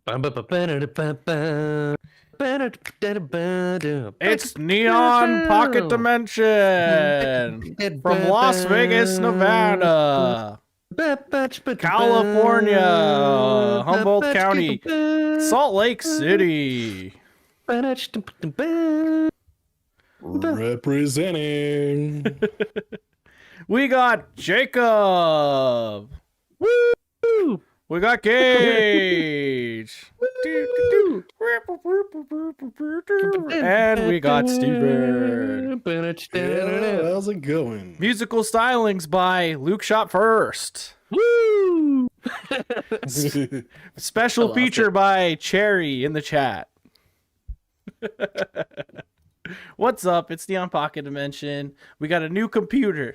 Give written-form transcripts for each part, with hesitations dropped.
It's Neon Pocket Dimension from Las Vegas, Nevada, California, Humboldt County, Salt Lake City. Representing. We got Jacob. Woo! We got Gage. And we got Steven. Yeah, how's it going? Musical stylings by Luke Shot First. Woo! Special feature by Cherry in the chat. What's up? It's Neon Pocket Dimension. We got a new computer.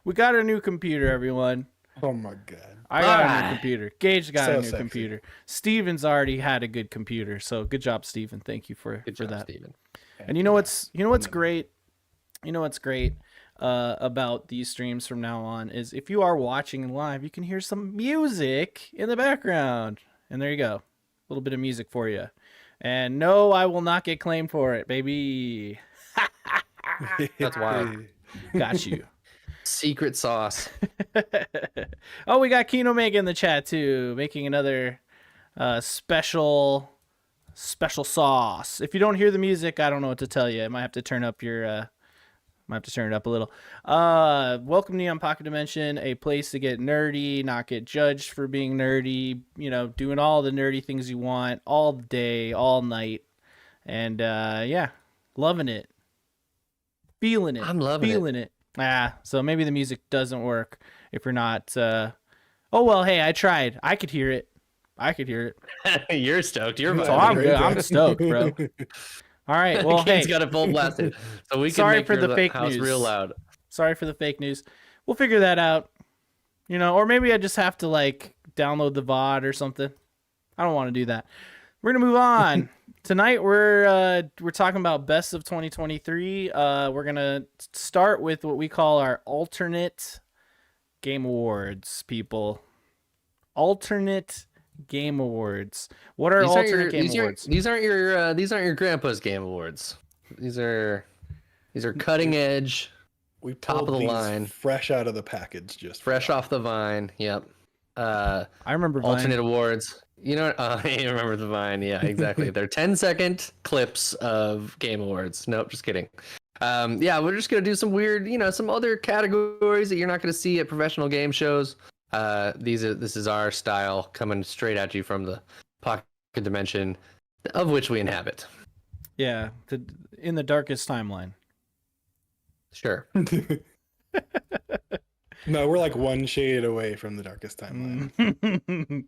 Everyone. Oh my god. I got a new computer. Gage got a new computer. Steven's already had a good computer, so good job, Steven. Thank you for that. Steven. And you know what's great? You know what's great about these streams from now on is if you are watching live, you can hear some music in the background. And there you go. A little bit of music for you. And no, I will not get claimed for it, baby. That's wild. Got you. Secret sauce. Oh, we got Kino Mega in the chat too, making another special sauce. If you don't hear the music, I don't know what to tell you. I might have to turn up a little. Welcome to Neon Pocket Dimension, a place to get nerdy, not get judged for being nerdy, doing all the nerdy things you want all day, all night. And yeah, loving it. Feeling it. I'm loving it. So maybe the music doesn't work if you're not oh well, hey, I tried. I could hear it. You're stoked. You're So I'm good. I'm stoked, bro. All right. Well, hey, got it full blasted. So we can sorry make for your the fake house news. real loud. Sorry for the fake news. We'll figure that out. Or maybe I just have to download the VOD or something. I don't want to do that. We're gonna move on. Tonight we're talking about best of 2023. We're gonna start with what we call our alternate game awards, people. Alternate game awards. What are alternate game awards? These aren't your grandpa's game awards. These are cutting edge. We top of the these line, fresh out of the package, just fresh off the vine. Yep. I remember alternate Vine. awards. You remember the Vine. Yeah, exactly. They're 10-second clips of game awards. Nope, just kidding. Yeah, we're just gonna do some weird, some other categories that you're not gonna see at professional game shows. This is our style, coming straight at you from the pocket dimension, of which we inhabit. Yeah, in the darkest timeline. Sure. No, we're like one shade away from the darkest timeline.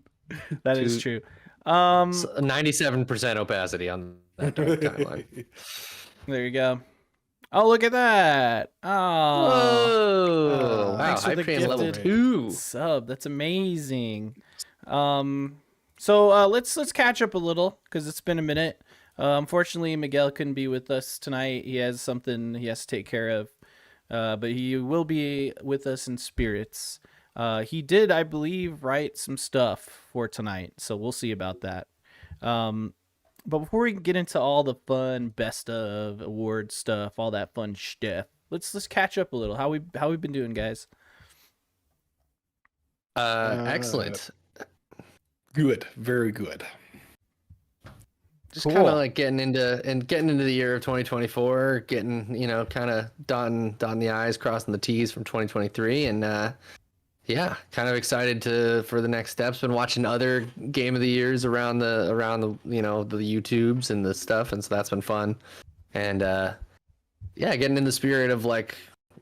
That is true. 97% opacity on that dark timeline. There you go. Oh, look at that. Oh. Whoa. Wow, Thanks for the Hype Train level gifted 2. sub. That's amazing. So let's catch up a little because it's been a minute. Unfortunately, Miguel couldn't be with us tonight. He has something he has to take care of. But he will be with us in spirits. He did, I believe, write some stuff for tonight, so we'll see about that. But before we get into all the fun best of award stuff, all that fun stuff, let's catch up a little. How we been doing, guys? Excellent. Good, very good. Just kind of like getting into the year of 2024, getting kind of dotting the I's, crossing the T's from 2023, and yeah, kind of excited for the next steps. Been watching other game of the years around the the YouTubes and the stuff, and so that's been fun. And yeah, getting in the spirit of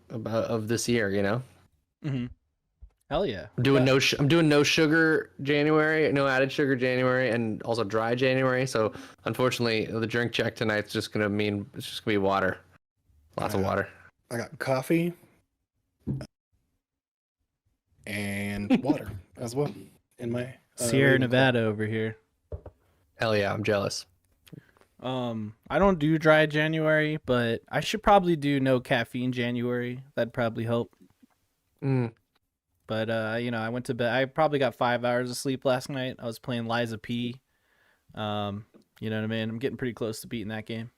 of this year, Mm-hmm. Hell yeah. I'm doing no sugar January, no added sugar January, and also dry January. So unfortunately, the drink check tonight's just gonna be water, lots of water. I got coffee and water as well in my Sierra Nevada over here. Hell yeah, I'm jealous. I don't do dry January, but I should probably do no caffeine January. That'd probably help. But I went to bed. I probably got 5 hours of sleep last night. I was playing Liza P. You know what I mean? I'm getting pretty close to beating that game.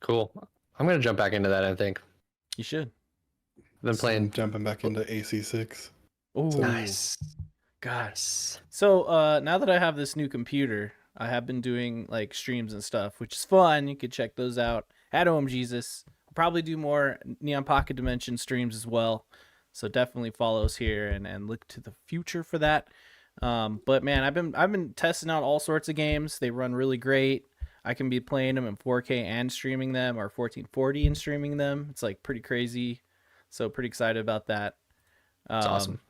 Cool. I'm gonna jump back into that. I think You should. I've been So playing. I'm jumping back into AC6. Oh, Nice. God. Nice. So now that I have this new computer, I have been doing like streams and stuff, which is fun. You could check those out at OMJesus. I'll probably do more Neon Pocket Dimension streams as well. So definitely follow us here and look to the future for that. But man, I've been testing out all sorts of games. They run really great. I can be playing them in 4K and streaming them, or 1440 and streaming them. It's like pretty crazy. So pretty excited about that. It's awesome.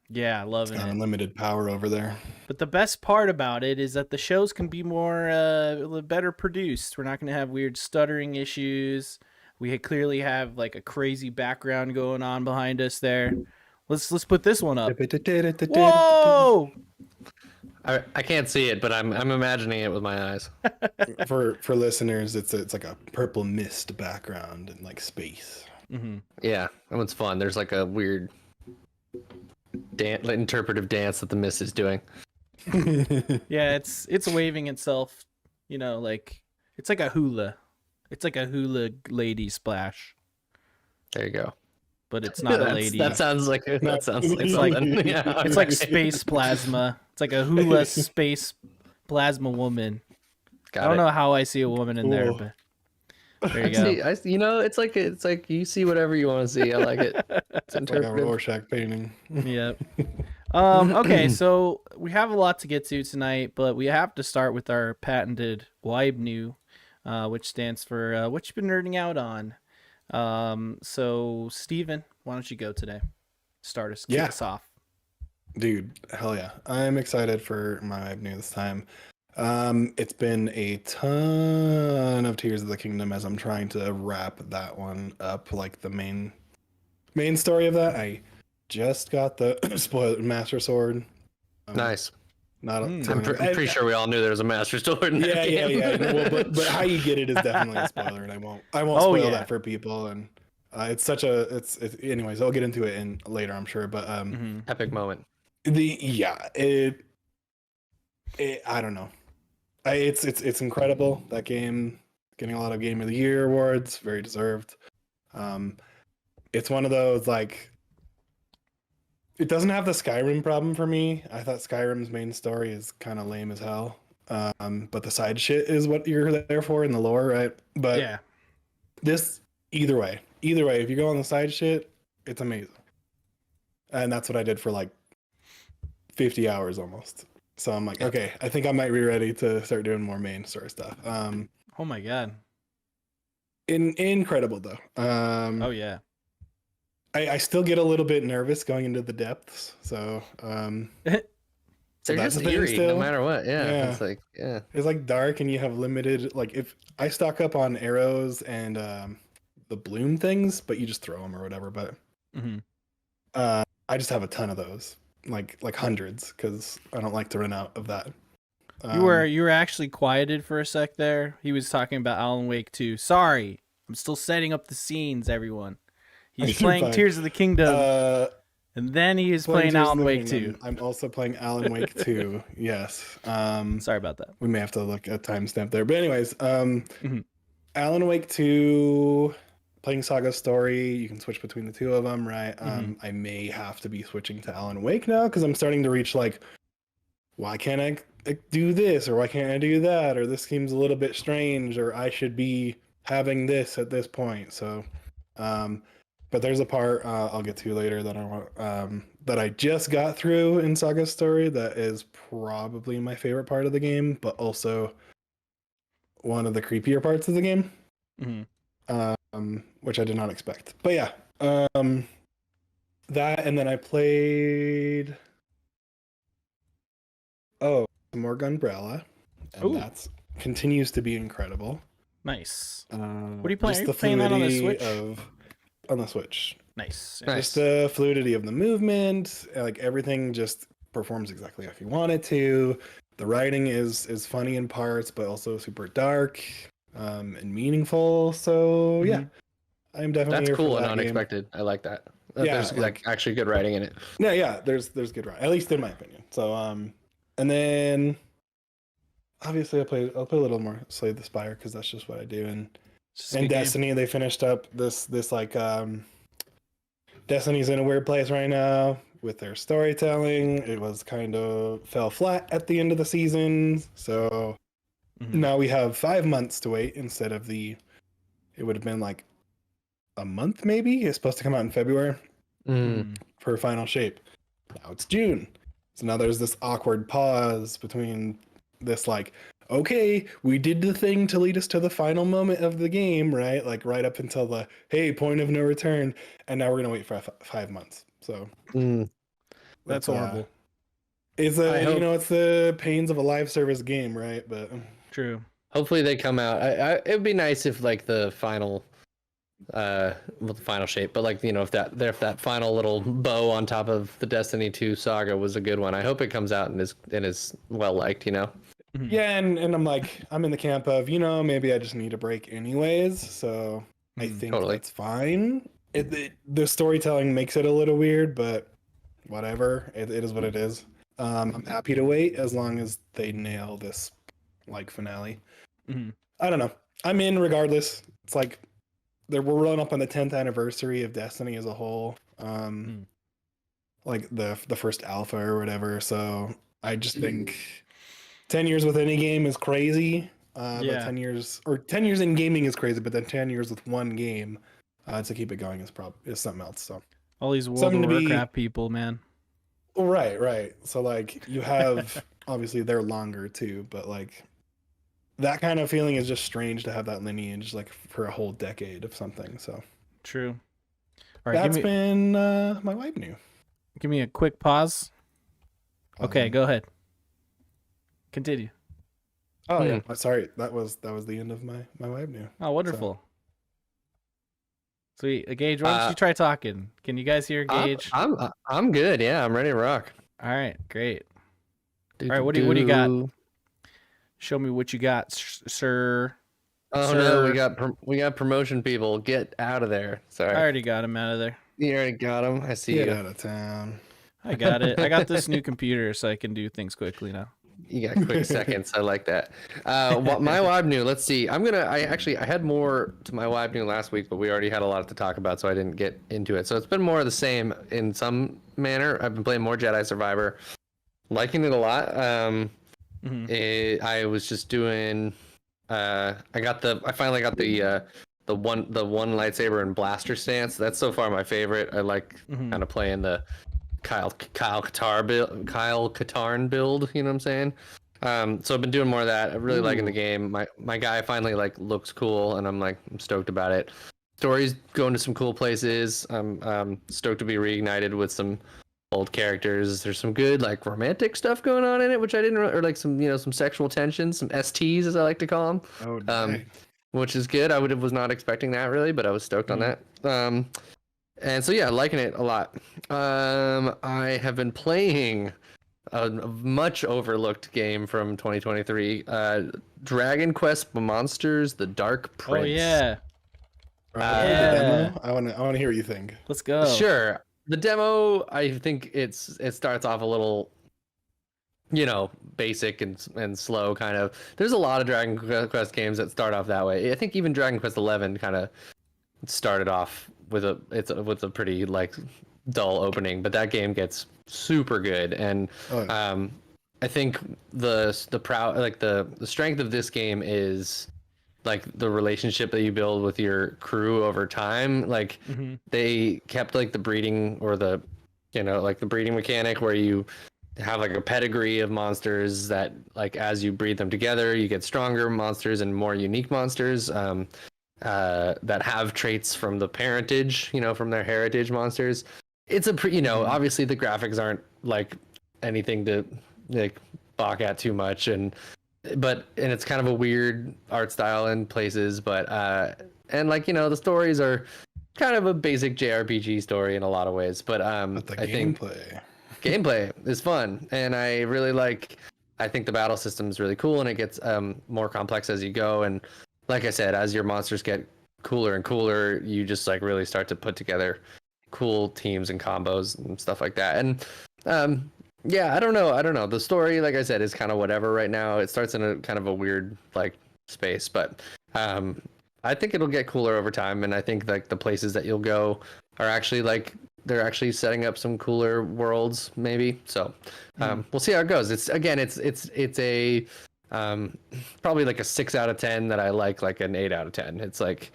Yeah, loving Got it. unlimited power over there. But the best part about it is that the shows can be more better produced. We're not going to have weird stuttering issues. We clearly have like a crazy background going on behind us there. Let's put this one up. Whoa! I can't see it, but I'm imagining it with my eyes. For listeners, it's like a purple mist background and like space. Mm-hmm. Yeah, that one's fun. There's like a weird interpretive dance that the mist is doing. Yeah, it's waving itself. You know, like it's like a hula. It's like a hula lady splash, There you go. but it's not a lady. That sounds like like something. Yeah, It's like space plasma. It's like a hula space plasma woman. I don't know how I see a woman in there, Cool. but there you go. I see, it's like you see whatever you want to see. I like it. It's Like a interpretive. Rorschach painting. Yep. Okay, so we have a lot to get to tonight, but we have to start with our patented WYBNOO, which stands for what you've been nerding out on. So Steven, why don't you go today? Start us, kick Yeah. us off. Dude, hell yeah. I'm excited for my WYBNOO this time. It's been a ton of Tears of the Kingdom as I'm trying to wrap that one up, like the main story of that. I just got the spoiler Master Sword. Nice. Not a, I'm pretty sure we all knew there was a Master Sword in that yeah. game. Well, but how you get it is definitely a spoiler, and I won't spoil that for people. And it's such a anyways. I'll get into it in later, I'm sure. But Epic moment. it I don't know. It's incredible. That game getting a lot of Game of the Year awards, very deserved. It's one of those like it doesn't have the Skyrim problem for me. I thought Skyrim's main story is kind of lame as hell. But the side shit is what you're there for in the lore, right? But Yeah. this either way, if you go on the side shit, it's amazing. And that's what I did for like 50 hours almost. So I'm like, okay, I think I might be ready to start doing more main story stuff. Oh my god. Incredible though. Oh yeah. I still get a little bit nervous going into the depths. So They're that's just the thing eerie, still. no matter what. Yeah, Yeah. it's like it's like dark and you have limited like if I stock up on arrows and the bloom things, but you just throw them or whatever. But Mhm. I just have a ton of those, like hundreds, because I don't like to run out of that. You were actually quieted for a sec there. He was talking about Alan Wake 2. Sorry, I'm still setting up the scenes, everyone. He's You're playing fine. Tears of the Kingdom, and then he is playing Tears of Alan the Wake Kingdom. 2. I'm also playing Alan Wake 2. Yes. Sorry about that. We may have to look at timestamp there, but anyways, Mhm. Alan Wake 2, playing Saga Story. You can switch between the two of them, right? I may have to be switching to Alan Wake now because I'm starting to reach like, why can't I do this or why can't I do that or this seems a little bit strange or I should be having this at this point. So, but there's a part I'll get to later that I want that I just got through in Saga Story that is probably my favorite part of the game, but also one of the creepier parts of the game. Which I did not expect. But yeah, that and then I played some more Gunbrella, and that's continues to be incredible. Nice. What are you playing? Just Are you the playing that on the Switch? On the Switch. Nice. Just the fluidity of the movement, like everything just performs exactly like you want it to. The writing is funny in parts, but also super dark and meaningful. So yeah, I'm definitely that's here cool for and that unexpected. I like that. Yeah, There's like actually good writing in it. Yeah, there's good writing, at least in my opinion. So and then obviously I'll play a little more Slay the Spire because that's just what I do. And It's just a good game. Destiny, they finished up this like Destiny's in a weird place right now with their storytelling. It was kind of fell flat at the end of the season, so now we have 5 months to wait instead of it would have been like a month maybe. It's supposed to come out in February for Final Shape. Now it's June. So now there's this awkward pause between this like, okay, we did the thing to lead us to the final moment of the game, right? Like right up until the, hey, point of no return. And now we're going to wait for 5 months. So that's horrible. It's it's the pains of a live service game, right? But true. Hopefully they come out. It'd be nice if like the final the final shape, but like if that final little bow on top of the Destiny 2 saga was a good one. I hope it comes out and is well liked. Yeah, and I'm like, I'm in the camp of maybe I just need a break anyways. So I think that's fine. The storytelling makes it a little weird, but whatever. It is what it is. I'm happy to wait as long as they nail this like finale. I don't know. I'm in regardless. It's like we're rolling up on the 10th anniversary of Destiny as a whole. Like the first alpha or whatever. So I just think 10 years with any game is crazy. But 10 years in gaming is crazy, but then 10 years with one game to keep it going is something else. So all these World of Warcraft people, man. Right. So like you have obviously they're longer too, but like that kind of feeling is just strange to have that lineage like for a whole decade of something. So true. All right, that's been my WYBNOO. Give me a quick pause. Okay, go ahead. Continue. Oh yeah, sorry. That was the end of my WYBNOO. Oh, wonderful. Sweet. Gage, why don't you try talking? Can you guys hear Gage? I'm good. Yeah, I'm ready to rock. All right, great. All right, what do you got? Show me what you got, sir. Oh sir. No, we got promotion people. Get out of there. Sorry. I already got him out of there. You already got him. I see Get you. out of town. I got it. I got this new computer, so I can do things quickly now. You got quick seconds. I like that. My WYBNOO. Let's see. I had more to my WYBNOO last week, but we already had a lot to talk about, so I didn't get into it. So it's been more of the same in some manner. I've been playing more Jedi Survivor, liking it a lot. I was just doing. I finally got the one lightsaber and blaster stance. That's so far my favorite. I like kind of playing the Kyle Katarn build, you know what I'm saying? So I've been doing more of that. I'm really liking the game. My guy finally like looks cool, and I'm stoked about it. Story's going to some cool places. I'm stoked to be reignited with some old characters. There's some good like romantic stuff going on in it, which I didn't or like some some sexual tension, some STs as I like to call them. Oh, nice. Which is good. I was not expecting that really, but I was stoked on that. And so yeah, liking it a lot. I have been playing a much overlooked game from 2023, Dragon Quest Monsters: The Dark Prince. Oh yeah. I want to hear what you think. Let's go. Sure. The demo, I think it starts off a little, basic and slow kind of. There's a lot of Dragon Quest games that start off that way. I think even Dragon Quest 11 kind of started off with a pretty like dull opening, but that game gets super good, and I think the strength of this game is like the relationship that you build with your crew over time. Like they kept like the breeding or the the breeding mechanic where you have like a pedigree of monsters that like as you breed them together you get stronger monsters and more unique monsters that have traits from the parentage, from their heritage monsters. It's obviously the graphics aren't like anything to like balk at too much, and it's kind of a weird art style in places, but and like the stories are kind of a basic JRPG story in a lot of ways, but the gameplay is fun, and I think the battle system is really cool, and it gets more complex as you go, and like I said, as your monsters get cooler and cooler, you just like really start to put together cool teams and combos and stuff like that. And Yeah, I don't know. The story, like I said, is kind of whatever right now. It starts in a kind of a weird like space, but I think it'll get cooler over time, and I think like the places that you'll go are actually like they're actually setting up some cooler worlds, maybe. So we'll see how it goes. It's again, it's a probably like a 6 out of 10 that I like an 8 out of 10. It's like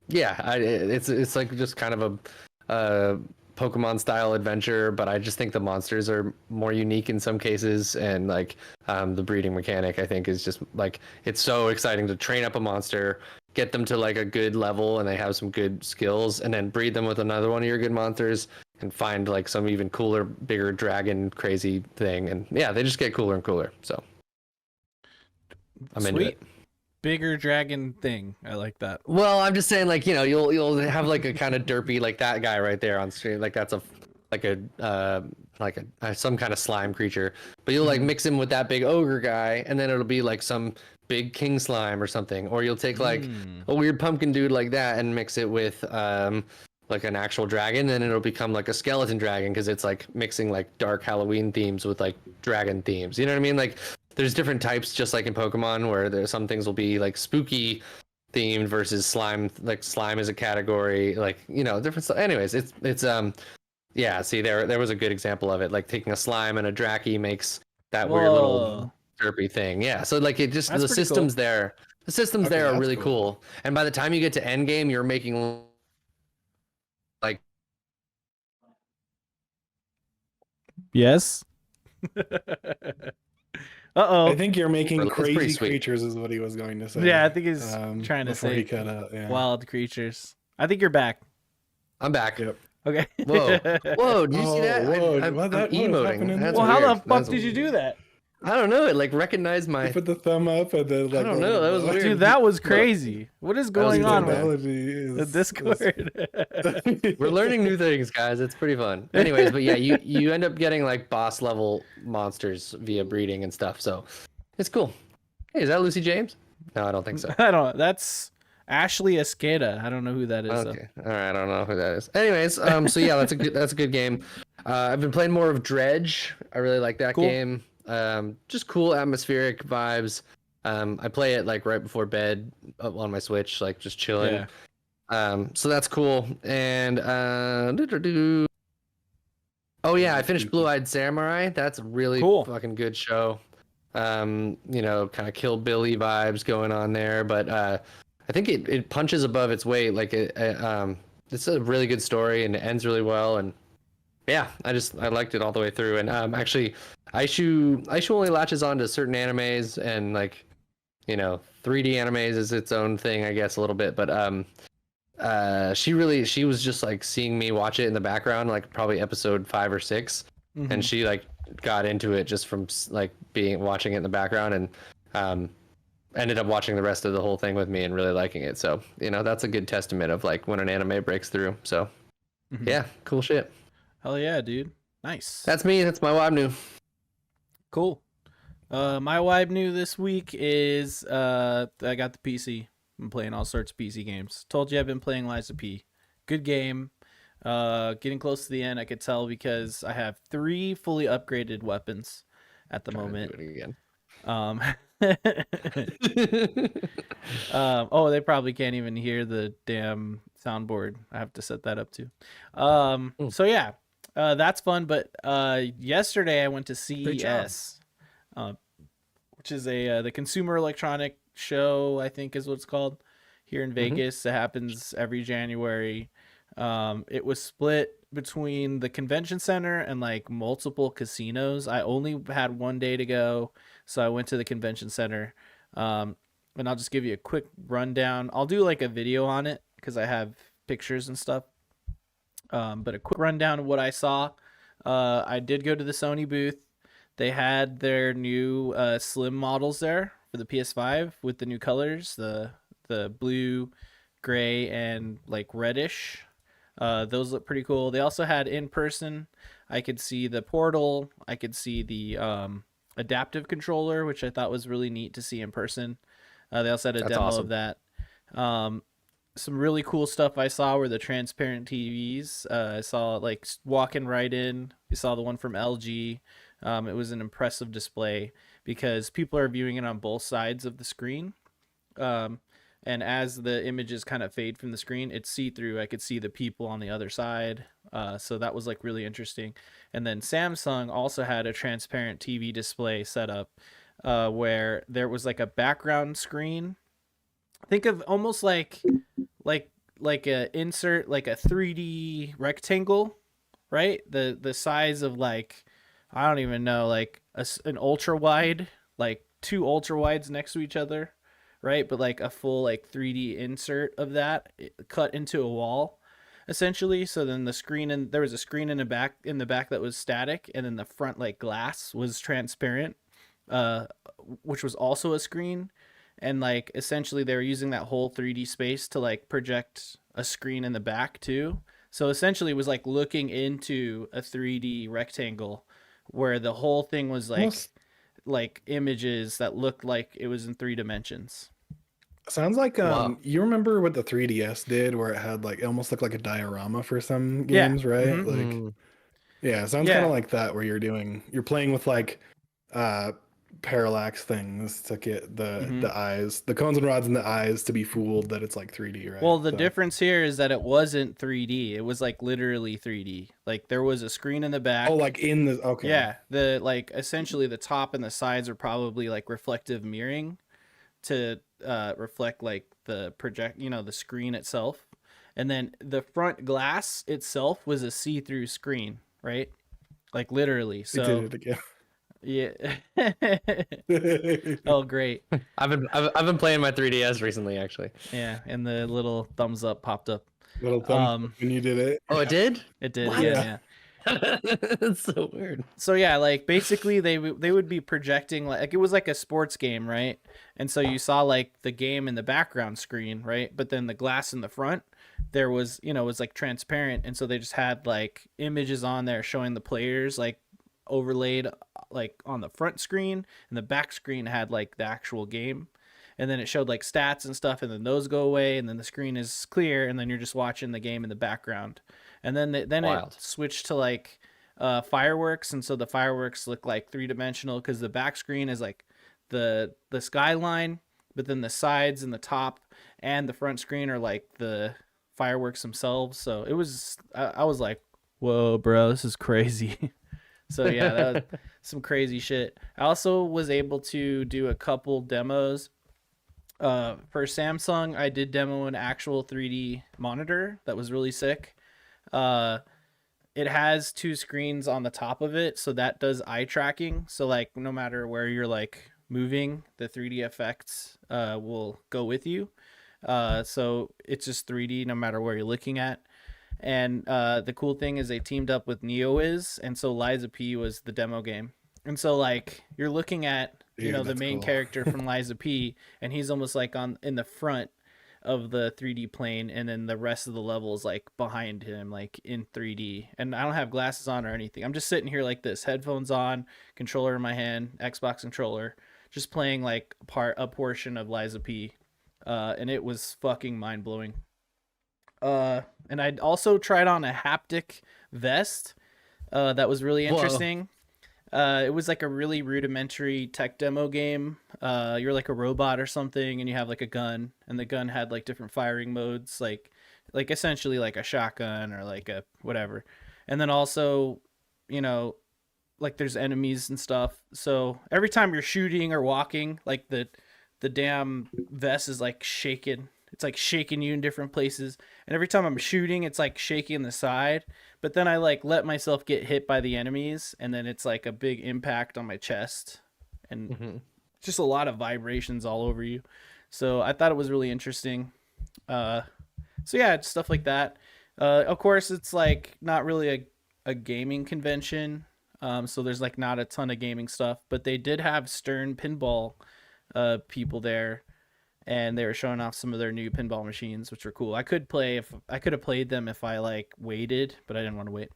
yeah, it's like just kind of a Pokemon style adventure, but I just think the monsters are more unique in some cases, and like the breeding mechanic I think is just like it's so exciting to train up a monster, get them to like a good level, and they have some good skills, and then breed them with another one of your good monsters and find like some even cooler, bigger dragon crazy thing, and yeah, they just get cooler and cooler. So I'm into it. Bigger dragon thing. I like that. Well, I'm just saying, like, you know, you'll have like a kind of derpy like that guy right there on screen, like that's some kind of slime creature, but you'll like mix him with that big ogre guy, and then it'll be like some big king slime or something, or you'll take like a weird pumpkin dude like that and mix it with like an actual dragon, and it'll become like a skeleton dragon because it's like mixing like dark Halloween themes with like dragon themes. You know what I mean? Like there's different types, just like in Pokemon, where there's some things will be like spooky themed versus slime. Like slime is a category, like, you know, different. Anyways, it's yeah. See, there was a good example of it. Like taking a slime and a Draki makes that weird little derpy thing. Yeah. So like it just the systems cool. there. The systems there are really cool. And by the time you get to end game, you're making like yes. I think you're making crazy creatures is what he was going to say. Yeah, I think he's trying to say wild creatures. I think you're back. I'm back. Yep. Okay. Whoa! Did you see that? I'm emoting. Well, how the fuck did you do that? I don't know. It like recognized my. You put the thumb up and then like. I don't know. That was weird. Dude, that was crazy. What is going on with the Discord? We're learning new things, guys. It's pretty fun. Anyways, but yeah, you end up getting like boss level monsters via breeding and stuff. So it's cool. Hey, is that Lucy James? No, I don't think so. I don't. That's Ashley Escada. I don't know who that is. Okay. All right. I don't know who that is. Anyways, so yeah, that's a good game. I've been playing more of Dredge. I really like that game. Just cool atmospheric vibes. I play it like right before bed on my Switch, like just chilling. Yeah. So that's cool. And oh yeah, I finished Blue Eyed Samurai. That's a really fucking good show. You know, kind of Kill Billy vibes going on there, but I think it punches above its weight. Like it's a really good story and it ends really well. And yeah, I liked it all the way through. And actually, Aishu only latches on to certain animes, and like, you know, 3D animes is its own thing, I guess, a little bit. But she was just like seeing me watch it in the background, like probably episode 5 or 6, and she like got into it just from like watching it in the background, and ended up watching the rest of the whole thing with me and really liking it. So, you know, that's a good testament of like when an anime breaks through. So yeah, cool shit. Hell yeah, dude. Nice. That's me. That's my WYBNOO. Cool. My WYBNOO this week is I got the PC. I'm playing all sorts of PC games. Told you I've been playing Lies of P. Good game. Getting close to the end, I could tell because I have 3 fully upgraded weapons at the moment. Do it again. Oh, they probably can't even hear the damn soundboard. I have to set that up too. So yeah, that's fun. But yesterday I went to CES, which is the Consumer Electronic Show, I think is what it's called, here in Vegas. It happens every January. It was split between the convention center and like multiple casinos. I only had one day to go, so I went to the convention center. And I'll just give you a quick rundown. I'll do like a video on it because I have pictures and stuff. But a quick rundown of what I saw. I did go to the Sony booth. They had their new slim models there for the PS5 with the new colors, the blue, gray, and like reddish. Those look pretty cool. They also had in person. I could see the Portal. I could see the adaptive controller, which I thought was really neat to see in person. They also had a demo of that. some really cool stuff I saw were the transparent TVs. I saw like walking right in. You saw the one from LG. It was an impressive display because people are viewing it on both sides of the screen. Um, and as the images kind of fade from the screen, it's see through. I could see the people on the other side. So that was like really interesting. And then Samsung also had a transparent TV display set up where there was like a background screen. Think of almost like like a insert like a 3D rectangle, right? The size of like I don't even know like an ultra wide, like two ultra wides next to each other, right? But like a full like 3D insert of that cut into a wall essentially. So then the screen and there was a screen in the back that was static, and then the front like glass was transparent, uh, which was also a screen. And like essentially they were using that whole 3D space to like project a screen in the back too. So essentially it was like looking into a 3D rectangle where the whole thing was Almost like images that looked like it was in 3 dimensions. sounds like Wow. you remember what the 3DS did where it had like it almost looked like a diorama for some Yeah. games, right? Mm-hmm. Like yeah, it sounds kind Yeah. of like that where you're playing with like uh parallax things to get Mm-hmm. the eyes, the cones and rods and the eyes to be fooled that it's like 3D, right? Well, the So difference here is that it wasn't 3D. It was like literally 3D. Like there was a screen in the back. oh, like in the okay. Yeah, the like essentially the top and the sides are probably like reflective mirroring to reflect like the project, the screen itself. And then the front glass itself was a see-through screen, right? Like literally. They did So, it again. yeah. Oh, great. I've been playing my 3DS recently, actually. Yeah, and the little thumbs up popped up. Little thumb Um, when you did it. Oh, it did? it did. What? Yeah, yeah. That's so weird. So yeah, like basically they would be projecting like it was like a sports game, right? And so you saw like the game in the background screen, right? But then the glass in the front, there was was like transparent, and so they just had like images on there showing the players like overlaid like on the front screen, and the back screen had like the actual game. And then it showed like stats and stuff, and then those go away, and then the screen is clear, and then you're just watching the game in the background. And then then it Wild. switched to like fireworks, and so the fireworks look like 3 dimensional because the back screen is like the skyline, but then the sides and the top and the front screen are like the fireworks themselves. So it was I was like, whoa, bro, this is crazy. So yeah, that was some crazy shit. I also was able to do a couple demos. For Samsung, I did demo an actual 3D monitor that was really sick. Uh, it has 2 screens on the top of it, so that does eye tracking. So like no matter where you're like moving, the 3D effects will go with you. So it's just 3D no matter where you're looking at. And the cool thing is they teamed up with NeoWiz, and so Liza P was the demo game. And so like you're looking at Dude, the that's main cool. character from Liza P, and he's almost like in the front of the 3D plane, and then the rest of the levels like behind him, like in 3D. And I don't have glasses on or anything. I'm just sitting here like this, headphones on, controller in my hand, Xbox controller, just playing like a portion of Liza P. And it was fucking mind blowing. And I'd also tried on a haptic vest. That was really Whoa. interesting. It was like a really rudimentary tech demo game. You're like a robot or something, and you have like a gun, and the gun had like different firing modes, like essentially like a shotgun or like a whatever. And then also, you know, like there's enemies and stuff. So every time you're shooting or walking, like the damn vest is like shaking. It's like shaking you in different places. And every time I'm shooting, it's like shaking the side. But then I like let myself get hit by the enemies, and then it's like a big impact on my chest, and just a lot of vibrations all over you. So I thought it was really interesting. So yeah, stuff like that. Of course, it's like not really a gaming convention. So there's like not a ton of gaming stuff, but they did have Stern pinball people there, and they were showing off some of their new pinball machines, which were cool. I could have played them if I like waited, but I didn't want to wait.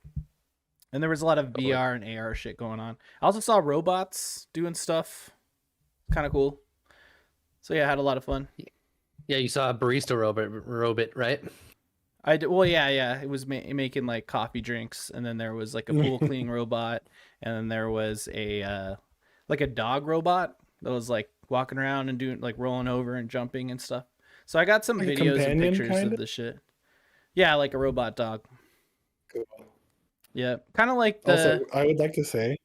And there was a lot of VR and AR shit going on. I also saw robots doing stuff, kind of cool. So yeah, I had a lot of fun. Yeah, you saw a barista robot, right? I did, well, yeah. It was making like coffee drinks, and then there was like a pool cleaning robot, and then there was a like a dog robot that was like walking around and doing like rolling over and jumping and stuff. So I got some Like a videos and companion, pictures kind of of. the shit. Yeah, like a robot dog. Cool. Yeah, kind of like Also, the. I would like to say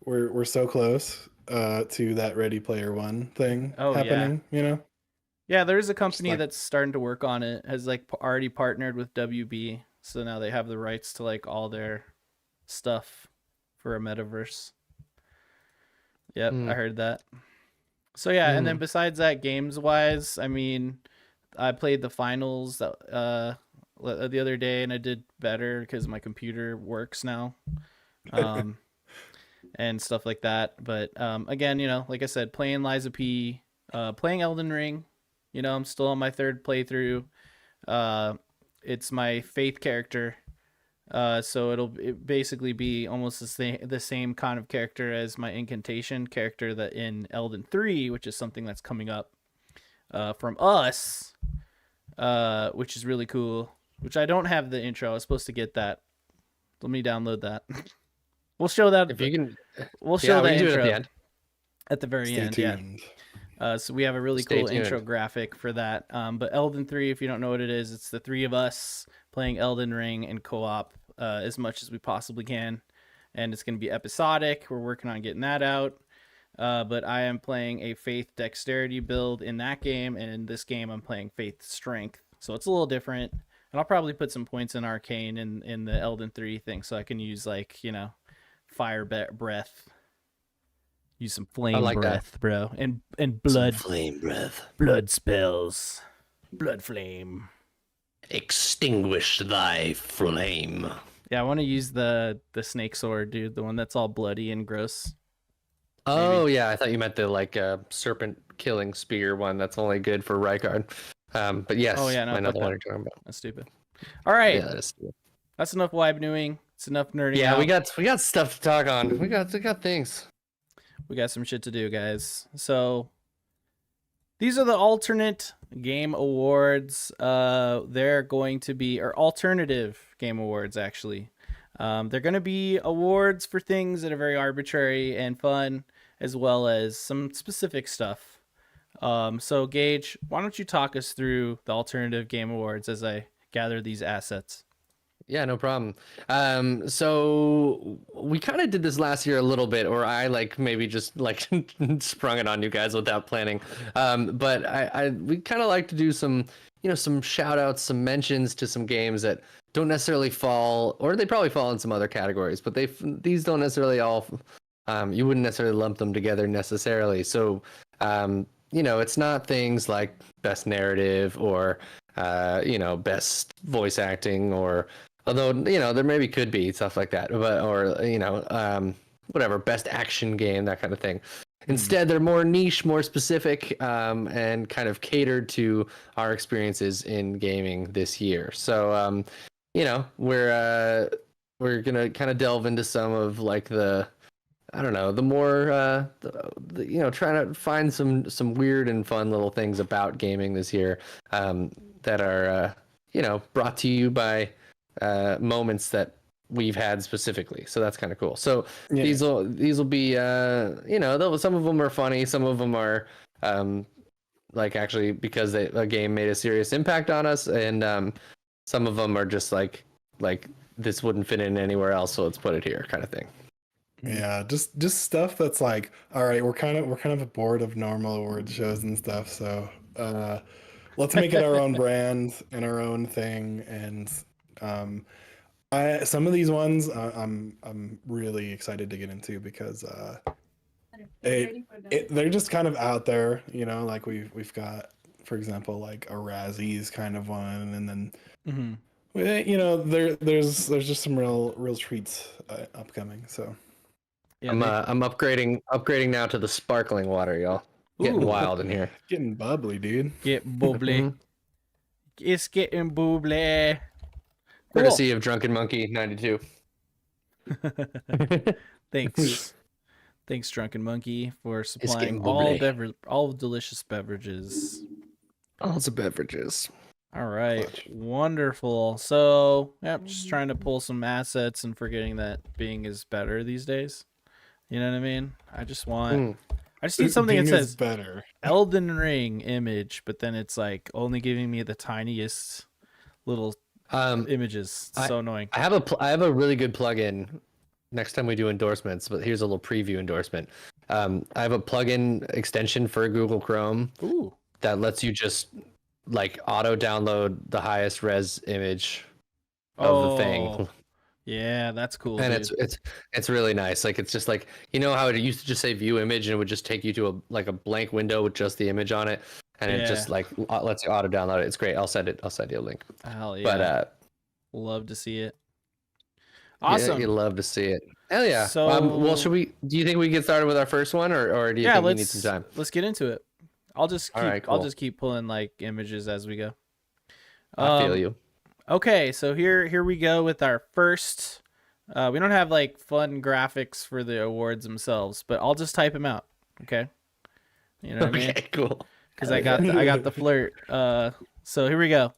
we're so close to that Ready Player One thing Oh yeah, happening. You know, yeah. There's a just company like that's starting to work on it. Has like already partnered with WB, so now they have the rights to like all their stuff for a metaverse. Yep, I Mm, heard that. So yeah, and then mm. besides that, games wise, I mean, I played the finals the other day, and I did better because my computer works now, um, and stuff like that. But again, like I said, playing Liza P, playing Elden Ring. I'm still on my third playthrough. Uh, it's my faith character. So it basically be almost the same kind of character as my incantation character that in Elden 3, which is something that's coming up from us, which is really cool. Which I don't have the intro. I was supposed to get that. Let me download that. We'll show that. If you can, We'll show yeah, we that can do it at the intro end. at the very stay end. Yeah. tuned. So we have a really Stay cool intro tuned. graphic for that. But Elden 3, if you don't know what it is, it's the three of us playing Elden Ring in co-op as much as we possibly can. And it's going to be episodic. We're working on getting that out. But I am playing a Faith Dexterity build in that game. And in this game, I'm playing Faith Strength. So it's a little different. And I'll probably put some points in Arcane in the Elden 3 thing so I can use, like, fire breath. Use some I flame like that. breath, bro, and Some blood flame breath. blood spells, blood flame. Extinguish thy flame. Yeah, I want to use the snake sword, dude, the one that's all bloody and gross. Oh yeah, I thought you meant the like serpent killing spear one. That's only good for Rykard. But yes, Oh yeah, no, I know fuck the one that. you're talking about. That's stupid. All right, Yeah, that is. that's enough WYBNOOing. It's enough nerding Yeah, out. we got stuff to talk on. We got things. We got some shit to do, guys. So these are the alternate game awards. They're going to be, or alternative game awards, actually. They're going to be awards for things that are very arbitrary and fun, as well as some specific stuff. So Gage, why don't you talk us through the alternative game awards as I gather these assets? Yeah, no problem. So we kind of did this last year a little bit, or I like maybe just like sprung it on you guys without planning. But we kind of like to do some, some shout outs, some mentions to some games that don't necessarily fall, or they probably fall in some other categories, but these don't necessarily all, you wouldn't necessarily lump them together necessarily. So, it's not things like best narrative or, best voice acting or, although, there maybe could be stuff like that, but, or, whatever, best action game, that kind of thing. Instead, they're more niche, more specific, and kind of catered to our experiences in gaming this year. So, we're gonna kind of delve into some of like I don't know, the more, trying to find some weird and fun little things about gaming this year, that are, brought to you by moments that we've had specifically. So that's kind of cool. So Yeah. these will be, some of them are funny, some of them are, like actually because a game made a serious impact on us, and some of them are just like this wouldn't fit in anywhere else, so let's put it here, kind of thing. Yeah, just stuff that's like, all right, we're kind of bored of normal award shows and stuff, so let's make it our own brand and our own thing. And some of these ones I'm really excited to get into because they're just kind of out there, like we've got, for example, like a Razzies kind of one, and then there's just some real treats upcoming. So Yeah, I'm upgrading now to the sparkling water, y'all. Getting wild in here. getting bubbly, dude. get bubbly. Mhm. It's getting bubbly. Courtesy of Drunken Monkey 92. Thanks. Thanks, Drunken Monkey, for supplying getting bubbly. all delicious beverages. Lots of beverages. All right, Clutch. wonderful. So, yep, just trying to pull some assets and forgetting that Bing is better these days. You know what I mean? I just need something Bing that is says better. Elden Ring image, but then it's like only giving me the tiniest little images. It's so annoying. I have a really good plugin. Next time we do endorsements, but here's a little preview endorsement. I have a plugin extension for Google Chrome Ooh. that lets you just like auto download the highest res image of the thing. Yeah, that's cool. And dude. it's really nice. Like it's just like, you know how it used to just say view image and it would just take you to a blank window with just the image on it, and it just like lets you auto download it. It's great. I'll send you a link. Hell yeah. But love to see it. Awesome. Yeah, you love to see it. Hell yeah. So well, do you think we get started with our first one, or do you think we need some time? Let's get into it. I'll just keep pulling like images as we go. I feel you. Okay, so here we go with our first. We don't have like fun graphics for the awards themselves, but I'll just type them out. Okay. You know what I mean? Okay, cool. Because I got the flirt. So here we go.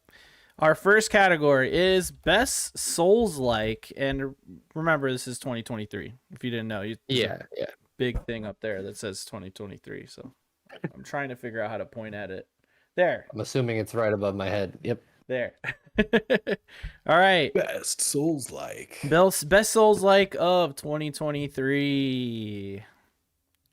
Our first category is best Souls-like, and remember this is 2023. If you didn't know, Yeah. big thing up there that says 2023. So I'm trying to figure out how to point at it. There. I'm assuming it's right above my head. Yep. There. All right. Best Souls-like. Best Souls-like of 2023.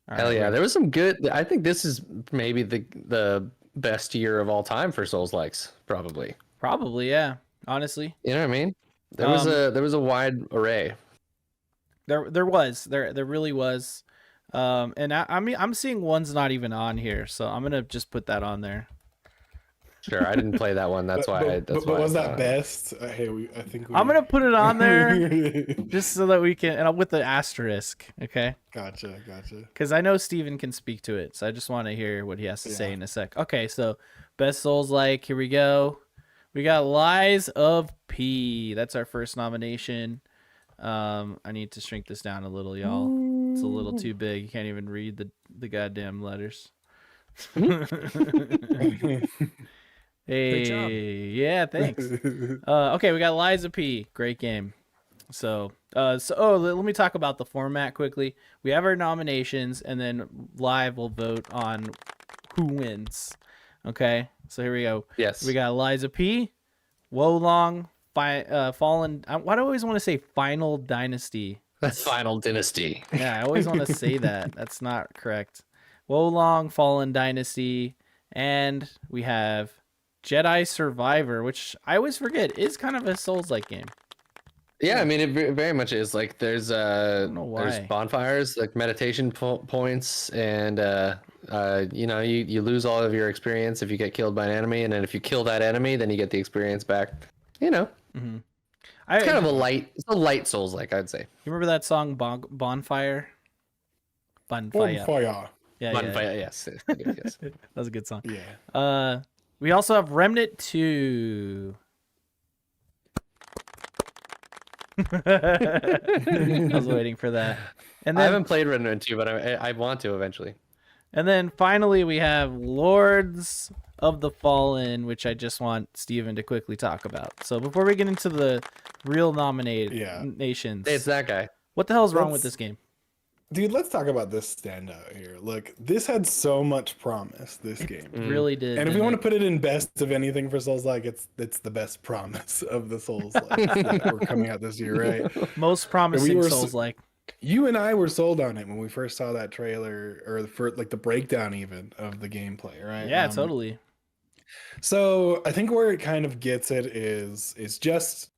Hell yeah, there was some good. I think this is maybe the best year of all time for Souls-likes, probably. Probably, yeah. Honestly, you know what I mean. There was a wide array. There really was, and I'm seeing ones not even on here, so I'm gonna just put that on there. Sure, I didn't play that one. That's why. But was that best? Hey, I think I'm gonna put it on there just so that we can, and with the asterisk, okay? Gotcha. Because I know Steven can speak to it, so I just want to hear what he has to say in a sec. Okay, so best Souls-like. Here we go. We got Lies of P. That's our first nomination. I need to shrink this down a little, y'all. It's a little too big. You can't even read the goddamn letters. Hey, yeah, thanks. Okay, we got Lies of P. Great game. So let me talk about the format quickly. We have our nominations, and then live will vote on who wins. Okay, so here we go. Yes. We got Liza P, Wolong, Fallen. Why do I always want to say Final Dynasty? That's Final Dynasty. Yeah, I always want to say that. That's not correct. Wolong, Fallen Dynasty, and we have Jedi Survivor, which I always forget is kind of a Souls-like game. Yeah, I mean it very much is. Like there's bonfires, like meditation points, and you lose all of your experience if you get killed by an enemy, and then if you kill that enemy, then you get the experience back. You know, Mm-hmm. it's kind of a light Souls-like, I'd say. You remember that song Bonfire? Bonfire. Yeah, Bonfire, yes. Yes. That was a good song. Yeah. We also have Remnant 2. I was waiting for that. And then, I haven't played Remnant 2, but I want to eventually. And then finally we have Lords of the Fallen, which I just want Steven to quickly talk about. So before we get into the real nations, It's that guy. What the hell is wrong with this game? Dude, let's talk about this standout here. Look, this had so much promise, this game. It really did. And if we want to put it in best of anything for Souls-like, it's the best promise of the Souls-like that we're coming out this year, right? Most promising Souls-like. You and I were sold on it when we first saw that trailer, or for like the breakdown even of the gameplay, right? Yeah, totally. So I think where it kind of gets it is just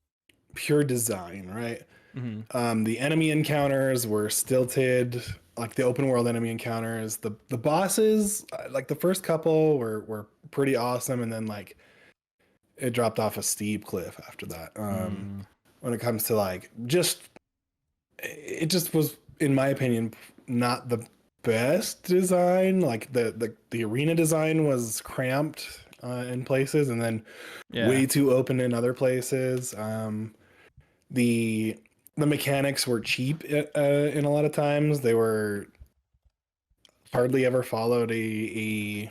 pure design, right? Mm-hmm. The enemy encounters were stilted, like the open world enemy encounters. The bosses, like the first couple were pretty awesome, and then like it dropped off a steep cliff after that. When it comes to like it just was, in my opinion, not the best design. Like the arena design was cramped in places, and then way too open in other places. The mechanics were cheap in a lot of times. They were hardly ever followed a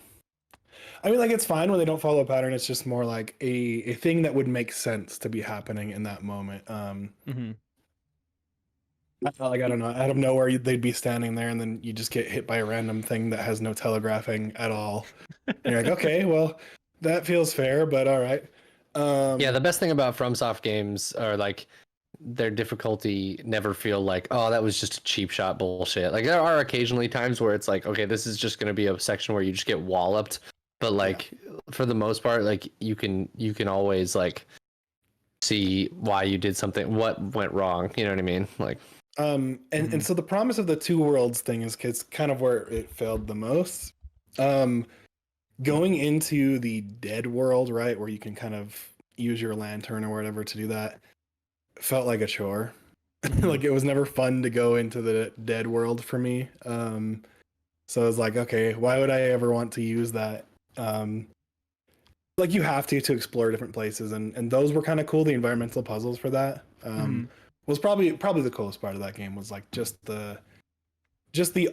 I mean, like it's fine when they don't follow a pattern. It's just more like a thing that would make sense to be happening in that moment. Mm-hmm. Like I don't know, out of nowhere they'd be standing there, and then you just get hit by a random thing that has no telegraphing at all. And you're like, okay, well, that feels fair, but all right. Yeah, the best thing about FromSoft games are like their difficulty never feel like, oh, that was just a cheap shot bullshit. Like there are occasionally times where it's like, okay, this is just going to be a section where you just get walloped, but like for the most part, like you can always like see why you did something, what went wrong. You know what I mean? Like, and so the promise of the two worlds thing is kind of where it failed the most. Going into the dead world, right, where you can kind of use your lantern or whatever to do that, felt like a chore. Like it was never fun to go into the dead world for me. So I was like, okay, why would I ever want to use that? Like you have to explore different places, and those were kind of cool. The environmental puzzles for that was probably the coolest part of that game. Was like just the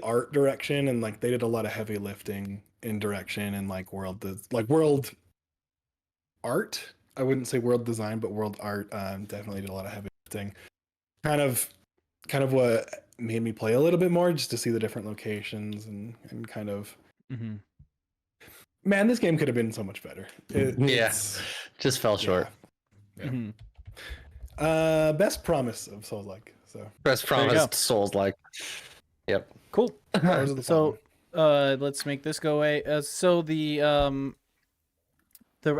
art direction, and like they did a lot of heavy lifting in direction and like world art. I wouldn't say world design, but world art definitely did a lot of heavy lifting. Kind of what made me play a little bit more, just to see the different locations and kind of. Man, this game could have been so much better. Just fell short. Yeah. Best promise of Souls-like. So best promised Souls-like. Yep. Cool. So let's make this go away. So the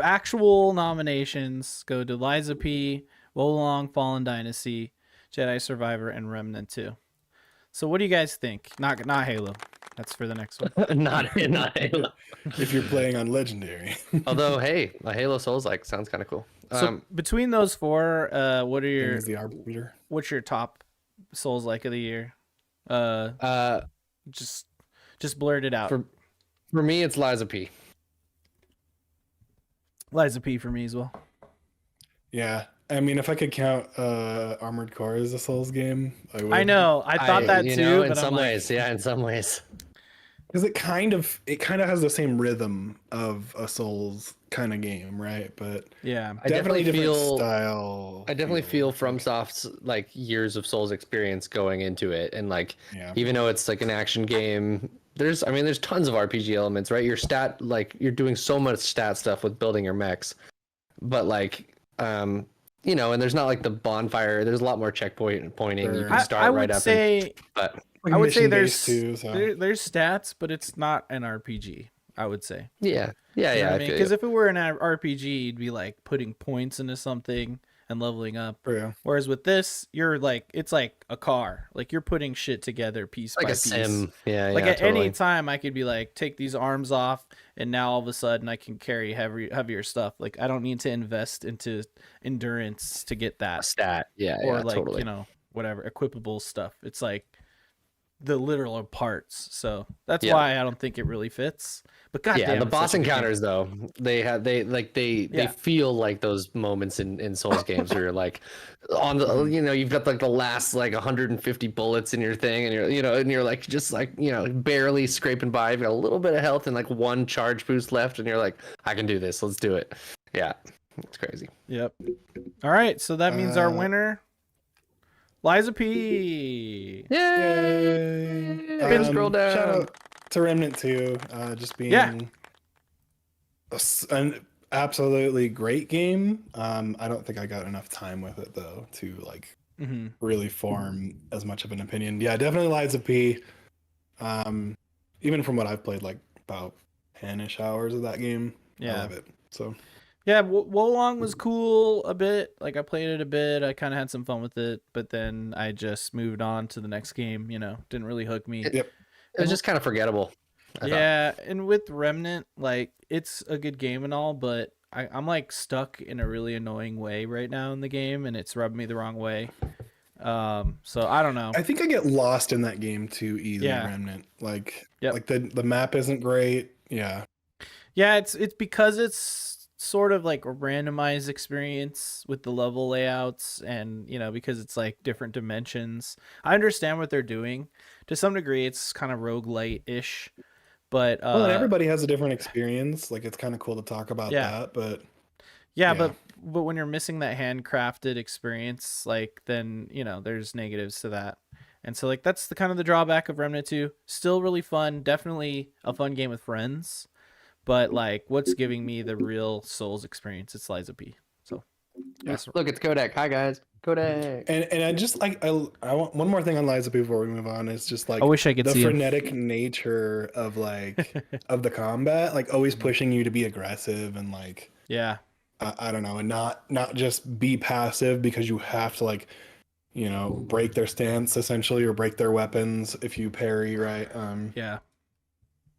actual nominations go to Liza P, Wolong, Fallen Dynasty, Jedi Survivor, and Remnant 2. So what do you guys think? Not Halo. That's for the next one. not Halo. If you're playing on Legendary. Although, hey, a Halo Souls-like sounds kind of cool. So between those four, what are your what's your top Souls-like of the year? Just blurt it out. For me, it's Liza P. Liza P for me as well. Yeah. I mean, if I could count Armored Core as a Souls game, I would. I know. I thought that too. In some ways. Because it kind of has the same rhythm of a Souls kind of game, right? But yeah, I definitely feel style. I definitely feel FromSoft's like years of Souls experience going into it, and like even though it's like an action game, there's tons of RPG elements, right? You're doing so much stat stuff with building your mechs, but like and there's not like the bonfire. There's a lot more pointing. You can start right up. But I would say there's stats, but it's not an RPG. I would say. Yeah. Because if it were an RPG, you'd be like putting points into something and leveling up. Yeah. Whereas with this, you're like it's like a car. Like you're putting shit together piece by piece. Like a sim. Yeah. Like at totally. any time, I could be like, take these arms off, and now all of a sudden I can carry heavier stuff. Like I don't need to invest into endurance to get that stat. Yeah. Or like totally. whatever equipable stuff. It's like the literal parts. So that's why I don't think it really fits. But goddamn, the boss encounters though, they feel like those moments in Souls games where you're like on the you've got like the last like 150 bullets in your thing, and you're like just like barely scraping by. You've got a little bit of health and like one charge boost left, and you're like, I can do this. Let's do it. Yeah, it's crazy. Yep. All right, so that means our winner, Liza P. Yay! Scroll down. Shout out to Remnant 2, just being an absolutely great game. I don't think I got enough time with it though to like really form as much of an opinion. Yeah, definitely Liza P. Even from what I've played, like about 10-ish hours of that game. I love it. So yeah, Wolong was cool a bit. Like I played it a bit. I kind of had some fun with it, but then I just moved on to the next game. Didn't really hook me. It was just kind of forgettable. I thought. And with Remnant, like it's a good game and all, but I'm like stuck in a really annoying way right now in the game, and it's rubbed me the wrong way. So I don't know. I think I get lost in that game too easy. Remnant, like the map isn't great. Yeah, it's because it's sort of like a randomized experience with the level layouts, and because it's like different dimensions. I understand what they're doing to some degree. It's kind of roguelite-ish, But Well, and everybody has a different experience. Like it's kind of cool to talk about Yeah. that, but yeah, yeah. but when you're missing that handcrafted experience, like then there's negatives to that. And so like that's the kind of the drawback of Remnant 2. Still really fun, definitely a fun game with friends. But like what's giving me the real Souls experience, it's Liza P. So Look, it's Kodak. Hi guys, Kodak. And I just like I want one more thing on Liza before we move on. Is just like I wish I could the see him. frenetic nature of like of the combat, like always pushing you to be aggressive and like Yeah. I don't know, and not just be passive because you have to like break their stance essentially or break their weapons if you parry, right? Yeah.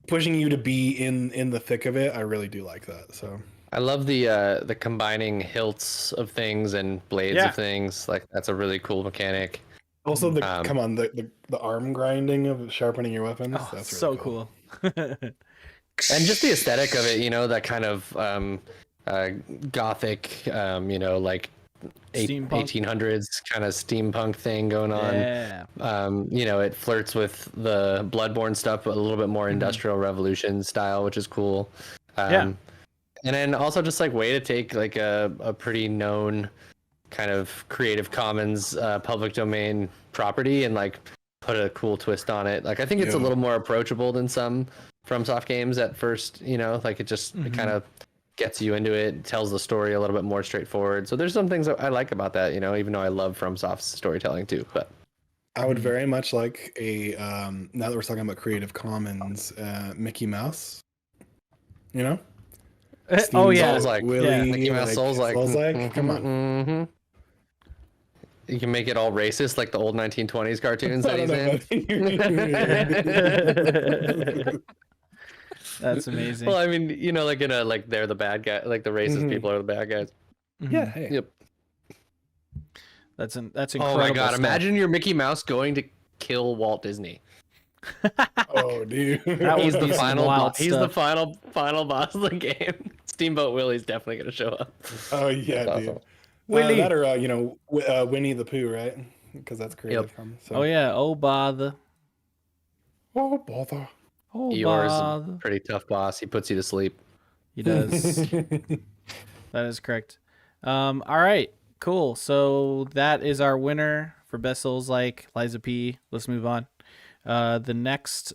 Pushing you to be in the thick of it. I really do like that. So I love the combining hilts of things and blades Yeah. of things. Like that's a really cool mechanic. also come on the arm grinding of sharpening your weapons. Oh, That's so really cool. And just the aesthetic of it, that kind of gothic, like Steampunk. 1800s kind of steampunk thing going on. Yeah. It flirts with the Bloodborne stuff, but a little bit more Industrial Revolution style, which is cool. Yeah. And then also just like way to take like a pretty known kind of Creative Commons public domain property and like put a cool twist on it. Like I think it's a little more approachable than some FromSoft games at first, like it just it kind of gets you into it, tells the story a little bit more straightforward. So there's some things that I like about that, even though I love FromSoft's storytelling too. But I would very much like a now that we're talking about Creative Commons, Mickey Mouse. Oh yeah. Souls-like. Willy, Mickey Mouse Souls-like. Come on. Mm-hmm. You can make it all racist like the old 1920s cartoons that he's in. That's amazing. Well, I mean, like in a like they're the bad guy, like the racist people are the bad guys. Yeah. Hey. Yep. That's incredible. Oh my god! stuff. Imagine you're Mickey Mouse going to kill Walt Disney. Oh, dude. That He's would the be some final. wild He's the stuff. final boss of the game. Steamboat Willie's definitely gonna show up. Oh yeah, That's dude. awesome. Willy. That or Winnie the Pooh, right? Because that's Creative Commons. So. Oh yeah. Oh bother. Oh bother. Oh Eeyore's bother. a pretty tough boss. He puts you to sleep. He does. That is correct. All right. Cool. So that is our winner for Best Souls like Liza P. Let's move on. The next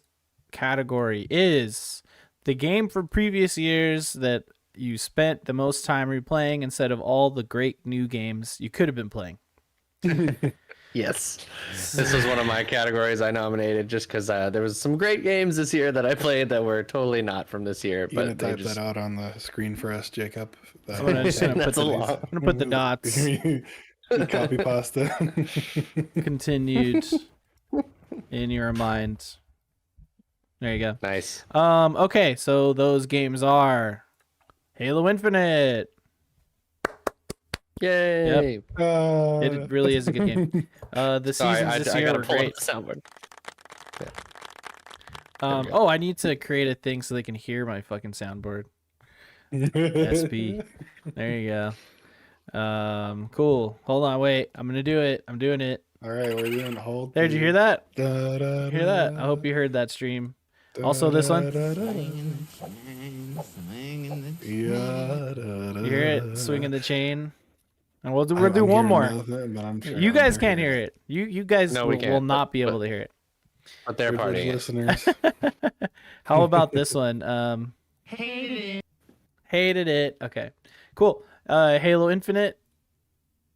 category is the game from previous years that you spent the most time replaying instead of all the great new games you could have been playing. Yes. This was one of my categories I nominated just because there was some great games this year that I played that were totally not from this year. You gonna But they type just that out on the screen for us, Jacob? I'm gonna That's a lot. I'm gonna put the dots. Copy pasta. Continued in your mind. There you go. Nice. Okay, so those games are Halo Infinite. Yay. It really is a good game. The Sorry, seasons this I year gotta were pull great. up the soundboard. Oh, I need to create a thing so they can hear my fucking soundboard. SP. There you go. Cool. Hold on, wait. I'm gonna do it. I'm doing it. All right, we're doing hold. There, did you hear that? Hear Hear that? I hope you heard that stream. Also, this one. You hear it swinging the chain? And we'll do one more. You guys can't hear it. You guys No, we will can't, not be but- able to hear it. But they're partying. it. listeners. How about this one? Hated it. Okay, cool. Halo Infinite.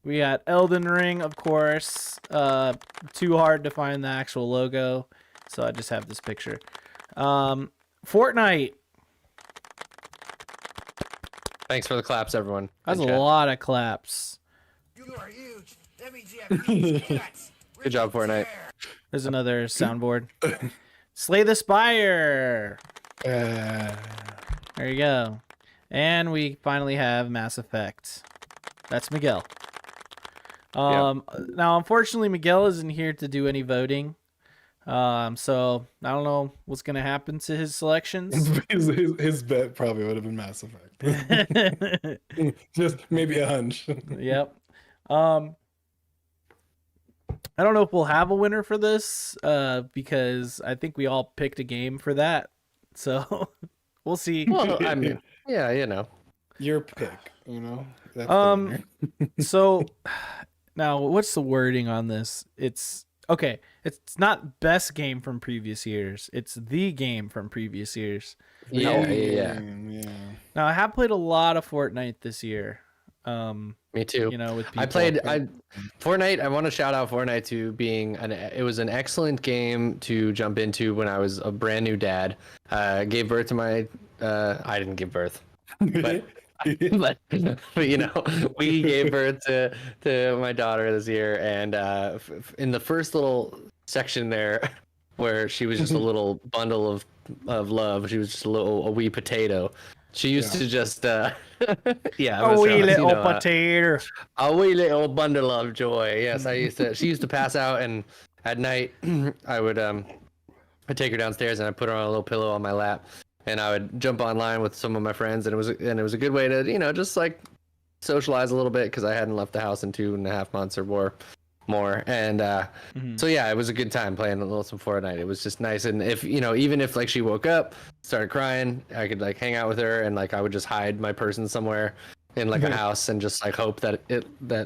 We got Elden Ring, of course. Too hard to find the actual logo, so I just have this picture. Fortnite. Thanks for the claps, everyone. That's in a chat. lot of claps. You are huge. That means you have huge nuts. Good job, Fortnite. There's another soundboard. Slay the Spire. Uh, There you go. And we finally have Mass Effect. That's Miguel. Now, unfortunately, Miguel isn't here to do any voting. So I don't know what's gonna happen to his selections. his bet probably would have been Mass Effect. Just maybe a hunch. Yep. I don't know if we'll have a winner for this, because I think we all picked a game for that. So we'll see. Well, I mean, yeah, you know. Your pick, That's the Um, winner. So now what's the wording on this? It's okay. It's not best game from previous years. It's the game from previous years. Yeah. Yeah. Now I have played a lot of Fortnite this year. Me too. With people. Fortnite. I want to shout out Fortnite to being it was an excellent game to jump into when I was a brand new dad. Gave birth to my. I didn't give birth, but but we gave birth to my daughter this year, and in the first little section there, where she was just a little bundle of love, she was just a wee potato. She used to just a wee little potato, a wee little bundle of joy. Yes, she used to pass out, and at night I'd take her downstairs and I'd put her on a little pillow on my lap, and I would jump online with some of my friends, and it was a good way to just like socialize a little bit, because I hadn't left the house in 2.5 months or more, and so yeah, it was a good time playing some Fortnite. It was just nice, and if even if like she woke up, started crying, I could like hang out with her, and like I would just hide my person somewhere in like a house and just like hope that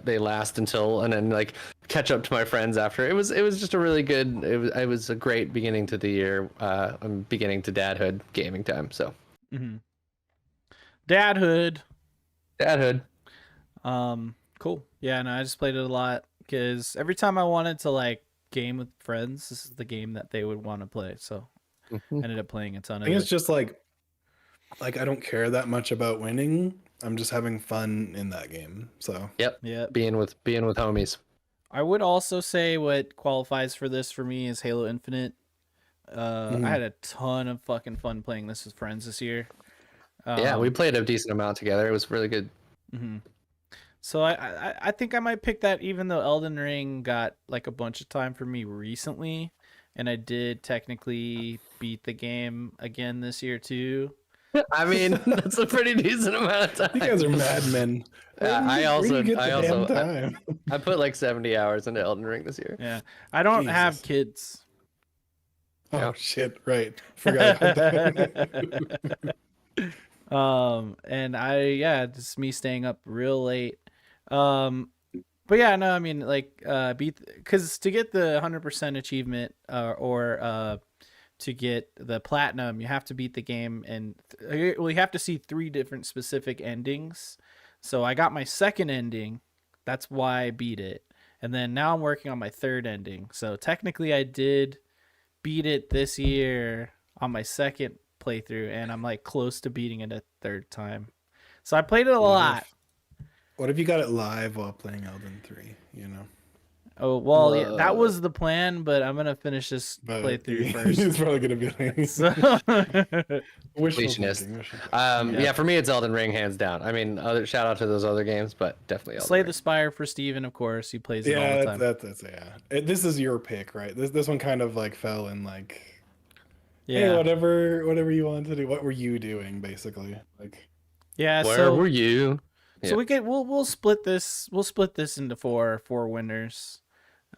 they last until, and then like catch up to my friends after. It was just a really good. It was a great beginning to the year. Beginning to dadhood gaming time. So dadhood. Cool. Yeah, no, I just played it a lot because every time I wanted to like game with friends, this is the game that they would want to play. So I ended up playing a ton of it. I think it's just like I don't care that much about winning. I'm just having fun in that game. So yep. Being with homies. I would also say what qualifies for this for me is Halo Infinite. I had a ton of fucking fun playing this with friends this year. Yeah, we played a decent amount together. It was really good. So I think I might pick that, even though Elden Ring got like a bunch of time for me recently, and I did technically beat the game again this year too. I mean, that's a pretty decent amount of time. You guys are madmen. I put like 70 hours into Elden Ring this year. Yeah, I don't have kids. Oh shit! Right, forgot about that. And just me staying up real late. But yeah, no, I mean like because to get the 100% achievement or to get the platinum, you have to beat the game, and you have to see 3 different specific endings. So I got my second ending, that's why I beat it, and then now I'm working on my third ending. So technically I did beat it this year on my second playthrough, and I'm like close to beating it a third time. So I played it a lot. What if you got it live while playing Elden 3, Oh, well, yeah, that was the plan, but I'm going to finish this playthrough first. It's probably going to be like... Yeah, for me, it's Elden Ring, hands down. I mean, shout out to those other games, but definitely Elden Ring. The Spire for Steven, of course. He plays it all the time. This is your pick, right? This one kind of like fell in like... Yeah. Hey, whatever you wanted to do. What were you doing, basically? Like... Yeah, Where were you? So we'll split this. We'll split this into four winners.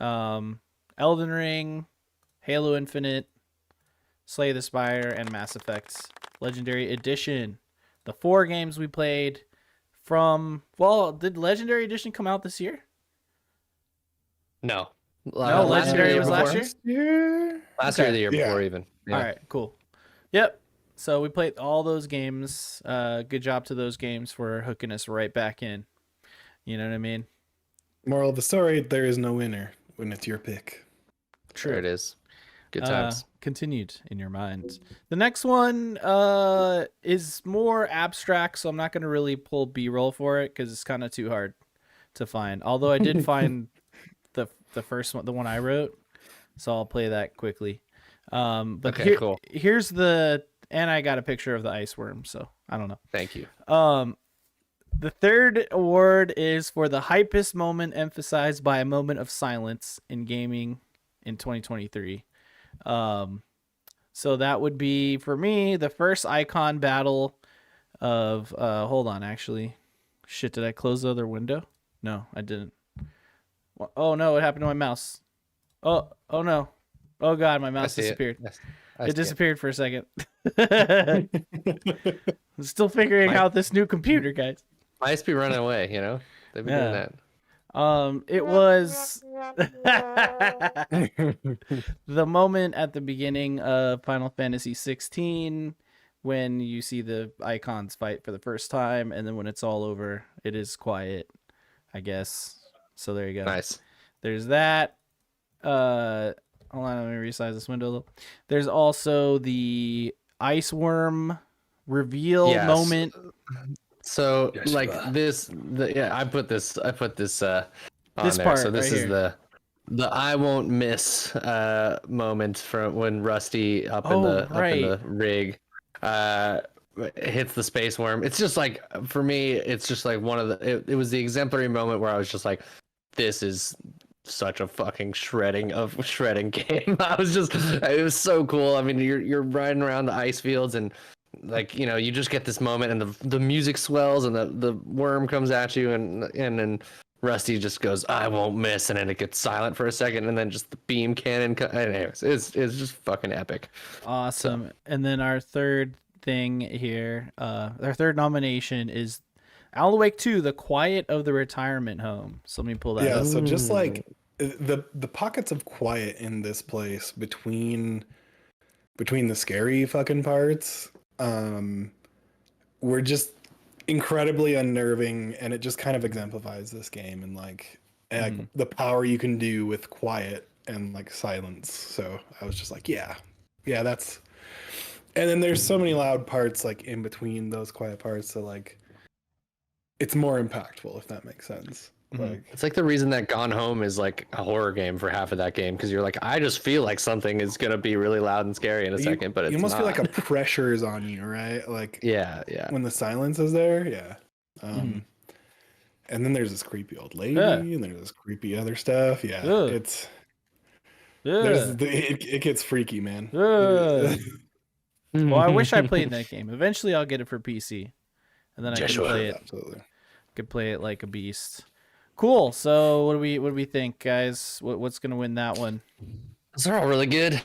Elden Ring, Halo Infinite, Slay the Spire, and Mass Effect Legendary Edition. The 4 games we played from. Well, did Legendary Edition come out this year? No. No, Legendary was last year. Last year, or the year before, even. Yeah. All right, cool. Yep. So we played all those games. Good job to those games for hooking us right back in. You know what I mean? Moral of the story: there is no winner when it's your pick. True, it is. Good times. Continued in your mind. The next one is more abstract, so I'm not going to really pull B-roll for it because it's kind of too hard to find. Although I did find the first one, the one I wrote, so I'll play that quickly. But okay, cool. Here's and I got a picture of the ice worm, so I don't know. Thank you. The third award is for the hypest moment emphasized by a moment of silence in gaming in 2023. So that would be, for me, the first icon battle of hold on, actually. Shit, did I close the other window? No, I didn't. Oh no, what happened to my mouse? Oh no. Oh god, my mouse disappeared. Yes. It disappeared for a second. I'm still figuring out this new computer, guys. Mice be running away, you know? They've been doing that. It was the moment at the beginning of Final Fantasy 16 when you see the icons fight for the first time, and then when it's all over, it is quiet, I guess. So there you go. Nice. There's that. Hold on, let me resize this window a little. There's also the ice worm reveal moment. So like this, I put this on This there. part So this right is here. the I won't miss moment from when Rusty up in Oh, the rig hits the space worm. It's just like, for me, it's just like one of the it was the exemplary moment where I was just like, this is such a fucking shredding game. I was just, it was so cool. I mean, you're riding around the ice fields and like, you know, you just get this moment and the music swells and the worm comes at you and then Rusty just goes, I won't miss, and then it gets silent for a second and then just the beam cannon anyways, it's just fucking epic. Awesome. And then our third thing here, our third nomination is Alan Wake 2, The Quiet of the Retirement Home. So let me pull that up. So just like the pockets of quiet in this place between the scary fucking parts were just incredibly unnerving, and it just kind of exemplifies this game and like the power you can do with quiet and like silence. So I was just like, yeah, that's. And then there's so many loud parts like in between those quiet parts, so like it's more impactful, if that makes sense. Like It's like the reason that Gone Home is like a horror game for half of that game, because you're like, I just feel like something is gonna be really loud and scary in a second, but it's you almost not. feel like a pressure is on you, right? Like yeah. when the silence is there, and then there's this creepy old lady, and there's this creepy other stuff. It gets freaky, man. Well, I wish I played that game. Eventually I'll get it for PC, and then I can play it. Absolutely. Could play it like a beast. Cool. So what do we think, guys? What's gonna win that one? Those are all really good.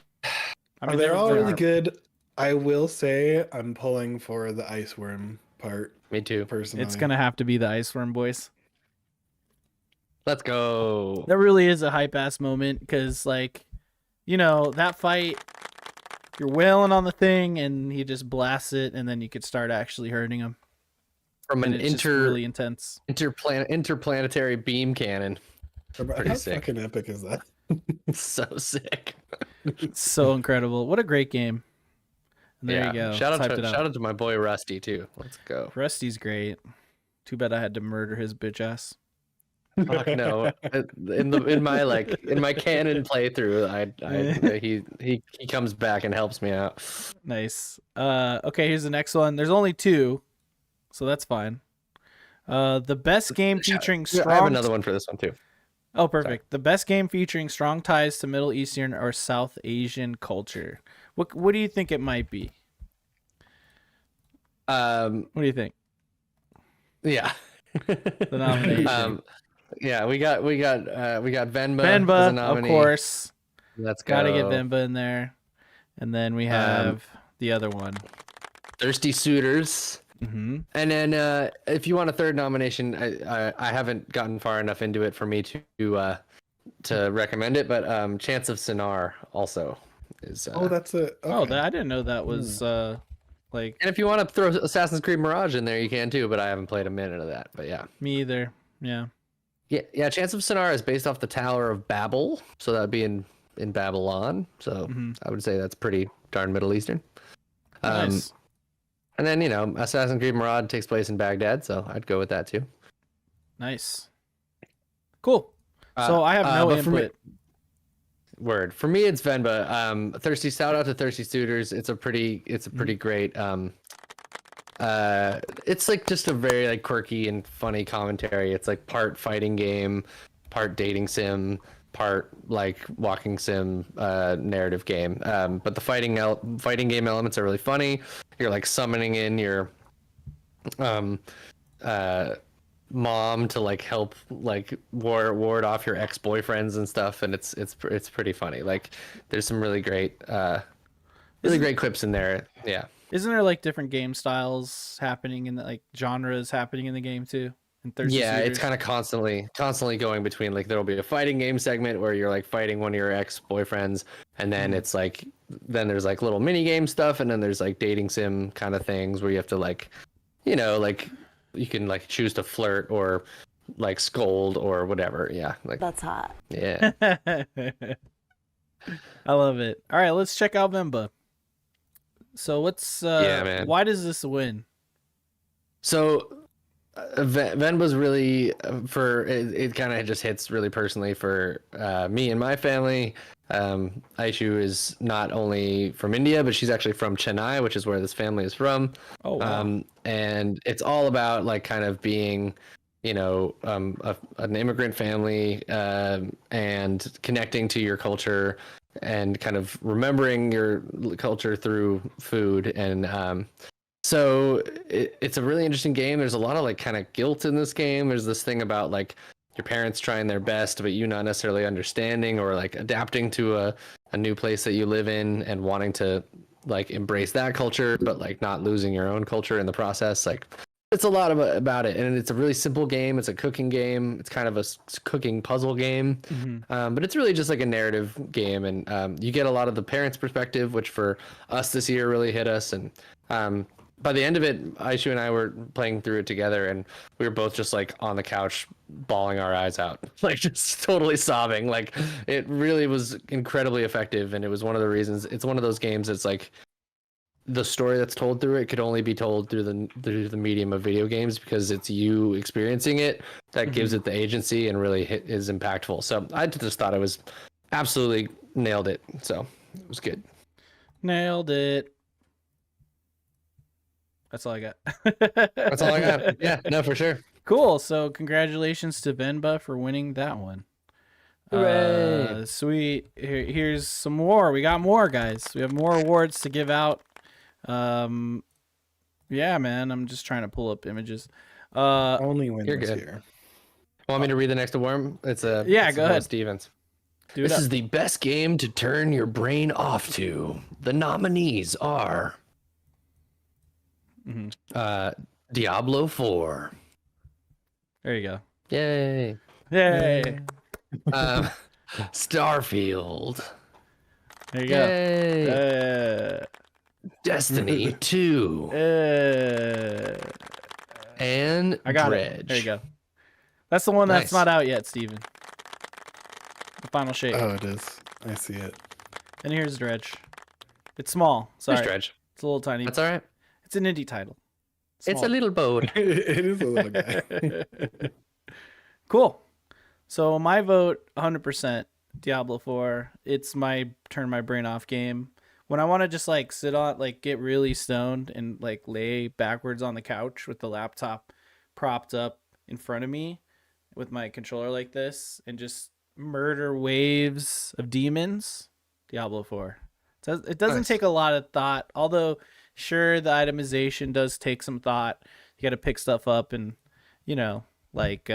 I mean, They're all really good. I will say I'm pulling for the ice worm part. Me too. Personally, It's gonna have to be the Ice Worm, boys. Let's go. That really is a hype ass moment, because like, you know, that fight, you're wailing on the thing and he just blasts it, and then you could start actually hurting him. From an really intense interplanetary beam cannon. How fucking epic is that? So sick. It's so incredible. What a great game. And there you go. Shout out to my boy Rusty too. Let's go. Rusty's great. Too bad I had to murder his bitch ass. Fuck no. In my canon playthrough, he comes back and helps me out. Nice. Okay, here's the next one. There's only two, so that's fine. The best game featuring strong. I have another one for this one too. Oh, perfect. Sorry. The best game featuring strong ties to Middle Eastern or South Asian culture. What do you think it might be? What do you think? Yeah. The nomination. We got Venba. Venba, of course. Let's go. Gotta get Venba in there. And then we have the other one. Thirsty Suitors. Mm-hmm. And then if you want a third nomination, I haven't gotten far enough into it for me to recommend it, but Chance of Sinar also is. That's it. Okay. I didn't know that was like. And if you want to throw Assassin's Creed Mirage in there, you can too, but I haven't played a minute of that. But yeah. Me either. Yeah. Yeah. Chance of Sinar is based off the Tower of Babel, so that'd be in Babylon. So I would say that's pretty darn Middle Eastern. Nice. And then, you know, Assassin's Creed Mirage takes place in Baghdad, so I'd go with that too. Nice. Cool. So I have no input. For me, it's Venba. Shout out to Thirsty Suitors. It's a pretty great. It's like just a very like quirky and funny commentary. It's like part fighting game, part dating sim, part like walking sim narrative game. But the fighting game elements are really funny. You're like summoning in your mom to like help like ward off your ex-boyfriends and stuff, and it's pretty funny. Like there's some really great Really great quips in there. Yeah. Isn't there like different game styles happening in the like genres happening in the game too? And thirsty Yeah, it's suitors? kind of constantly going between, like, there'll be a fighting game segment where you're like fighting one of your ex-boyfriends, and then it's like, then there's like little mini game stuff, and then there's like dating sim kind of things where you have to like, like you can like choose to flirt or like scold or whatever. Yeah, like That's hot. yeah. I love it. All right, let's check out Vemba. So what's Yeah, man. why does this win? So Ven was really for it kind of just hits really personally for me and my family. Aishu is not only from India, but she's actually from Chennai, which is where this family is from. Oh wow. And it's all about like kind of being, an immigrant family, and connecting to your culture and kind of remembering your culture through food. And so it's a really interesting game. There's a lot of like kind of guilt in this game. There's this thing about like your parents trying their best, but you not necessarily understanding or like adapting to a new place that you live in and wanting to like embrace that culture, but like not losing your own culture in the process. Like it's a lot about it, and it's a really simple game. It's a cooking game. It's kind of a cooking puzzle game, but it's really just like a narrative game, and you get a lot of the parents' perspective, which for us this year really hit us. And by the end of it, Aishu and I were playing through it together, and we were both just like on the couch bawling our eyes out, like just totally sobbing. Like it really was incredibly effective, and it was one of the reasons. It's one of those games that's like the story that's told through it could only be told through the medium of video games, because it's you experiencing it that gives it the agency and really is impactful. So I just thought it was absolutely nailed it. So it was good. Nailed it. That's all I got. That's all I got. Yeah, no, for sure. Cool. So congratulations to Venba for winning that one. Hooray. Sweet. Here's some more. We got more, guys. We have more awards to give out. Yeah, man. I'm just trying to pull up images. Only win You're this good. year. Want me to read the next award? It's go Will ahead. Stevens. Do it This up. is the best game to turn your brain off to. The nominees are Diablo 4. There you go. Yay. Yay. Starfield. There you go. Yay. Destiny 2. And I got Dredge. it. There you go. That's the one that's Nice. not out yet, Steven. The final shape. Oh, it is. I see it. And here's Dredge. It's small. Sorry. There's Dredge. It's a little tiny. That's all right. It's an indie title. It's a Small. little boat. It is a little guy. Cool. So my vote, 100% Diablo 4. It's my turn my brain off game. When I want to just like sit on, like get really stoned and like lay backwards on the couch with the laptop propped up in front of me with my controller like this and just murder waves of demons, Diablo 4. So it doesn't Nice. take a lot of thought, although sure the itemization does take some thought. You got to pick stuff up and, like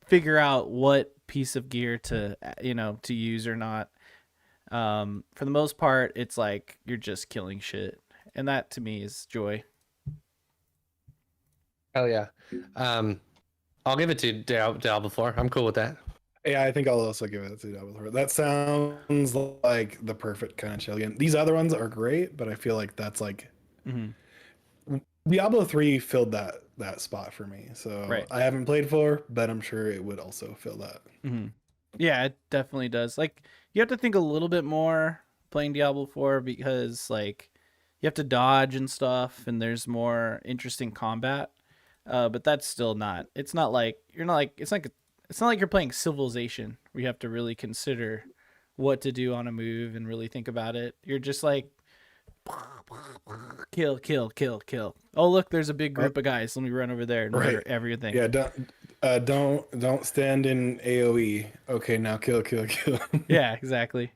figure out what piece of gear to to use or not. For the most part, it's like you're just killing shit, and that to me is joy. Hell yeah. I'll give it to Diablo 4. I'm cool with that. Yeah, I think I'll also give it to Diablo 4. That sounds like the perfect kind of chill game. These other ones are great, but I feel like that's like Diablo 3 filled that spot for me. So Right. I haven't played 4, but I'm sure it would also fill that. Yeah, it definitely does. Like you have to think a little bit more playing Diablo 4 because like you have to dodge and stuff, and there's more interesting combat. But that's still not. It's not like you're not like it's not like you're playing Civilization where you have to really consider what to do on a move and really think about it. You're just like kill. Oh look, there's a big group of guys. Let me run over there and murder everything. Yeah, don't stand in AoE. Okay, now kill. Yeah, exactly.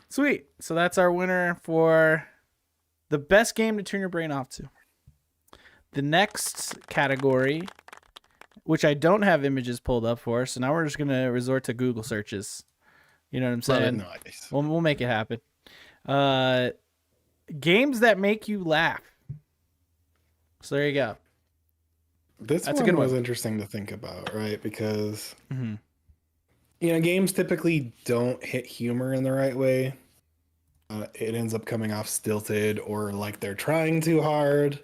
Sweet. So that's our winner for the best game to turn your brain off to. The next category, which I don't have images pulled up for, so now we're just gonna resort to Google searches. You know what I'm saying? Nice. We'll make it happen. games that make you laugh. So there you go. This That's a one good was one. interesting to think about, right? Because Mm-hmm. games typically don't hit humor in the right way. It ends up coming off stilted or like they're trying too hard.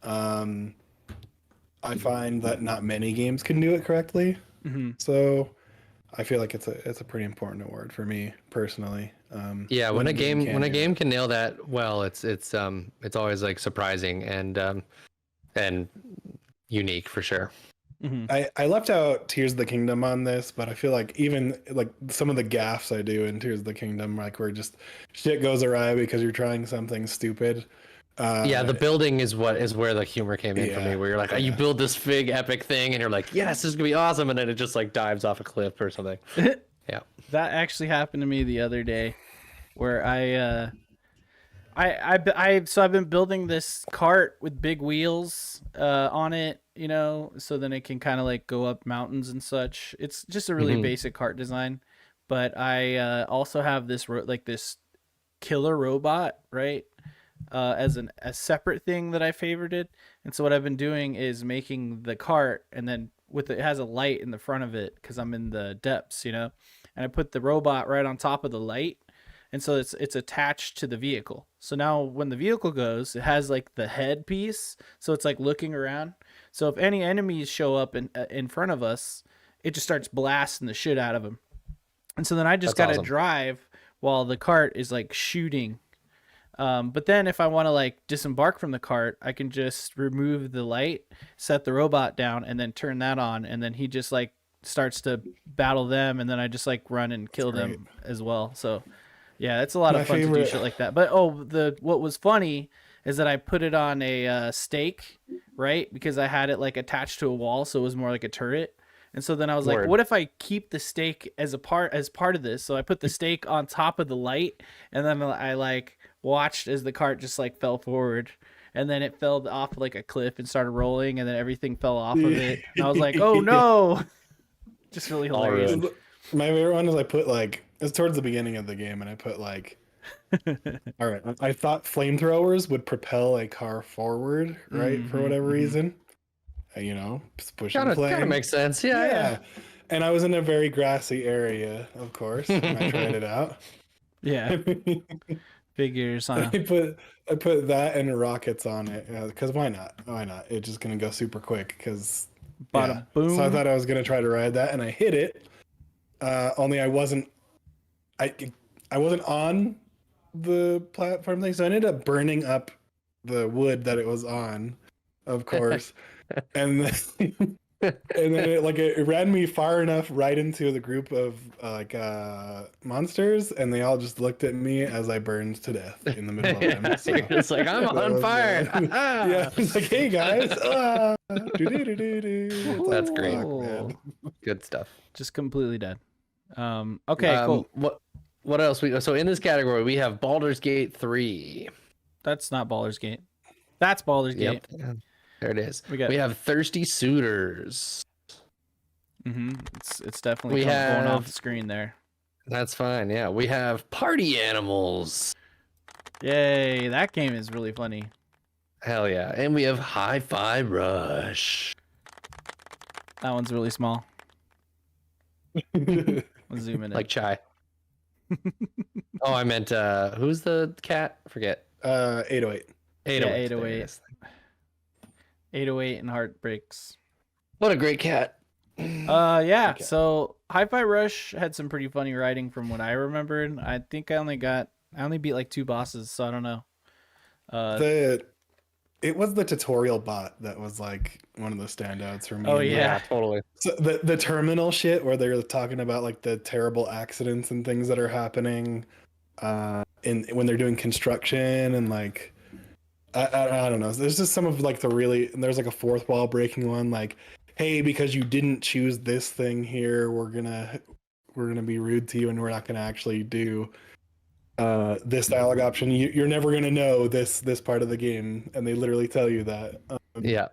I find that not many games can do it correctly. Mm-hmm. So I feel like it's a pretty important award for me personally. Yeah, when a game can do it. can nail that well, it's always like surprising and unique for sure. Mm-hmm. I left out Tears of the Kingdom on this, but I feel like even like some of the gaffes I do in Tears of the Kingdom, like where just shit goes awry because you're trying something stupid. Yeah, the building is where the humor came in for me. Yeah, Where you're like, you build this big epic thing, and you're like, yes, this is gonna be awesome, and then it just like dives off a cliff or something. Yeah, That actually happened to me the other day, where so I've been building this cart with big wheels on it, so then it can kind of like go up mountains and such. It's just a really basic cart design, but I also have this this killer robot, right? As a separate thing that I favorited. And so what I've been doing is making the cart, and then it has a light in the front of it because I'm in the depths, and I put the robot right on top of the light, and so it's attached to the vehicle. So now when the vehicle goes, it has like the head piece, so it's like looking around. So if any enemies show up in front of us, it just starts blasting the shit out of them. And so then I just That's gotta awesome. drive while the cart is like shooting. But then if I want to like disembark from the cart, I can just remove the light, set the robot down, and then turn that on, and then he just like starts to battle them, and then I just like run and kill them as well. So yeah, it's a lot of fun to do shit like that. But what was funny is that I put it on a stake, right? Because I had it like attached to a wall, so it was more like a turret. And so then I was like, Word. what if I keep the stake as part of this? So I put the stake on top of the light, and then I like watched as the cart just like fell forward, and then it fell off like a cliff and started rolling, and then everything fell off of it. And I was like, oh no. Just really All hilarious. ruined. My favorite one is I put like it's towards the beginning of the game, and I put like, all right, I thought flamethrowers would propel a car forward, right, for whatever reason. Just pushing Kind flame. of makes sense. Yeah. And I was in a very grassy area, of course, when I tried it out. Yeah. Figures, huh? I put that and rockets on it because why not? Why not? It's just gonna go super quick because Bada boom. So I thought I was gonna try to ride that, and I hit it. Only I wasn't on the platform thing, so I ended up burning up the wood that it was on, of course, and then it ran me far enough right into the group of monsters, and they all just looked at me as I burned to death in the middle of them. So It's like I'm on fire. yeah, it's like, hey guys, doo-doo-doo-doo-doo. That's great. Man. Good stuff. Just completely dead. Okay, cool. What else? So in this category, we have Baldur's Gate 3. That's not Baldur's Gate. That's Baldur's Gate. Yep. There it is. We We have Thirsty Suitors. It's definitely going off the screen there. That's fine. Yeah. We have Party Animals. Yay, that game is really funny. Hell yeah. And we have Hi-Fi Rush. That one's really small. I'll zoom in. Like Chai. Oh, I meant who's the cat? Forget. 808. 808. Yeah, 808. 808 and Heartbreaks. What a great cat. Yeah. Okay. So Hi-Fi Rush had some pretty funny writing from what I remembered. I think I only beat like 2 bosses, so I don't know. It was the tutorial bot that was like one of the standouts for me. Oh yeah, totally. So the terminal shit where they're talking about like the terrible accidents and things that are happening, when they're doing construction and like. I don't know. There's just some of like there's like a fourth wall breaking one, like, hey, because you didn't choose this thing here, we're gonna be rude to you, and we're not gonna actually do this dialogue option. You're never gonna know this part of the game, and they literally tell you that. Yeah.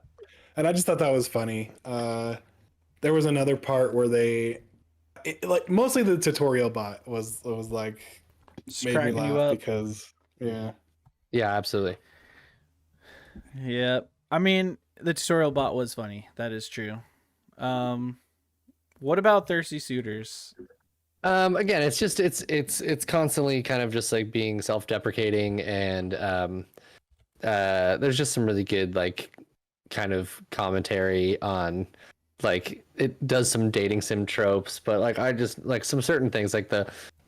And I just thought that was funny. There was another part where like mostly the tutorial bot was like just made me cracking you laugh up. because yeah. Yeah, absolutely. Yep. I mean, the tutorial bot was funny. That is true. What about thirsty suitors? Again, it's just it's constantly kind of just like being self-deprecating, and there's just some really good like kind of commentary on, like, it does some dating sim tropes, but like I just like some certain things, like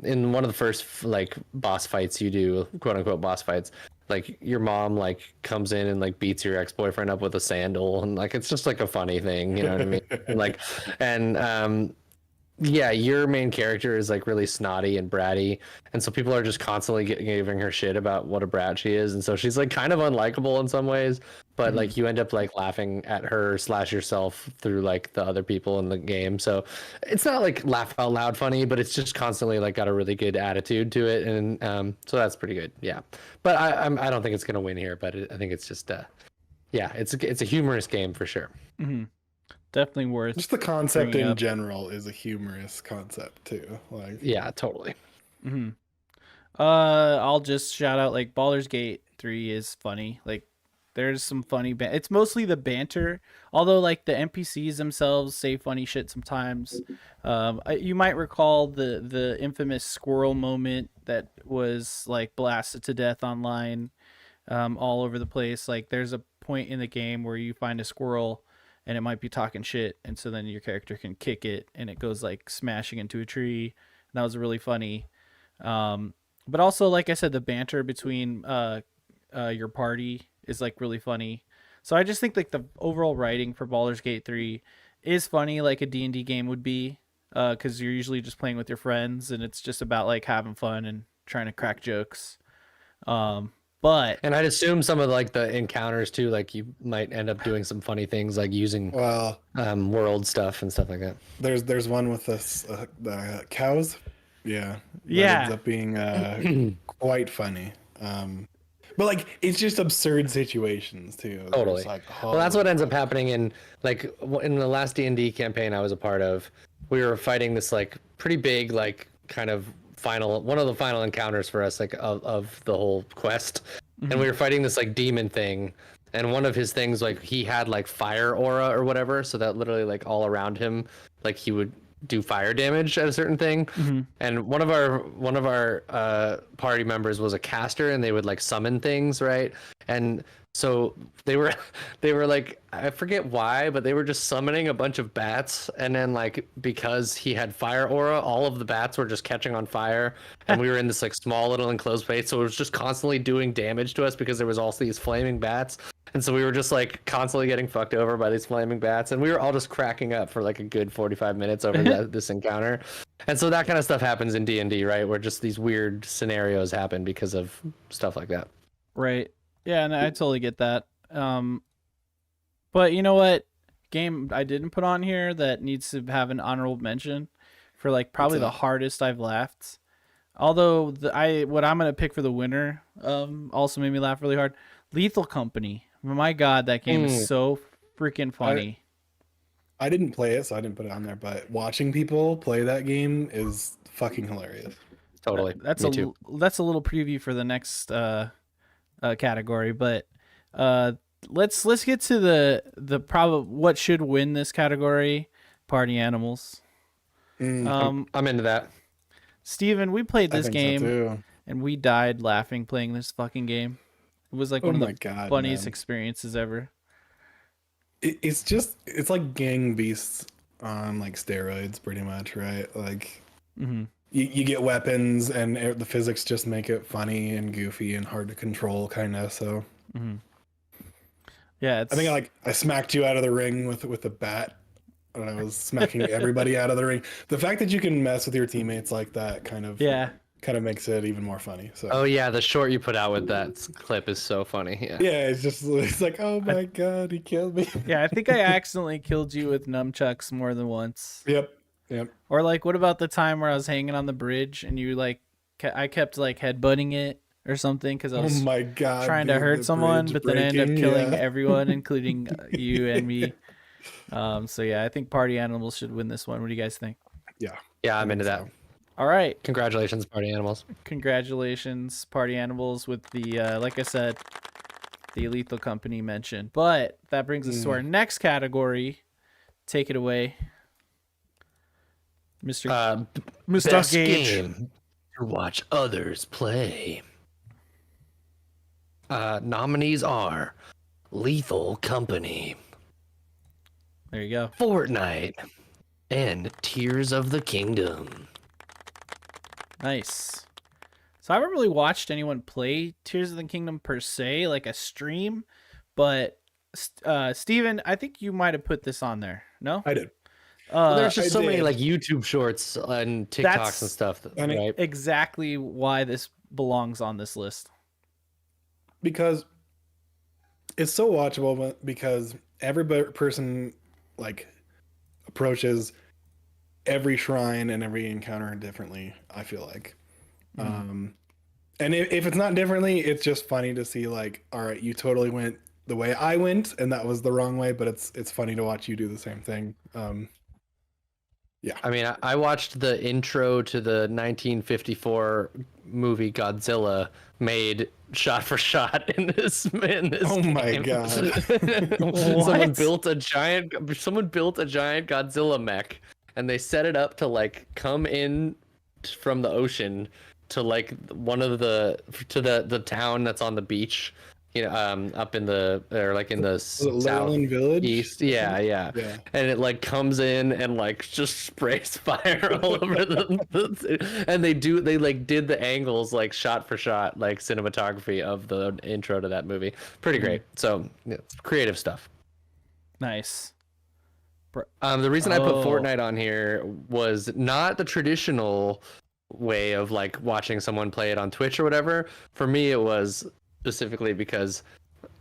in one of the first like boss fights you do, quote unquote boss fights, like your mom like comes in and like beats your ex-boyfriend up with a sandal, and like it's just like a funny thing, you know what I mean? And like, and yeah, your main character is like really snotty and bratty, and so people are just constantly giving her shit about what a brat she is, and so she's like kind of unlikable in some ways, but like you end up like laughing at her slash yourself through like the other people in the game. So it's not like laugh out loud funny, but it's just constantly like got a really good attitude to it, and so that's pretty good. Yeah, but I don't think it's gonna win here, but I think it's just yeah, it's a humorous game for sure. Mm-hmm. Definitely worth. Just the concept bringing in up. general is a humorous concept too. Like, Yeah, totally. Mm-hmm. I'll just shout out like Baldur's Gate 3 is funny. Like, there's some funny it's mostly the banter, although like the NPCs themselves say funny shit sometimes. You might recall the infamous squirrel moment that was like blasted to death online, all over the place. Like, there's a point in the game where you find a squirrel and it might be talking shit, and so then your character can kick it and it goes like smashing into a tree. And that was really funny. But also, like I said, the banter between your party is like really funny. So I just think like the overall writing for Baldur's Gate 3 is funny, like a D&D game would be, because you're usually just playing with your friends and it's just about like having fun and trying to crack jokes. But And I'd assume some of like the encounters too, like you might end up doing some funny things, like using well, world stuff and stuff like that. there's one with this the cows. Yeah. That Yeah. ends up being quite funny. But like it's just absurd situations too. Totally. It's like, Well, that's what ends up happening in the last D&D campaign I was a part of. We were fighting this like pretty big like kind of one of the final encounters for us, like of the whole quest. And we were fighting this like demon thing, and one of his things, like he had like fire aura or whatever, so that literally like all around him, like he would do fire damage at a certain thing. And one of our party members was a caster, and they would like summon things, right? And so they were like, I forget why, but they were just summoning a bunch of bats, and then like because he had fire aura, all of the bats were just catching on fire, and we were in this like small little enclosed space, so it was just constantly doing damage to us because there was also these flaming bats. And so we were just like constantly getting fucked over by these flaming bats, and we were all just cracking up for like a good 45 minutes over this encounter. And so that kind of stuff happens in D&D, right? Where just these weird scenarios happen because of stuff like that. right. Yeah, and I totally get that. But you know what? Game I didn't put on here that needs to have an honorable mention for like probably the hardest I've laughed. Although what I'm gonna pick for the winner also made me laugh really hard. Lethal Company. My God, that game is so freaking funny. I didn't play it, so I didn't put it on there. But watching people play that game is fucking hilarious. Totally. That's Me too. that's a little preview for the next category, but let's get to the what should win this category. Party animals. I'm into that. Steven, we played this I think game so too. and we died laughing playing this fucking game. It was like one of the funniest experiences ever. It's like Gang Beasts on like steroids, pretty much, right? Like you get weapons, and the physics just make it funny and goofy and hard to control, kind of. So yeah, I think I smacked you out of the ring with a bat, and I was smacking everybody out of the ring. The fact that you can mess with your teammates like that kind of makes it even more funny. So Oh yeah, the short you put out with that clip is so funny. Yeah. it's like, oh my God, he killed me. Yeah, I think I accidentally killed you with nunchucks more than once. Yep. Or like, what about the time where I was hanging on the bridge and you like, I kept like headbutting it or something because I was trying to hurt someone, but then I ended up killing everyone, including you and me. So yeah, I think Party Animals should win this one. What do you guys think? Yeah, I'm into that. All right. Congratulations, party animals. Congratulations, Party Animals, with the like I said, the Lethal Company mention. But that brings us to our next category. Take it away, Mr. Mr. Best Gage. game to watch others play. Nominees are Lethal Company, There you go. Fortnite, and Tears of the Kingdom. Nice. So I haven't really watched anyone play Tears of the Kingdom per se, like a stream, but Steven, I think you might have put this on there. No? I did. There's just I so many did. like YouTube shorts and TikToks That's- and stuff, and right? Exactly why this belongs on this list. Because it's so watchable, because every person like approaches every shrine and every encounter differently, I feel like. And if it's not differently, it's just funny to see like, all right, you totally went the way I went and that was the wrong way, but it's funny to watch you do the same thing. I mean, I watched the intro to the 1954 movie Godzilla made shot for shot in this Oh my game. God. Someone What? built a giant Godzilla mech, and they set it up to like come in from the ocean to like one of the town that's on the beach, you know, up in the, or like in the Was it Leyland Village? southeast. Yeah. Yeah. And it like comes in and like just sprays fire all over and they like did the angles like shot for shot, like cinematography of the intro to that movie. Pretty great. So yeah, creative stuff. Nice. The reason I put Oh. Fortnite on here was not the traditional way of like watching someone play it on Twitch or whatever. For me, it was specifically because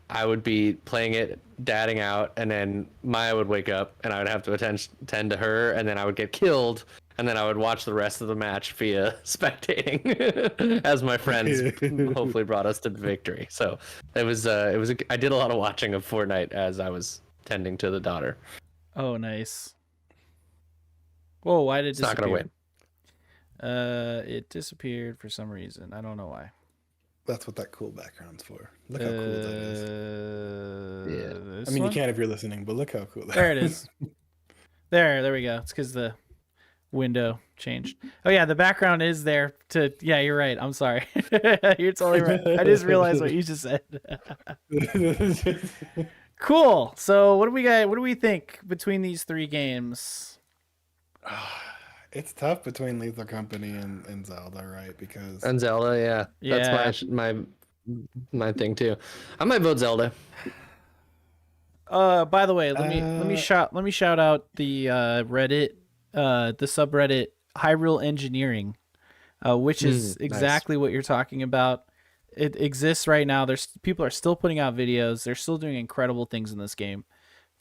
I would be playing it, dadding out, and then Maya would wake up, and I would have to attend to her, and then I would get killed, and then I would watch the rest of the match via spectating, as my friends hopefully brought us to victory. So I did a lot of watching of Fortnite as I was tending to the daughter. Oh, nice. Whoa, why did it It's not gonna win. It disappeared for some reason. I don't know why. That's what that cool background's for. Look how cool that is. Yeah. This I mean, one? you can't if you're listening, but look how cool that There it is. There we go. It's because the window changed. Oh yeah, the background is there to. Yeah, you're right. I'm sorry. You're totally right. I just realized what you just said. Cool. So what do we got? What do we think between these three games? It's tough between Lethal Company and Zelda, right? Because And Zelda, yeah. Yeah. That's my thing too. I might vote Zelda. By the way, let me shout out the Reddit, the subreddit Hyrule Engineering, which is exactly what you're talking about. It exists right now. People are still putting out videos. They're still doing incredible things in this game.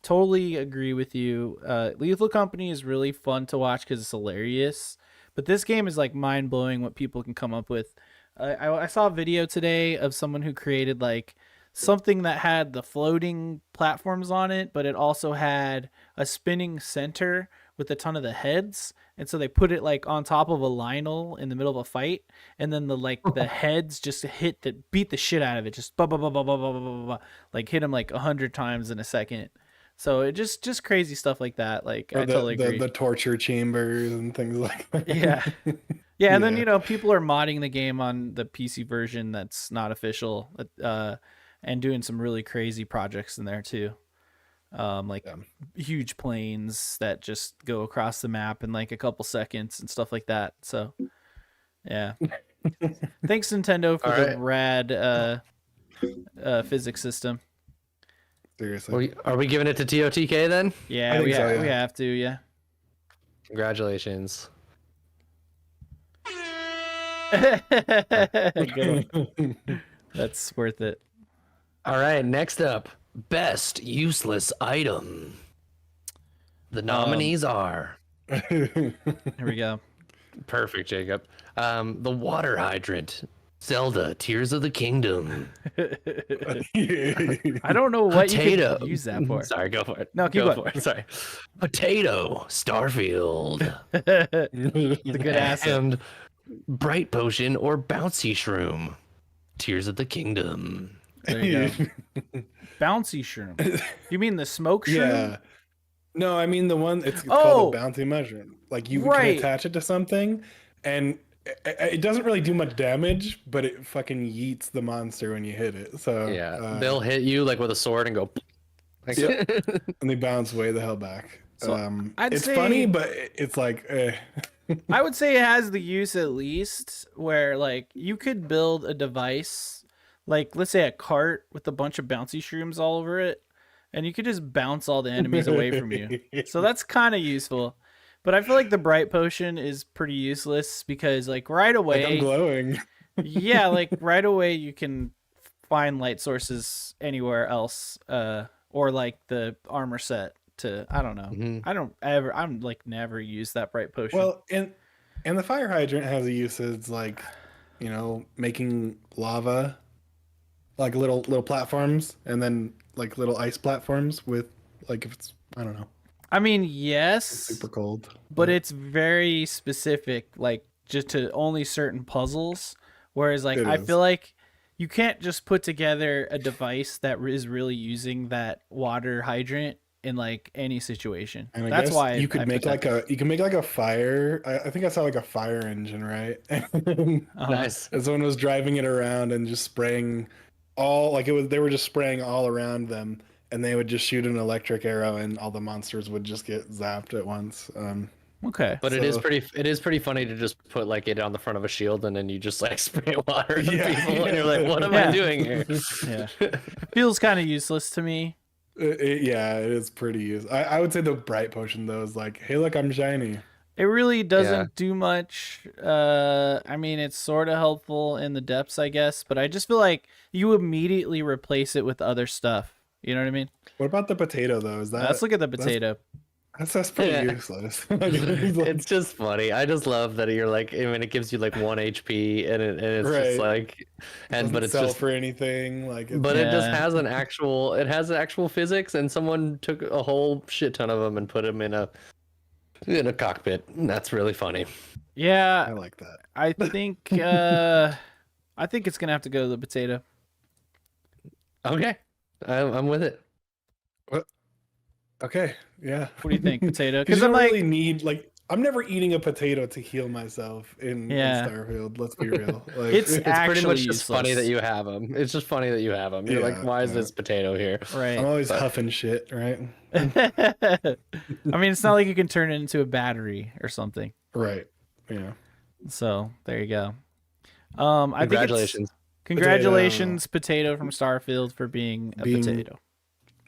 Totally agree with you. Lethal Company is really fun to watch because it's hilarious. But this game is like mind blowing what people can come up with. I saw a video today of someone who created like something that had the floating platforms on it, but it also had a spinning center with a ton of the heads. And so they put it like on top of a Lionel in the middle of a fight, and then the heads just beat the shit out of it, just bah, bah, bah, bah, bah, bah, bah, bah, bah, like hit him like 100 times in a second. So it just crazy stuff like that. Like I totally agree. The torture chambers and things like that. Yeah. Yeah, and then people are modding the game on the PC version that's not official, and doing some really crazy projects in there too. Huge planes that just go across the map in like a couple seconds and stuff like that. So yeah. Thanks Nintendo for the rad physics system. Seriously. Are we giving it to TOTK then? Yeah, we have to, yeah. Congratulations. Good one. That's worth it. All right, next up, best useless item. The nominees are Here we go. perfect, Jacob. The water hydrant, Zelda, Tears of the Kingdom. I don't know what Potato. you could use that for. Sorry, go for it. No, keep go going. for it. Sorry. Potato, Starfield. It's a good asset. And Bright Potion or Bouncy Shroom. Tears of the Kingdom. There you go. Bouncy shroom. You mean the smoke shroom? Yeah. No, I mean the one. It's called a bouncy mushroom. Like you can Right. attach it to something, and it doesn't really do much damage, but it fucking yeets the monster when you hit it. So Yeah, they'll hit you like with a sword and go. Like, Yeah. And they bounce way the hell back. So I'd it's say- funny, but it's like, I would say it has the use at least where like you could build a device, like let's say a cart with a bunch of bouncy shrooms all over it, and you could just bounce all the enemies away from you. So that's kind of useful. But I feel like the bright potion is pretty useless because like right away, like I'm glowing. yeah, like right away you can find light sources anywhere else, or like the armor set to I don't know. Mhm. I'm like never used that bright potion. Well, and the fire hydrant has a usage like, you know, making lava, like little platforms, and then like little ice platforms with like if it's I don't know, I mean, yes, super cold. but it's very specific, like just to only certain puzzles. Whereas, like, It I is. feel like you can't just put together a device that is really using that water hydrant in like any situation. And I That's guess why you I could put make that- a fire. I think I saw like a fire engine, right? Uh-huh. Nice. And someone was driving it around and just spraying all like it was. They were just spraying all around them, and they would just shoot an electric arrow, and all the monsters would just get zapped at once. Okay. But it is So- pretty funny to just put like it on the front of a shield and then you just like spray water at Yeah. people and you're like, what am Yeah. I doing here? Yeah. Feels kind of useless to me. Yeah, it is pretty useful. I would say the bright potion though is like, hey, look, I'm shiny. It really doesn't Yeah. do much. I mean, it's sort of helpful in the depths, I guess, but I just feel like you immediately replace it with other stuff. You know what I mean? What about the potato though? Is that Let's look at the potato. that's pretty Yeah. useless. It's just funny. I just love that you're like, I mean, it gives you like 1 HP and it's Right. just like, and but it's sell just, for anything. Like, it's, but it just Yeah. has it has actual physics and someone took a whole shit ton of them and put them in a cockpit. And that's really funny. I Yeah, like that. I think it's gonna have to go to the potato. Okay. I'm with it. Okay, yeah. What do you think, potato? Because Because I I'm don't like, really need like I'm never eating a potato to heal myself in Yeah. Starfield. Let's be real. Like, It's It's pretty actually much just funny useless. that you have them. It's just funny that you have them. You're like, Yeah, why is yeah. this potato here? I'm right. always huffing shit, right? I mean, it's not like you can turn it into a battery or something. Right. Yeah. So there you go. I think Congratulations. congratulations, potato from Starfield for being a Being- potato.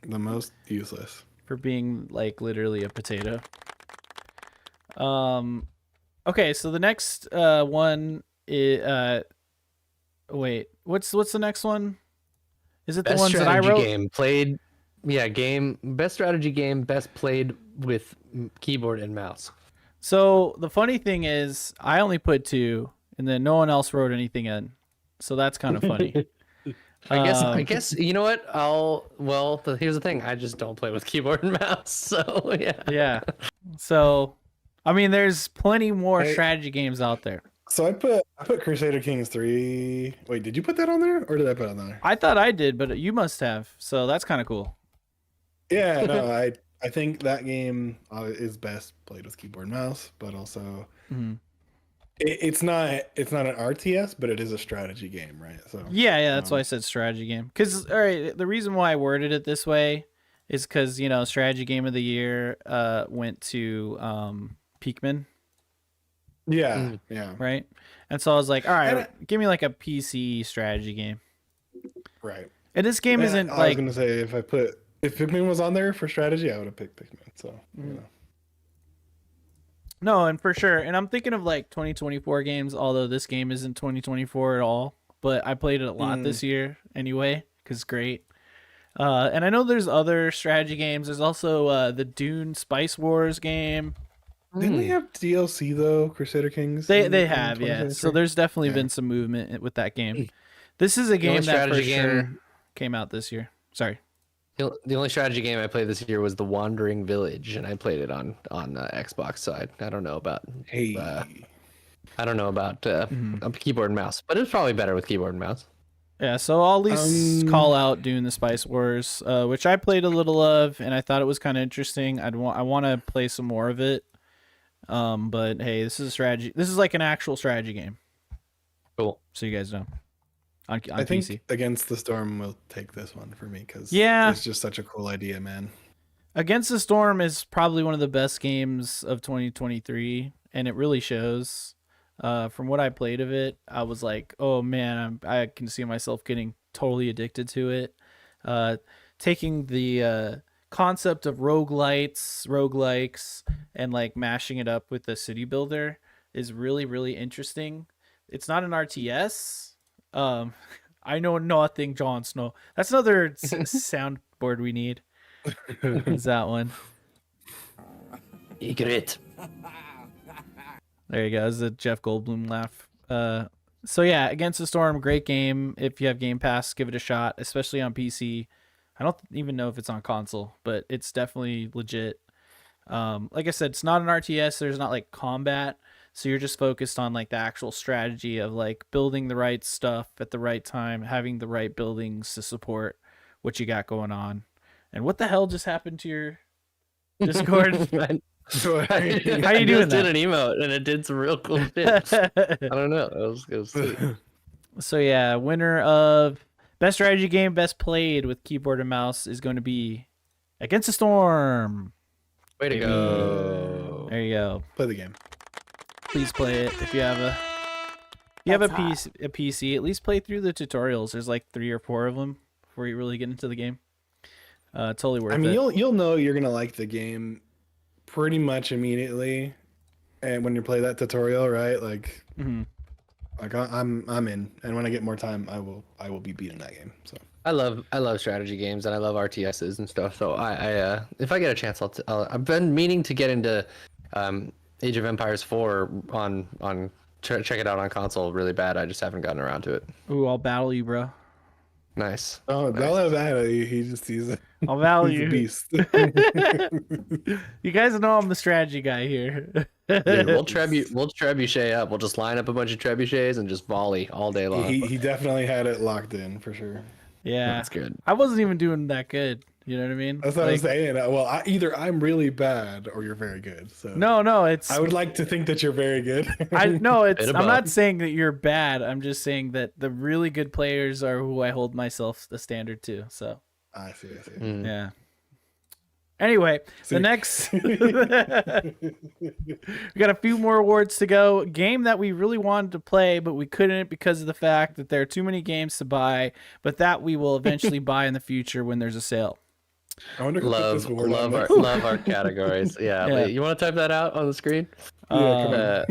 The most useless. For being like literally a potato. Okay, so the next one is wait, what's the next one? Is it the Best ones that I strategy wrote? game played. Yeah, best strategy game, best played with keyboard and mouse. So the funny thing is, I only put 2, and then no one else wrote anything in. So that's kind of funny. I guess you know what? Here's the thing. I just don't play with keyboard and mouse. So yeah. Yeah. So, I mean, there's plenty more Hey. strategy games out there. So I put Crusader Kings 3. Wait, did you put that on there, or did I put it on there? I thought I did, but you must have. So that's kind of cool. Yeah, no, I think that game is best played with keyboard and mouse, but also Mhm. it's not an RTS, but it is a strategy game, right? So Yeah, that's why I said strategy game. Because, all right, the reason why I worded it this way is because, you know, strategy game of the year went to Peakman, yeah, yeah, right? And so I was like, all right, And give me like a PC strategy game. right. And this game And isn't I was like, gonna say if Pikmin was on there for strategy, I would have picked Pikmin. So you know. no, and for sure. And I'm thinking of like 2024 games, although this game isn't 2024 at all. But I played it a lot this year anyway, because it's great. And I know there's other strategy games. There's also the Dune Spice Wars game. Didn't they have DLC though, Crusader Kings? They have, yeah. So there's definitely been some movement with that game. This is a game that for sure came out this year. Sorry. The only strategy game I played this year was The Wandering Village, and I played it on Xbox side. I don't know about keyboard and mouse, but it's probably better with keyboard and mouse. Yeah, so I'll at least call out Dune: The Spice Wars, which I played a little of, and I thought it was kind of interesting. I want to play some more of it. But hey, this is a strategy. This is like an actual strategy game. Cool. So you guys know. On I think PC. Against the Storm will take this one for me because it's just such a cool idea, man. Against the Storm is probably one of the best games of 2023, and it really shows. From what I played of it, I was like, oh man, I can see myself getting totally addicted to it. Taking the concept of roguelikes, and like mashing it up with the city builder is really, really interesting. It's not an RTS. I know nothing, Jon Snow. That's another soundboard we need. Is that one? Egret. There you go. That's a Jeff Goldblum laugh. So yeah, Against the Storm, great game. If you have Game Pass, give it a shot, especially on PC. I don't even know if it's on console, but it's definitely legit. Like I said, it's not an RTS. There's not like combat. So you're just focused on like the actual strategy of like building the right stuff at the right time, having the right buildings to support what you got going on. And what the hell just happened to your Discord? How you doing? I just did an emote and it did some real cool shit. I don't know. It was sweet. So yeah, winner of best strategy game, best played with keyboard and mouse is going to be Against the Storm. Way to go. There you go. Play the game. Please play it if you have a PC. At least play through the tutorials. There's like 3 or 4 of them before you really get into the game. Totally worth it. I mean, you'll know you're gonna like the game pretty much immediately, and when you play that tutorial, right? Like, like I'm in, and when I get more time, I will be beating that game. So I love strategy games and I love RTSs and stuff. So I if I get a chance, I've been meaning to get into Age of Empires 4 on check it out on console really bad. I just haven't gotten around to it. Ooh, I'll battle you, bro. Nice. don't have that. He just sees it. I'll battle He's a you. beast. You guys know I'm the strategy guy here. Dude, we'll trebuchet up. We'll just line up a bunch of trebuchets and just volley all day long. he definitely had it locked in for sure. Yeah, That's good. I wasn't even doing that good. You know what I mean? That's what I'm saying. Well, either I'm really bad or you're very good. So No, it's. I would like to think that you're very good. I'm not saying that you're bad. I'm just saying that the really good players are who I hold myself the standard to. So I see. yeah. Anyway, the next we got a few more awards to go. Game that we really wanted to play, but we couldn't because of the fact that there are too many games to buy, but that we will eventually buy in the future when there's a sale. I wonder who put this word on there. love our categories. Yeah. Wait, you want to type that out on the screen? Yeah,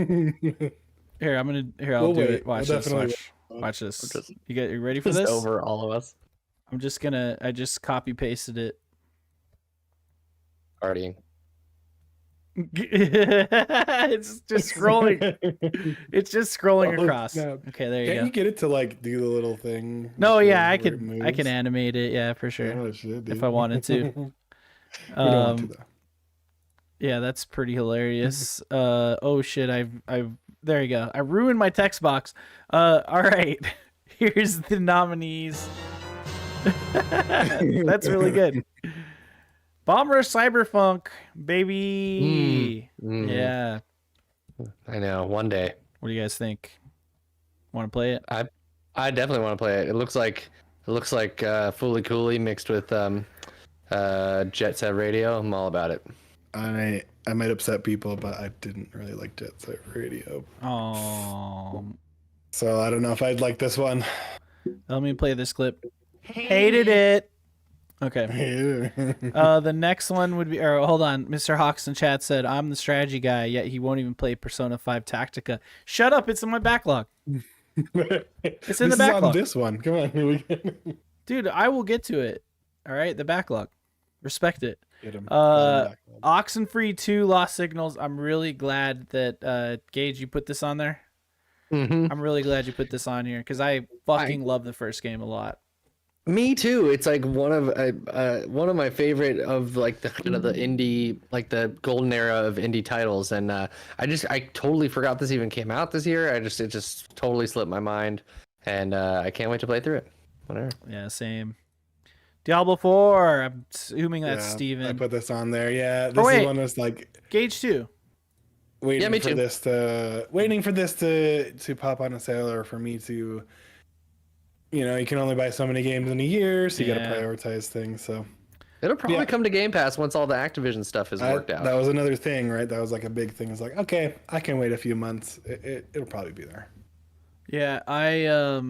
Here, I'll We'll do wait. it. Watch We'll this. definitely Watch this. Just- You ready for Just this? over all of us. I just copy pasted it. Partying. It's just scrolling. It's just scrolling Oh, across. snap. Okay, there you Can't go. you get it to like do the little thing? No, yeah, I where it can moves? animate it, yeah, for sure. Oh, shit, dude. If I wanted to. We don't want to though. Yeah, that's pretty hilarious. Oh shit, I've there you go. I ruined my text box. All right. Here's the nominees. That's really good. Bomber Cyberpunk, baby. Yeah. I know. One day. What do you guys think? Want to play it? I definitely want to play it. It looks like Fooly Cooley mixed with Jet Set Radio. I'm all about it. I might upset people, but I didn't really like Jet Set Radio. Oh. So I don't know if I'd like this one. Let me play this clip. Hated it. Okay. The next one would be, or hold on. Mr. Hawks in chat said, I'm the strategy guy, yet he won't even play Persona 5 Tactica. Shut up. It's in my backlog. It's in the backlog. On this one. Come on. Dude, I will get to it. All right. The backlog. Respect it. Get him back. Oxenfree 2 Lost Signals. I'm really glad that Gage, you put this on there. Mm-hmm. I'm really glad you put this on here because I fucking love the first game a lot. Me too. It's like one of my favorite of like the kind of the indie, like the golden era of indie titles. And I totally forgot this even came out this year. It just totally slipped my mind, and I can't wait to play through it. Whatever. Yeah, same. Diablo 4. I'm assuming that's Steven. I put this on there. Yeah, this is one that's like Gage 2. Waiting for this to pop on a sale, or for me to, you can only buy so many games in a year, so you got to prioritize things. So it'll probably come to Game Pass once all the Activision stuff is worked out. That was another thing, right? That was like a big thing. It's like, okay, I can wait a few months. It'll probably be there. Yeah, I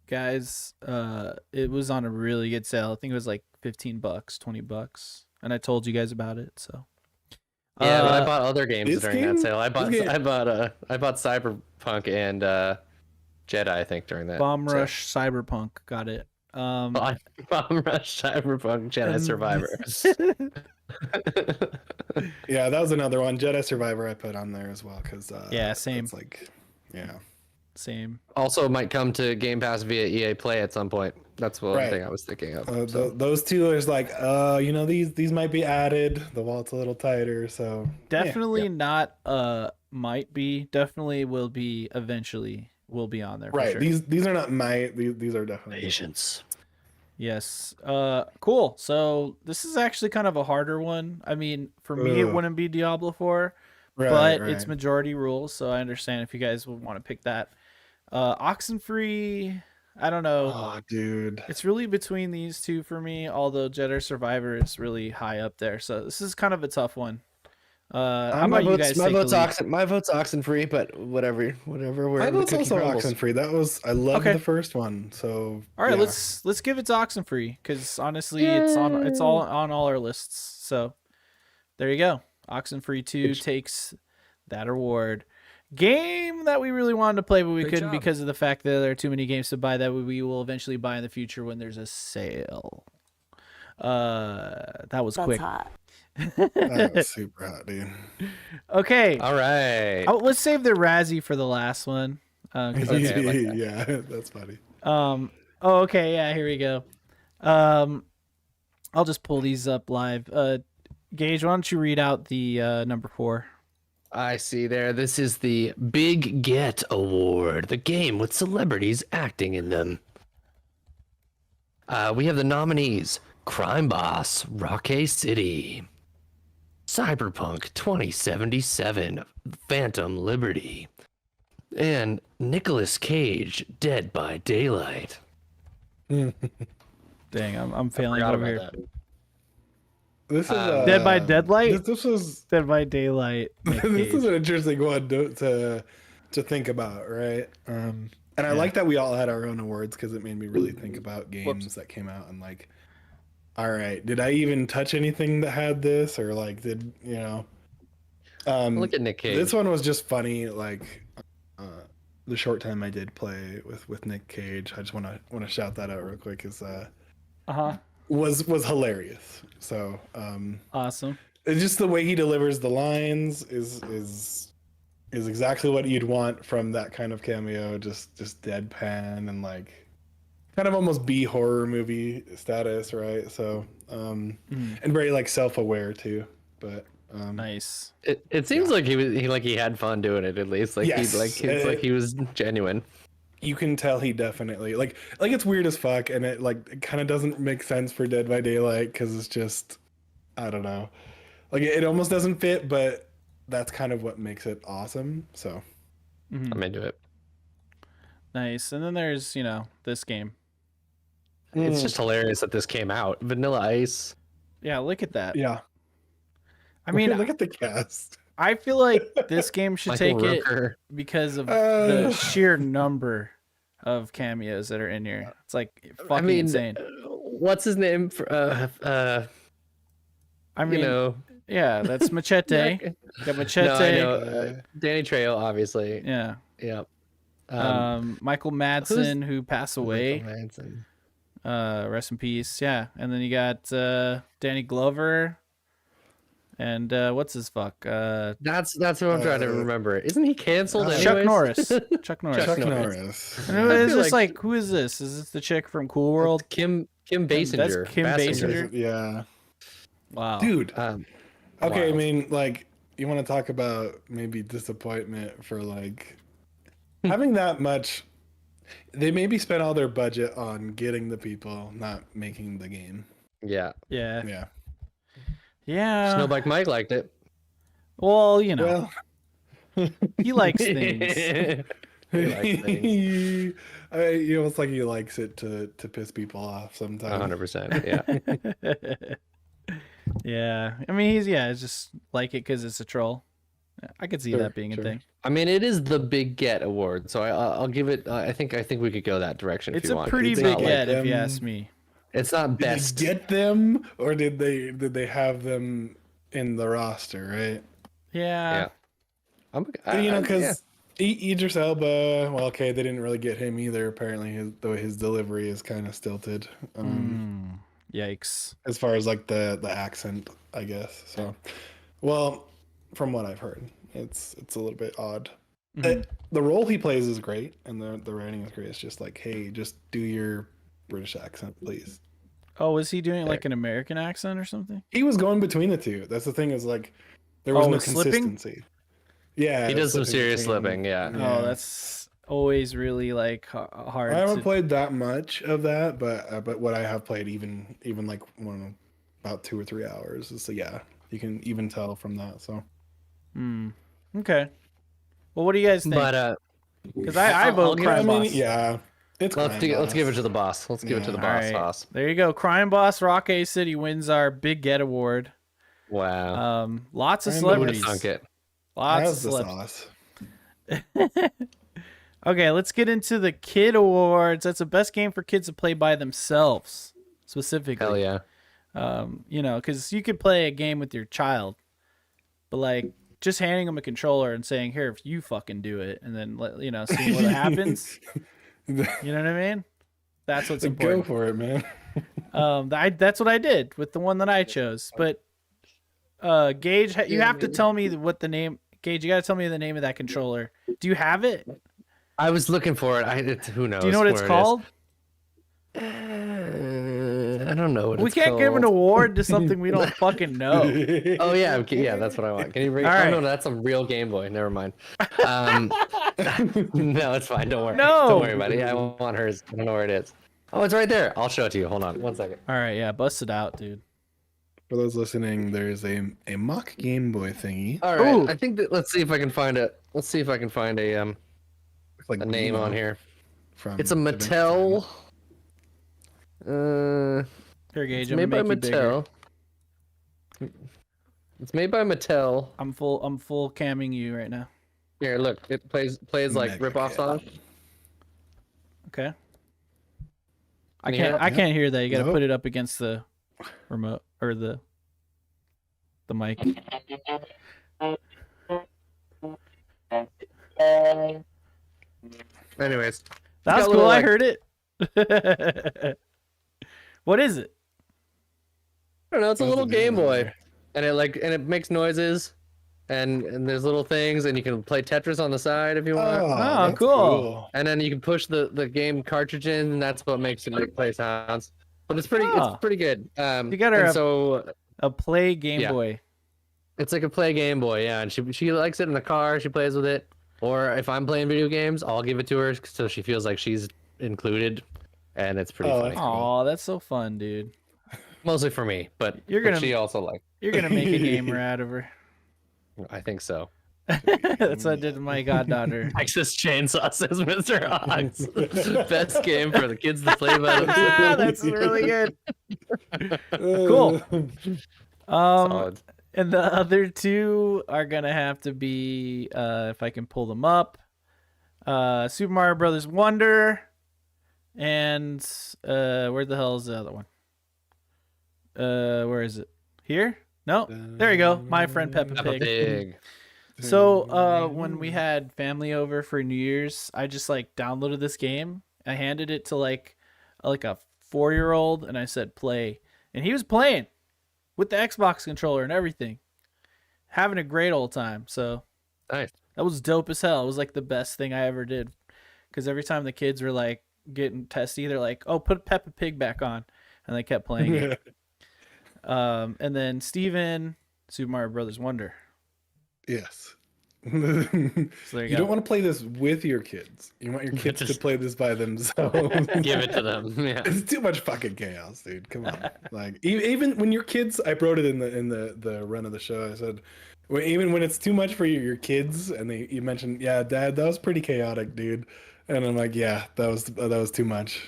guys, it was on a really good sale. I think it was like $15, $20, and I told you guys about it. So yeah, but I bought other games during that sale. I bought Cyberpunk and Jedi, I think, during that. Bomb Rush Cyberpunk, got it. Bomb Rush Cyberpunk Jedi Survivor. Yeah, that was another one. Jedi Survivor I put on there as well because same. It's like, same. Also, might come to Game Pass via EA Play at some point. That's one thing I was thinking of. Those two is like, these might be added. The wallet's a little tighter, so definitely not. Might be. Definitely will be. Eventually, will be on there. For sure. These are not these are definitely patience. Yes. Cool. So this is actually kind of a harder one. I mean, for me, it wouldn't be Diablo 4, but it's majority rules, so I understand if you guys would want to pick that. Oxenfree, I don't know. Oh, dude. It's really between these two for me, although Jedi Survivor is really high up there. So this is kind of a tough one. How about you guys? My vote's Oxenfree, but whatever. My vote's also Oxenfree. I love the first one. So all right, let's give it to Oxenfree because honestly, it's all on all our lists. So there you go. Oxenfree 2 takes that award. Game that we really wanted to play, but we couldn't because of the fact that there are too many games to buy that we will eventually buy in the future when there's a sale. That was quick. Hot. That was super hot, dude. Okay. All right. Let's save the Razzie for the last one. Yeah, that's funny. Okay. Yeah, here we go. I'll just pull these up live. Gage, why don't you read out the number 4? I see there. This is the Big Get Award, the game with celebrities acting in them. We have the nominees: Crime Boss, Rocky City, Cyberpunk 2077, Phantom Liberty, and Nicolas Cage, Dead by Daylight. Dang, I'm failing over here. This is Dead by Deadlight. This was Dead by Daylight. This is an interesting one to think about, right? And I like that we all had our own awards because it made me really think about games that came out and like, all right, did I even touch anything that had this, or like did Look at Nick Cage. This one was just funny, like the short time I did play with Nick Cage. I just want to shout that out real quick. Is was hilarious. So awesome. It's just the way he delivers the lines is exactly what you'd want from that kind of cameo. Just deadpan and like kind of almost B horror movie status, right? So and very like self-aware too. But nice. It seems like he had fun doing it, at least. Like he was genuine. You can tell he definitely like it's weird as fuck, and it kind of doesn't make sense for Dead by Daylight because it's just, I don't know, like it almost doesn't fit, but that's kind of what makes it awesome. So I'm into it. Nice. And then there's this game. It's just hilarious that this came out. Vanilla Ice. Yeah, look at that. Yeah. I mean, look at the cast. I feel like this game should take it because of the sheer number of cameos that are in here. It's like fucking insane. What's his name? Yeah, that's Machete. Got Machete. No, I know. Danny Trejo, obviously. Yeah. Yeah. Michael Madsen, who passed away. Rest in peace. Yeah, and then you got Danny Glover, and what's his fuck? That's who I'm trying to remember. Isn't he canceled anyways? Chuck Norris. Chuck Norris. Chuck Norris. Norris. And it's feel just like, who is this? Is this the chick from Cool World? Kim Basinger. That's Kim Basinger. Yeah. Wow, Dude. Okay, I wild. mean, like, you want to talk about maybe disappointment for like having that much. They maybe spent all their budget on getting the people, not making the game. Yeah. Yeah. Snowbike Mike liked it. Well, you know, he likes things. He likes things. You know, it's like he likes it to piss people off sometimes. 100%. Yeah. Yeah, I mean, it's just like it because it's a troll. I could see Sure, that being a sure. thing. I mean, it is the Big Get Award, so I'll give it. I think we could go that direction. It's if you a want. pretty It's big not like- get, if you them. ask me. It's not Did best. they get them, or did they have them in the roster? Right. Yeah. You know, because yeah. Idris Elba. Well, okay, they didn't really get him either. Apparently, though his delivery is kind of stilted. Yikes. As far as like the accent, I guess. So, well, from what I've heard, it's a little bit odd. Mhm. The role he plays is great, and the writing is great. It's just like, hey, just do your British accent, please. Oh, was he doing like an American accent or something? He was going between the two. That's the thing, is like there was no slipping? consistency. Yeah, He does some slipping serious between- slipping. Yeah. Oh, that's always really like hard. I haven't to... played that much of that, but what I have played, even like about 2 or 3 hours, so yeah, you can even tell from that. So Okay. Well, what do you guys think? But Because I vote I Crime mean, Boss. yeah, it's let's give it to the boss. Let's give it to the All boss. right. Boss. There you go. Crime Boss Rock A City wins our Big Get Award. Wow. Lots of Crime Who would have celebrities. sunk it? Lots That's of the celebs. sauce. Okay, let's get into the Kid Awards. That's the best game for kids to play by themselves, specifically. Hell yeah. You know, because you could play a game with your child, but like just handing them a controller and saying, "Here, if you fucking do it," and then seeing what happens. You know what I mean? That's what's Go important. for it, man. That's what I did with the one that I chose. But Gage, you have to tell me what the name. Gage, you got to tell me the name of that controller. Do you have it? I was looking for it. Who knows? Do you know what it's where it is. called? I don't know what We it's can't called. give an award to something we don't fucking know. Oh yeah, that's what I want. Can you bring? All Oh right. no, that's a real Game Boy. Never mind. No, it's fine. Don't worry. No. Don't worry, buddy. I want hers. I don't know where it is. Oh, it's right there. I'll show it to you. Hold on, 1 second. All right, yeah, bust it out, dude. For those listening, there's a mock Game Boy thingy. All right. Ooh. I think that. Let's see if I can find a. Let's see if I can find a It's like a name Beano on here. From It's a Adventure Mattel. Here, Gage, It's I'm made by gonna make you bigger. Mattel. It's made by Mattel. I'm full camming you right now. Here, look. It plays like Mega rip-off Cat. songs. Okay. Can you hear it? I can't hear that. You got to Nope. put it up against the remote or the mic. Anyways, That was got a cool. little, I like- heard it. What is it? I don't know. It's a What's little the name Game of Boy, it? and it makes noises, and there's little things, and you can play Tetris on the side if you want, Oh, that's cool. and then you can push the game cartridge in, and that's what makes it play sounds. But it's pretty Oh. good. You got her and a- so A play Game Yeah. Boy. it's like a play Game Boy, yeah. And she likes it in the car. She plays with it. Or if I'm playing video games, I'll give it to her so she feels like she's included, and it's pretty Oh, funny. that's cool. Aw, that's so fun, dude. Mostly for me, but You're but gonna- she also like. You're gonna make a gamer out of her. I think so. That's what I did to my goddaughter. Texas Chainsaw says Mr. Hogs. Best game for the kids to play by That's themselves. really good. Cool. Solid. And the other two are gonna have to be, if I can pull them up, Super Mario Brothers Wonder, and where the hell is the other one? Where is it? Here? No, there you go. My friend Peppa Peppa Pig. Pig. So when we had family over for New Year's, I just like downloaded this game. I handed it to like a 4-year-old and I said play, and he was playing with the Xbox controller and everything, having a great old time. So Nice. that was dope as hell. It was like the best thing I ever did, because every time the kids were like getting testy, they're like, "Oh, put Peppa Pig back on," and they kept playing it. And then Steven, Super Mario Brothers Wonder. Yes. So there You you don't go. want to play this with your kids. You want your kids to Just- play this by themselves. Give it to them. Yeah. It's too much fucking chaos, dude. Come on. Like even when your kids, I wrote it in the run of the show. I said, even when it's too much for your kids, and you mentioned, yeah, Dad, that was pretty chaotic, dude. And I'm like, yeah, that was too much.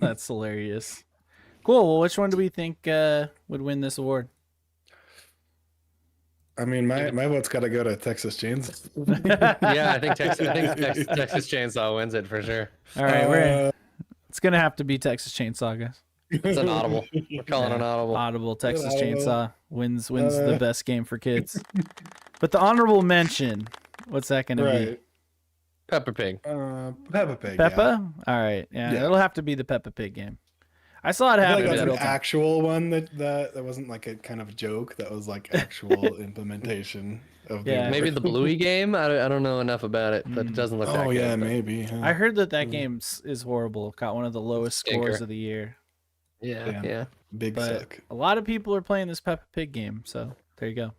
That's hilarious. Cool. Well, which one do we think would win this award? I mean, my vote's got to go to Texas Chainsaw. Yeah, I think Texas Chainsaw wins it for sure. All right, it's gonna have to be Texas Chainsaw, guys. It's an audible. We're calling an audible. Audible Texas Audible. Chainsaw wins the best game for kids. But the honorable mention, what's that gonna Right. Peppa Pig. Peppa Pig. be? Peppa. All right, yeah, Yeah. it'll have to be the Peppa Pig game. I saw it I feel happen. like that's an built in. actual one that wasn't like a kind of joke. That was like actual implementation of the Yeah. Maybe the Bluey game. I don't know enough about it, but it doesn't look that Oh good. yeah, but- maybe. Huh? I heard that game is horrible. Got one of the lowest Stinker. scores of the year. Yeah, yeah. Big But suck. a lot of people are playing this Peppa Pig game, so there you go.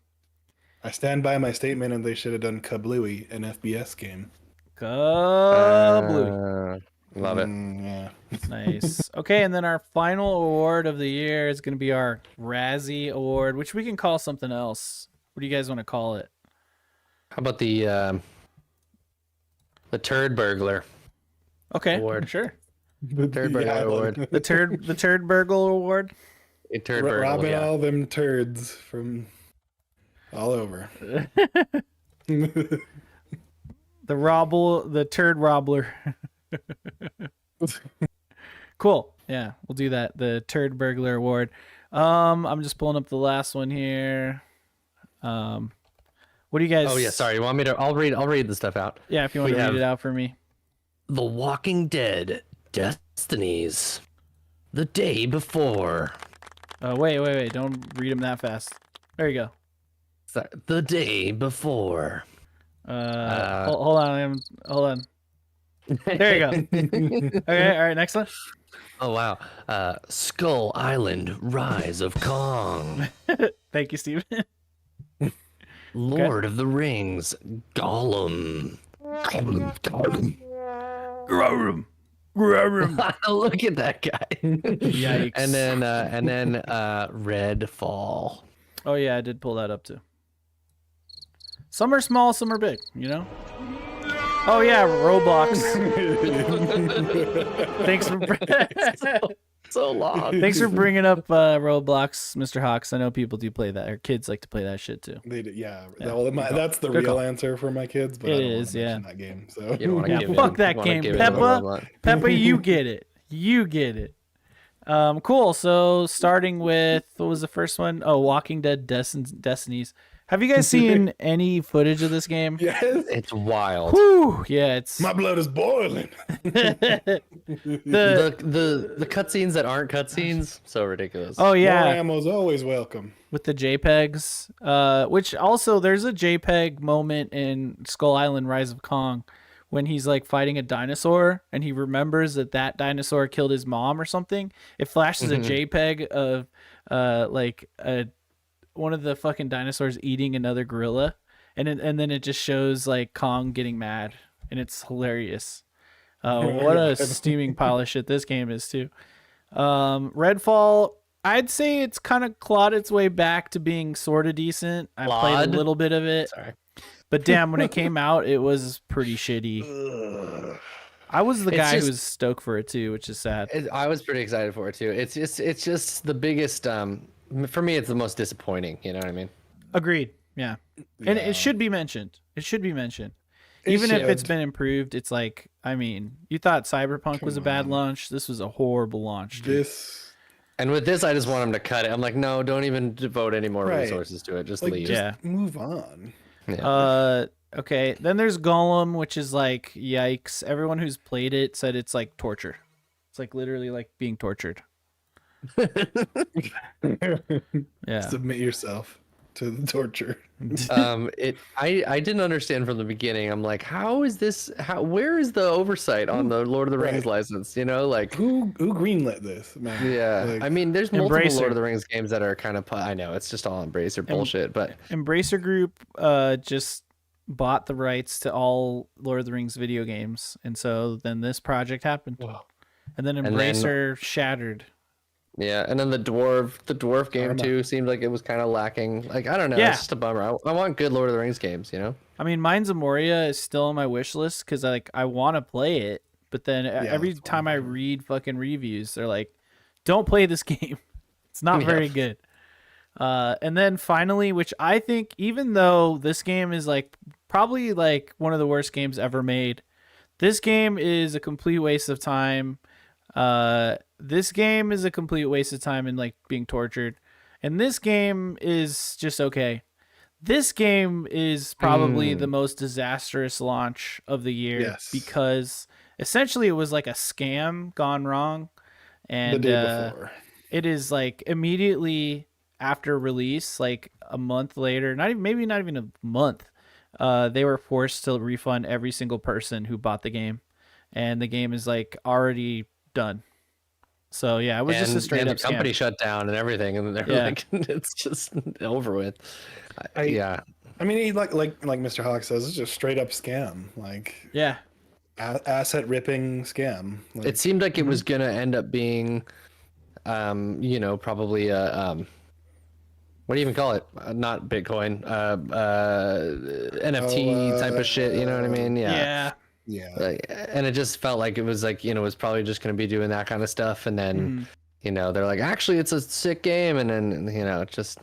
I stand by my statement, and they should have done Kablooey, an FBS game. Kablooey. Love it. Yeah. Nice. Okay, and then our final award of the year is going to be our Razzie Award, which we can call something else. What do you guys want to call it? How about the Turd Burglar? Okay, Award. sure. Turd Burglar Award. The turd burgle award. A Turd Burglar. Robbing Yeah. all them turds from all over. The turd robbler. Cool. Yeah, we'll do that. The turd burglar award. I'm just pulling up the last one here. What do you guys? Oh yeah, sorry. You want me to? I'll read the stuff out. Yeah, if you want We to read have- it out for me. The Walking Dead Destinies. The Day Before. Wait. Don't read them that fast. There you go. Sorry, The Day Before. Hold on. There you go. Okay, all right, next one. Oh wow. Skull Island Rise of Kong. Thank you, Steven. Lord of the Rings Gollum. Grorum. Look at that guy. Yikes. And then Redfall. Oh yeah, I did pull that up too. Some are small, some are big, you know? Oh yeah, Roblox. Thanks for So long. Thanks for bringing up Roblox, Mr. Hawks. I know people do play that, or kids like to play that shit too. They do, yeah. Yeah. Well, that's the Good real call. answer for my kids, but It I don't is, wanna yeah. mention that game. So You don't wanna Yeah, give fuck it- that you wanna game, give it Peppa. a robot. Peppa, you get it. You get it. Cool. So starting with, what was the first one? Oh, Walking Dead Destinies. Have you guys seen any footage of this game? yes, It's wild. Whew, yeah, it's my blood is boiling. the The cutscenes that aren't cutscenes, so ridiculous. oh More yeah, ammo's always welcome. with the JPEGs. Which also there's a JPEG moment in Skull Island: Rise of Kong when he's like fighting a dinosaur and he remembers that dinosaur killed his mom or something. It flashes a JPEG of one of the fucking dinosaurs eating another gorilla, and then it just shows like Kong getting mad, and it's hilarious. What a steaming pile of shit this game is too. Redfall, I'd say it's kind of clawed its way back to being sort of decent. I played Clawed? a little bit of it, Sorry. but damn, when it came out, it was pretty shitty. I was the It's guy who just- was stoked for it too, which is sad. I was pretty excited for it too. It's just the biggest. For me, it's the most disappointing. You know what I mean? Agreed. Yeah. And Yeah. it should be mentioned. It should be mentioned. It Even if it's should. been improved, it's like, I mean, you thought Cyberpunk was a Come bad on. launch. This was a horrible launch. Dude. This And with this, I just want them to cut it. I'm like, no, don't even devote any more Right. resources to it. Just like leave. just Yeah. move on. Yeah. Okay. Then there's Gollum, which is like, yikes. Everyone who's played it said it's like torture. It's like literally like being tortured. Yeah. Submit yourself to the torture. I didn't understand from the beginning. I'm like, how is this? Where is the oversight on the Lord of the Rings Right. license? You know, like Who greenlit this, man? yeah. Like, I mean, there's multiple Embracer. Lord of the Rings games that are kind of. I know it's just all Embracer bullshit, but Embracer Group just bought the rights to all Lord of the Rings video games, and so then this project happened, and then Embracer shattered. yeah, and then the dwarf game Karma. too seemed like it was kind of lacking. Like I don't know, Yeah. it's just a bummer. I want good Lord of the Rings games, you know. I mean, Mines of Moria is still on my wish list because I want to play it, but then every that's time I read fucking reviews, they're like, "Don't play this game. It's not very good." And then finally, which I think, even though this game is like probably like one of the worst games ever made, this game is a complete waste of time. This game is a complete waste of time and like being tortured. And this game is just okay. This game is probably the most disastrous launch of the year Yes. because essentially it was like a scam gone wrong. And the day before. it is like immediately after release, like a month later, maybe not even a month, they were forced to refund every single person who bought the game. And the game is like already done. So yeah, it was just a straight up the company scam. shut down and everything, and they're like, it's just over with. Yeah, I mean, he, like Mr. Hawk says, it's just straight up scam. Like Yeah. asset ripping scam. Like, it seemed like it was gonna end up being, you know, probably a what do you even call it? Not Bitcoin, NFT type of shit. You know what I mean? Yeah. yeah. Like, and it just felt like it was like, you know, it was probably just going to be doing that kind of stuff, and then you know, they're like, actually it's a sick game, and then, you know, just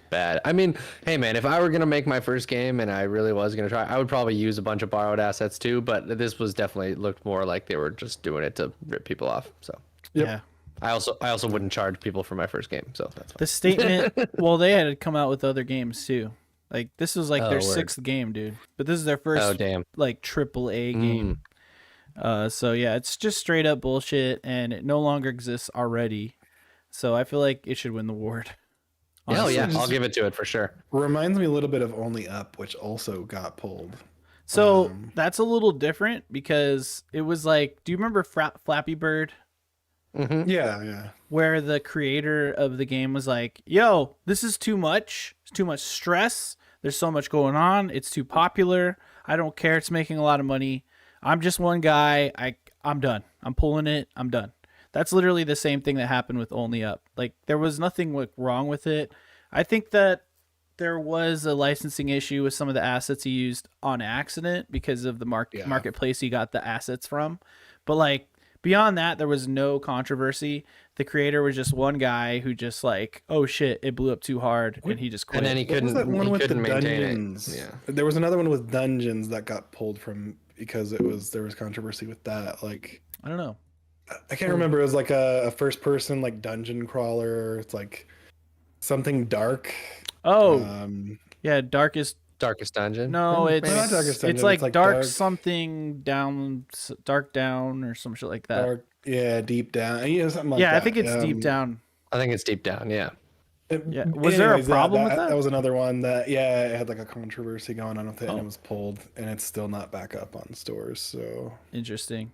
bad. I mean, hey man, if I were going to make my first game and I really was going to try, I would probably use a bunch of borrowed assets too, but this was definitely looked more like they were just doing it to rip people off. So Yeah. I also wouldn't charge people for my first game, so that's fine. The statement, well, they had come out with other games too. Like this was like their word. 6th game, dude. But this is their first Oh damn. like AAA game. So yeah, it's just straight up bullshit, and it no longer exists already. So I feel like it should win the award. Hell yeah, Honestly, I'll give it to it for sure. Reminds me a little bit of Only Up, which also got pulled. So that's a little different because it was like, do you remember Flappy Bird? Yeah. Where the creator of the game was like, yo, this is too much. It's too much stress. There's so much going on. It's too popular. I don't care. It's making a lot of money. I'm just one guy. I'm done. I'm pulling it. I'm done. That's literally the same thing that happened with Only Up. Like, there was nothing wrong with it. I think that there was a licensing issue with some of the assets he used on accident because of the marketplace he got the assets from. But like, beyond that, there was no controversy. The creator was just one guy who just like, oh shit, it blew up too hard, and he just quit. And then he What was couldn't that one with the maintain dungeons? it. Yeah. There was another one with dungeons that got pulled from because there was controversy with that. Like, I don't know. I can't remember. It was like a first person like dungeon crawler. It's like something dark. Oh, yeah, Darkest Dungeon. No, it's not Darkest Dungeon, it's like, it's like dark dark- something down, dark down or some shit like that. Dark, yeah, deep down. Yeah, something like yeah, that. I think it's deep down. I think it's deep down. Yeah. Yeah. Was there a problem with that? That was another one that it had like a controversy going on with it, and it was pulled, and it's still not back up on stores. So Interesting.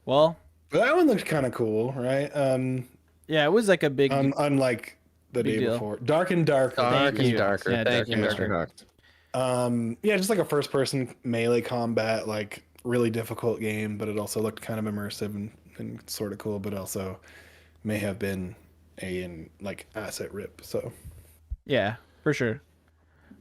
Well, but that one looked kind of cool, right? yeah, it was like a big. Unlike the Big day deal. before, Dark and Darker. Dark and you. darker. Yeah, Thank Dark you, and Mr. Darker. Hawk. Yeah, just like a first-person melee combat, like really difficult game, but it also looked kind of immersive and sort of cool, but also may have been a like asset rip. So Yeah, for sure.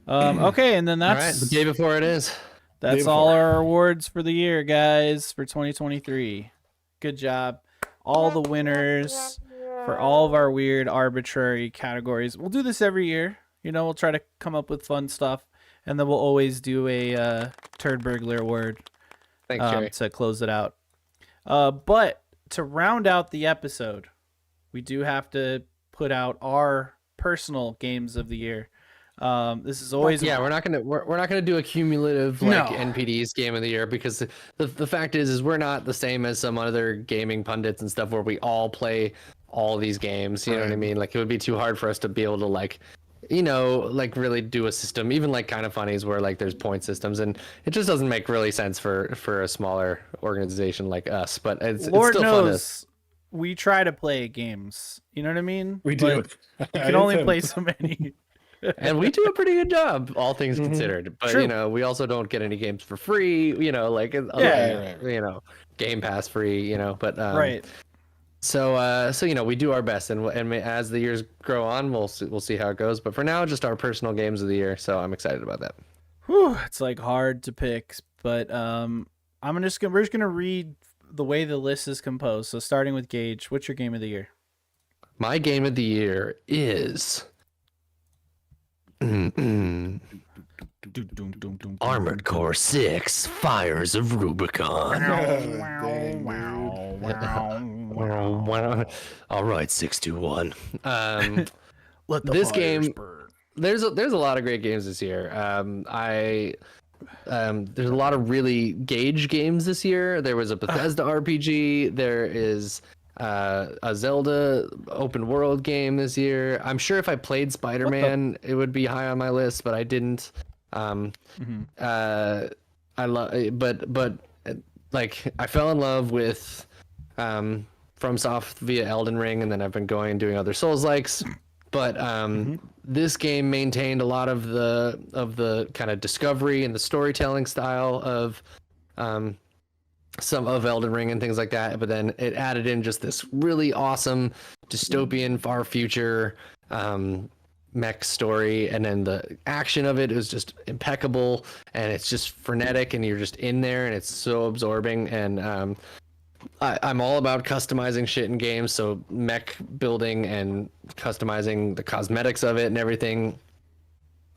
Okay, and then All right, that's the day before it is. that's day all before. our awards for the year, guys, for 2023. Good job, all the winners for all of our weird arbitrary categories. We'll do this every year. You know, we'll try to come up with fun stuff, and then we'll always do a turd burglar award Thanks, Jerry. to close it out. But to round out the episode, we do have to put out our personal games of the year. This is always Yeah, we're not gonna do a cumulative like No. NPD's game of the year because the fact is we're not the same as some other gaming pundits and stuff where we all play all these games. You know what I Right. mean? Like it would be too hard for us to be able to like, like really do a system. Even like Kind of Funnies where like there's point systems and it just doesn't make really sense for a smaller organization like us. But it's Lord still fun to. knows we try to play games. You know what I mean? We do. But you can only play so many. And we do a pretty good job, all things considered. But True. we also don't get any games for free. Like Right. Game Pass free. But Right. So we do our best, and as the years grow on, we'll see how it goes. But for now, just our personal games of the year. So I'm excited about that. Whew, it's like hard to pick, but we're just gonna read the way the list is composed. So starting with Gage, what's your game of the year? My game of the year is Armored Core 6: Fires of Rubicon. All right, 621. Let the This fires game- burn. There's a lot of great games this year. There's a lot of really Gage games this year. There was a Bethesda RPG. There is a Zelda open world game this year. I'm sure if I played Spider-Man, it would be high on my list, but I didn't. I love, but like I fell in love with FromSoft via Elden Ring, and then I've been going and doing other Souls likes. But this game maintained a lot of the kind of discovery and the storytelling style of some of Elden Ring and things like that. But then it added in just this really awesome dystopian far future mech story, and then the action of it is just impeccable, and it's just frenetic, and you're just in there, and it's so absorbing. And I'm all about customizing shit in games, so mech building and customizing the cosmetics of it and everything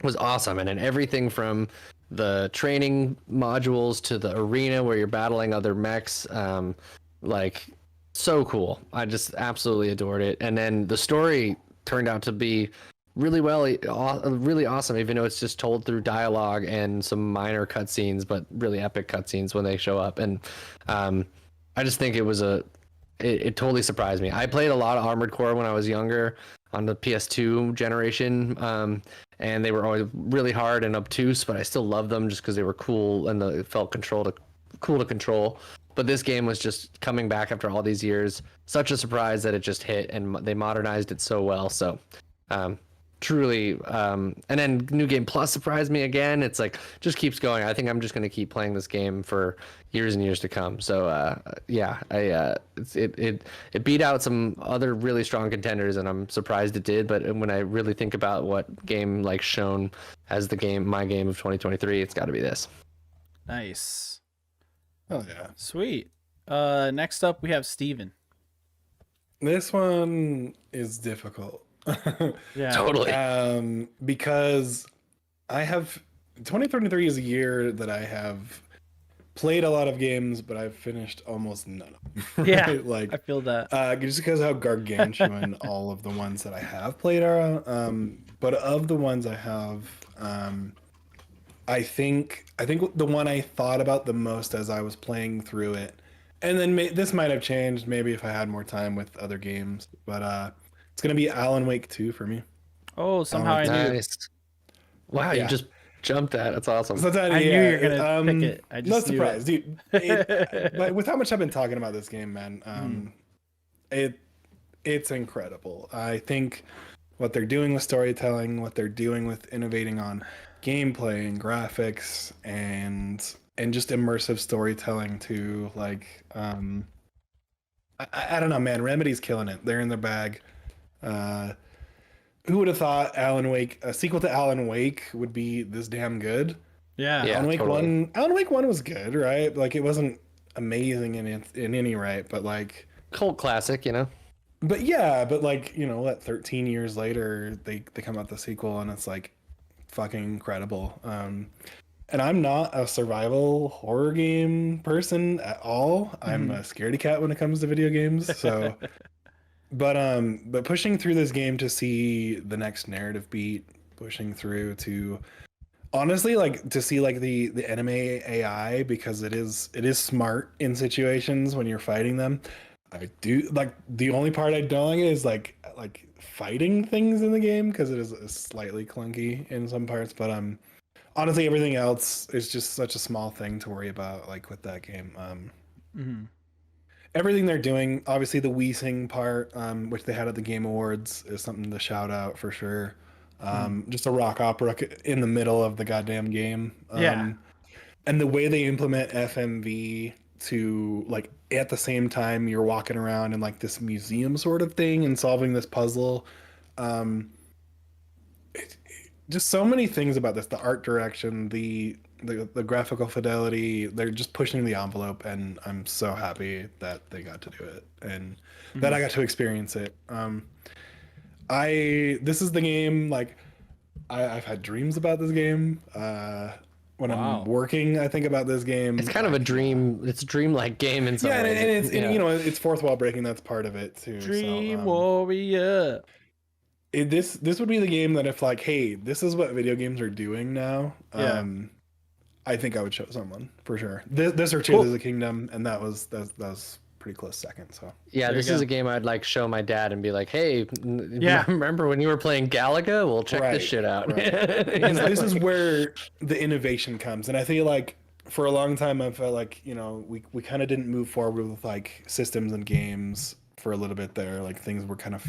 was awesome. And then everything from the training modules to the arena where you're battling other mechs, like so cool. I just absolutely adored it. And then the story turned out to be really really awesome, even though it's just told through dialogue and some minor cutscenes, but really epic cutscenes when they show up. And I just think it totally surprised me. I played a lot of Armored Core when I was younger on the PS2 generation, and they were always really hard and obtuse, but I still loved them just because they were cool and it felt cool to control. But this game was just coming back after all these years. Such a surprise that it just hit, and they modernized it so well. So truly, and then New Game Plus surprised me again. It's like just keeps going. I think I'm just going to keep playing this game for years and years to come. So it beat out some other really strong contenders, and I'm surprised it did. But when I really think about what game like shown as my game of 2023, it's got to be this. Nice. Oh yeah. Sweet. Next up we have Steven. This one is difficult. Yeah. Totally. Because 2023 is a year that I have played a lot of games, but I've finished almost none of them. Yeah, Right? Like I feel that. just because how gargantuan all of the ones that I have played are. But of the ones I have, I think the one I thought about the most as I was playing through it, and then this might have changed maybe if I had more time with other games, but it's gonna be Alan Wake 2 for me. Oh, somehow I knew. Nice. Wow, Yeah. you just jumped that. That's awesome. So I knew you were gonna pick it. I just no knew surprise, dude. But with how much I've been talking about this game, man, it's incredible. I think what they're doing with storytelling, what they're doing with innovating on gameplay and graphics, and just immersive storytelling too. Like, I don't know, man. Remedy's killing it. They're in their bag. Who would have thought a sequel to Alan Wake would be this damn good? Yeah. Yeah. Alan Wake totally. Alan Wake 1 was good, right? Like it wasn't amazing in any right, but like Cult classic, but yeah, but like, what 13 years later they come out the sequel and it's like fucking incredible. And I'm not a survival horror game person at all. I'm a scaredy cat when it comes to video games, so but pushing through this game to see the next narrative beat pushing through to honestly like to see like the anime AI, because it is smart in situations when you're fighting them. I do like the only part I don't like is like fighting things in the game, because it is slightly clunky in some parts, but honestly everything else is just such a small thing to worry about like with that game. Everything they're doing, obviously the Wii Sing part, which they had at the Game Awards, is something to shout out for sure. Just a rock opera in the middle of the goddamn game. Yeah. And the way they implement FMV to like at the same time you're walking around in like this museum sort of thing and solving this puzzle. Just so many things about this, the art direction, the graphical fidelity, they're just pushing the envelope, and I'm so happy that they got to do it and that I got to experience it. This is the game, like I've had dreams about this game. When I'm working, I think about this game. It's kind of a dream. It's a dreamlike game in some yeah, ways. and it's and, you know, it's fourth wall breaking. That's part of it too. Dream Warrior. This would be the game that if like, hey, this is what video games are doing now. I think I would show someone for sure. This or Tears of the Kingdom, and that was pretty close second. So yeah, this is a game I'd like show my dad and be like, hey, remember when you were playing Galaga? Well, check this shit out. Right. This is where the innovation comes, and I feel like for a long time I felt like, you know, we kind of didn't move forward with like systems and games for a little bit there. Like things were kind of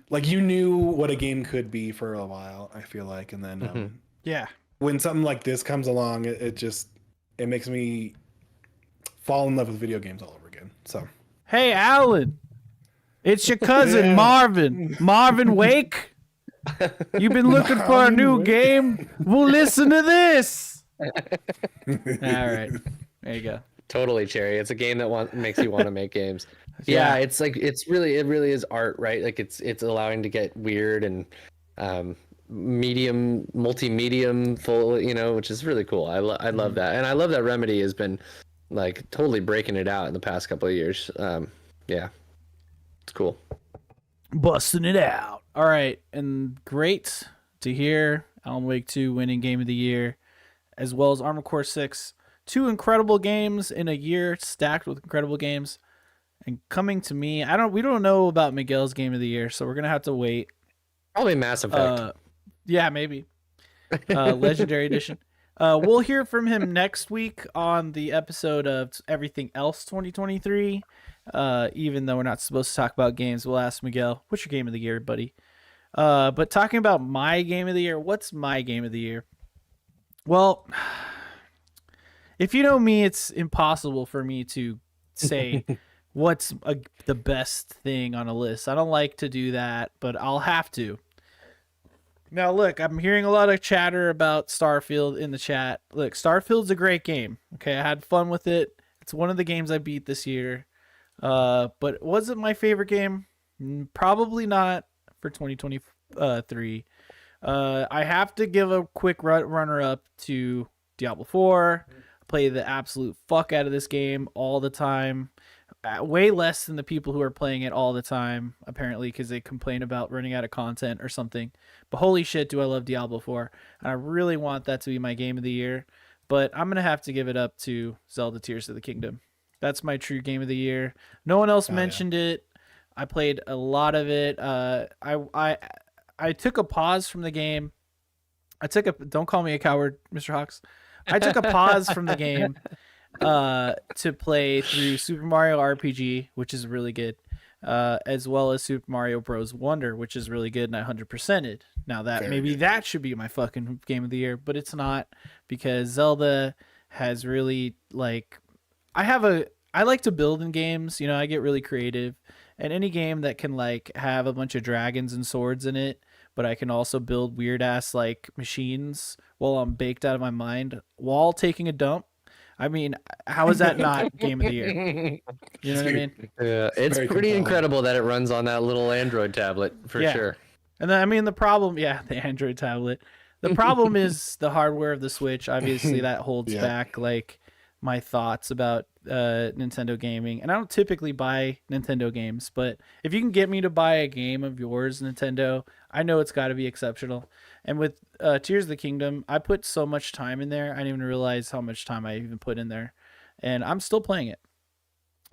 like you knew what a game could be for a while, I feel like, and then when something like this comes along, it makes me fall in love with video games all over again. So hey, Alan, it's your cousin Marvin Wake. You've been looking for a new game? Well, listen to this. All right, there you go. Totally, Cherry. It's a game that makes you want to make games. Yeah, it's like it really is art, right? Like it's allowing to get weird and multi-medium full, you know, which is really cool. I love that, and I love that Remedy has been like totally breaking it out in the past couple of years. Yeah, it's cool. Busting it out. All right, and great to hear Alan Wake 2 winning Game of the Year, as well as Armored Core 6. Two incredible games in a year, stacked with incredible games. And coming to me, we don't know about Miguel's Game of the Year, so we're gonna have to wait. Probably Mass Effect. Yeah, maybe. Legendary Edition. We'll hear from him next week on the episode of Everything Else 2023. Even though we're not supposed to talk about games, we'll ask Miguel, what's your Game of the Year, buddy? But talking about my Game of the Year, what's my Game of the Year? Well, if you know me, it's impossible for me to say what's the best thing on a list. I don't like to do that, but I'll have to. Now, look, I'm hearing a lot of chatter about Starfield in the chat. Look, Starfield's a great game. Okay, I had fun with it. It's one of the games I beat this year. But was it my favorite game? Probably not for 2023. I have to give a quick runner-up to Diablo 4. I play the absolute fuck out of this game all the time. Way less than the people who are playing it all the time, apparently, because they complain about running out of content or something. But holy shit, do I love Diablo 4. And I really want that to be my Game of the Year. But I'm going to have to give it up to Zelda Tears of the Kingdom. That's my true Game of the Year. No one else mentioned it. I played a lot of it. I took a pause from the game. Don't call me a coward, Mr. Hawks. I took a pause from the game to play through Super Mario RPG, which is really good, as well as Super Mario Bros. Wonder, which is really good, and I 100%ed. Now that should be my fucking Game of the Year, but it's not, because Zelda has really I like to build in games, you know, I get really creative, and any game that can like have a bunch of dragons and swords in it, but I can also build weird ass like machines while I'm baked out of my mind while taking a dump. I mean, how is that not Game of the Year? You know what I mean? Yeah, it's pretty incredible that it runs on that little Android tablet, for sure. And then, I mean, the problem, the Android tablet. The problem is the hardware of the Switch. Obviously, that holds back like my thoughts about Nintendo gaming. And I don't typically buy Nintendo games, but if you can get me to buy a game of yours, Nintendo, I know it's got to be exceptional. And with Tears of the Kingdom, I put so much time in there. I didn't even realize how much time I even put in there, and I'm still playing it.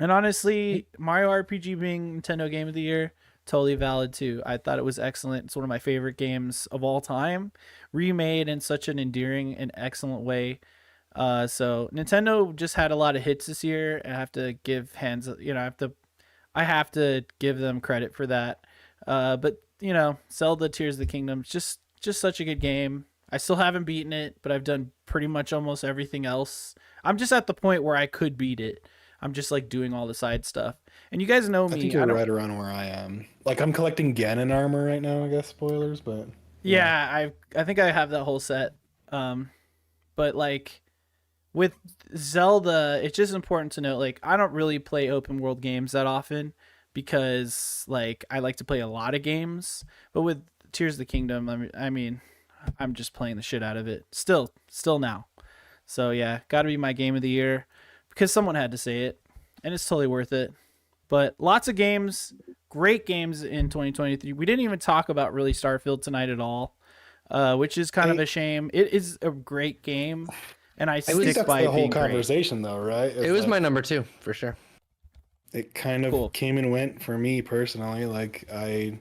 And honestly, Mario RPG being Nintendo Game of the Year, totally valid too. I thought it was excellent. It's one of my favorite games of all time, remade in such an endearing and excellent way. So Nintendo just had a lot of hits this year. I have to give I have to give them credit for that. But Zelda Tears of the Kingdom, just such a good game. I still haven't beaten it, but I've done pretty much almost everything else. I'm just at the point where I could beat it. I'm just like doing all the side stuff. And you guys know me. I think you're right around where I am. Like I'm collecting Ganon armor right now, I guess spoilers, but yeah, I think I have that whole set. But like with Zelda, it's just important to note like I don't really play open world games that often because like I like to play a lot of games. But with Tears of the Kingdom, I mean, I'm just playing the shit out of it. Still now. So yeah, got to be my game of the year because someone had to say it, and it's totally worth it. But lots of games, great games in 2023. We didn't even talk about really Starfield tonight at all, which is kind of a shame. It is a great game, and I stick by the it whole being conversation, though, right? It was my number 2 for sure. It kind of came and went for me personally. Like I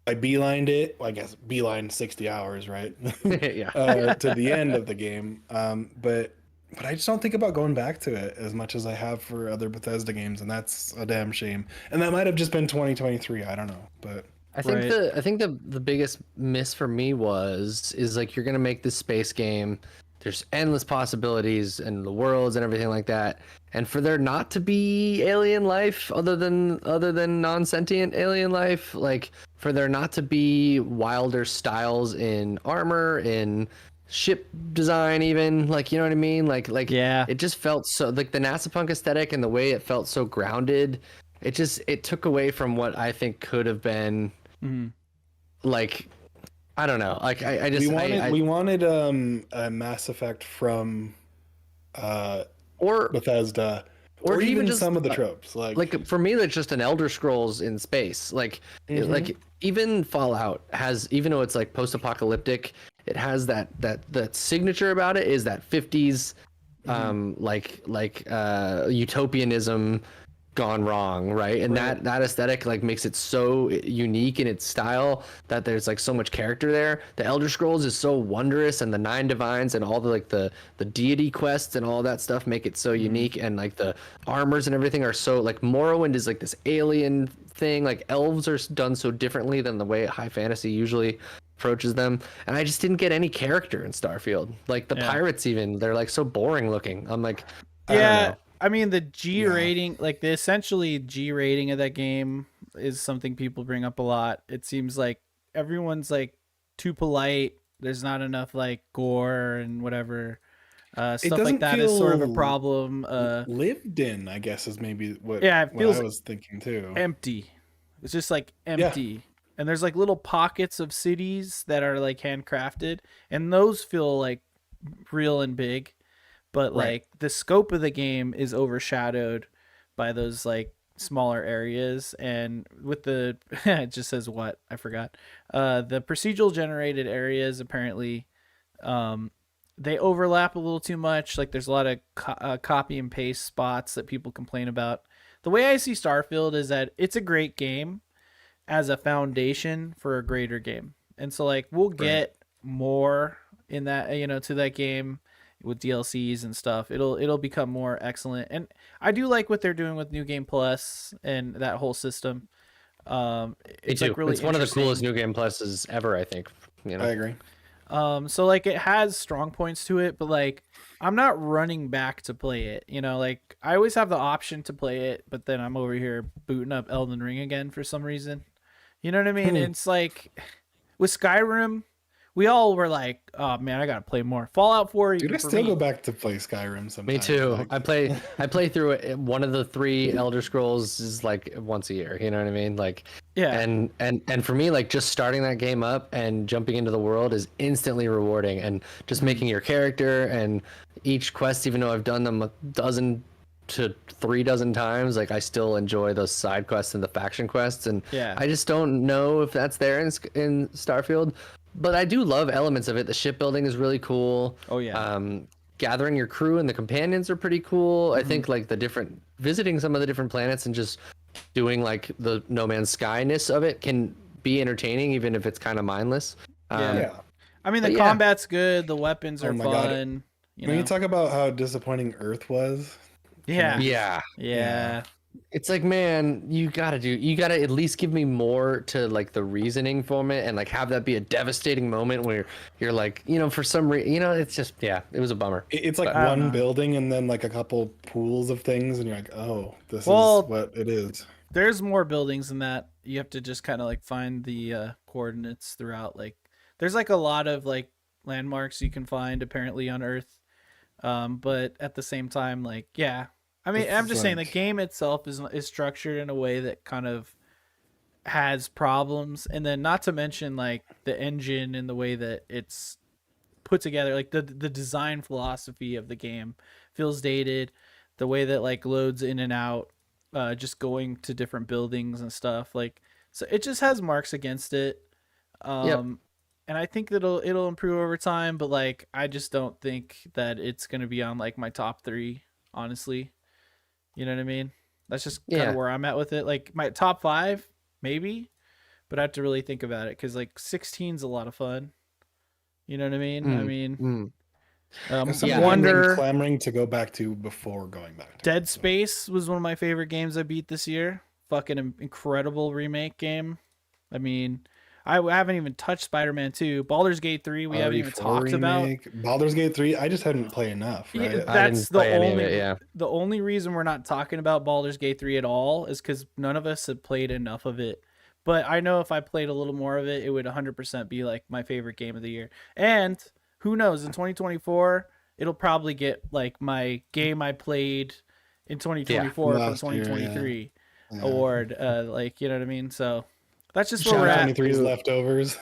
beelined it. Well, I guess beeline 60 hours, right? Yeah. To the end of the game. But I just don't think about going back to it as much as I have for other Bethesda games, and that's a damn shame. And that might have just been 2023. I don't know, but I think the biggest miss for me is like you're gonna make this space game. There's endless possibilities and the worlds and everything like that. And for there not to be alien life other than non-sentient alien life, like for there not to be wilder styles in armor, in ship design, even like, you know what I mean? Like yeah, it just felt so like the NASA punk aesthetic and the way it felt so grounded. It took away from what I think could have been like, I don't know. Like we wanted a Mass Effect from or Bethesda, or even just some of the tropes. Like for me, it's just an Elder Scrolls in space. Like like even Fallout has, even though it's like post-apocalyptic, it has that signature about it is that 50s utopianism gone wrong, right? And that aesthetic like makes it so unique in its style that there's like so much character there. The Elder Scrolls is so wondrous, and the Nine Divines and all the like the deity quests and all that stuff make it so unique, and like the armors and everything are so like Morrowind is like this alien thing. Like elves are done so differently than the way high fantasy usually approaches them, and I just didn't get any character in Starfield. Like the pirates, even they're like so boring looking. I'm like, I don't know. I mean, the G rating, like the essentially G rating of that game is something people bring up a lot. It seems like everyone's like too polite. There's not enough like gore and whatever. Stuff like that is sort of a problem. Lived in, I guess, is maybe what it feels I was thinking too. Empty. It's just like empty. Yeah. And there's like little pockets of cities that are like handcrafted, and those feel like real and big. But like the scope of the game is overshadowed by those like smaller areas, and with the it just says what I forgot. The procedural generated areas apparently they overlap a little too much. Like there's a lot of copy and paste spots that people complain about. The way I see Starfield is that it's a great game as a foundation for a greater game, and so like we'll get more in that to that game with DLCs and stuff. It'll become more excellent, and I do like what they're doing with New Game Plus and that whole system. It's like really it's one of the coolest New Game Pluses ever, I think. I agree. So like it has strong points to it, but like I'm not running back to play it. Like I always have the option to play it, but then I'm over here booting up Elden Ring again for some reason. You know what I mean? It's like with Skyrim, we all were like, "Oh man, I gotta play more." Fallout 4. Dude, I still go back to play Skyrim sometimes. Me too. I play through it. One of the 3 Elder Scrolls is like once a year. You know what I mean? Like, yeah. And for me, like just starting that game up and jumping into the world is instantly rewarding, and just making your character and each quest, even though I've done them a dozen to 36 times, like I still enjoy those side quests and the faction quests, and I just don't know if that's there in Starfield. But I do love elements of it. The shipbuilding is really cool. Oh yeah. Gathering your crew and the companions are pretty cool. I think like visiting some of the different planets and just doing like the No Man's Sky-ness of it can be entertaining, even if it's kind of mindless. Yeah. I mean, the combat's good. The weapons are fun. When you talk about how disappointing Earth was. Yeah. It's like, man, you gotta at least give me more to like the reasoning from it, and like have that be a devastating moment where you're like, for some reason, it's just, it was a bummer. It's like one building and then like a couple pools of things, and you're like, oh, this is what it is. There's more buildings than that. You have to just kind of like find the coordinates throughout. Like, there's like a lot of like landmarks you can find apparently on Earth, but at the same time, like, I mean, I'm just saying the game itself is structured in a way that kind of has problems, and then not to mention like the engine and the way that it's put together, like the design philosophy of the game feels dated. The way that like loads in and out, just going to different buildings and stuff, like, so it just has marks against it. And I think that it'll improve over time, but like I just don't think that it's gonna be on like my top 3, honestly. You know what I mean? That's just kind of where I'm at with it. Like my top 5, maybe, but I have to really think about it because like 16's a lot of fun. You know what I mean? I mean, Wonder clamoring to go back to before going back. Dead Space was one of my favorite games I beat this year. Fucking incredible remake game. I mean, I haven't even touched Spider-Man 2. Baldur's Gate 3, we haven't even talked about. Baldur's Gate 3, I just hadn't played enough, right? Yeah, that's the only reason we're not talking about Baldur's Gate 3 at all is because none of us have played enough of it. But I know if I played a little more of it, it would 100% be like my favorite game of the year. And who knows, in 2024, it'll probably get like my game I played in 2024 from 2023 award. Like, you know what I mean? So that's just where we're at. 23's leftovers.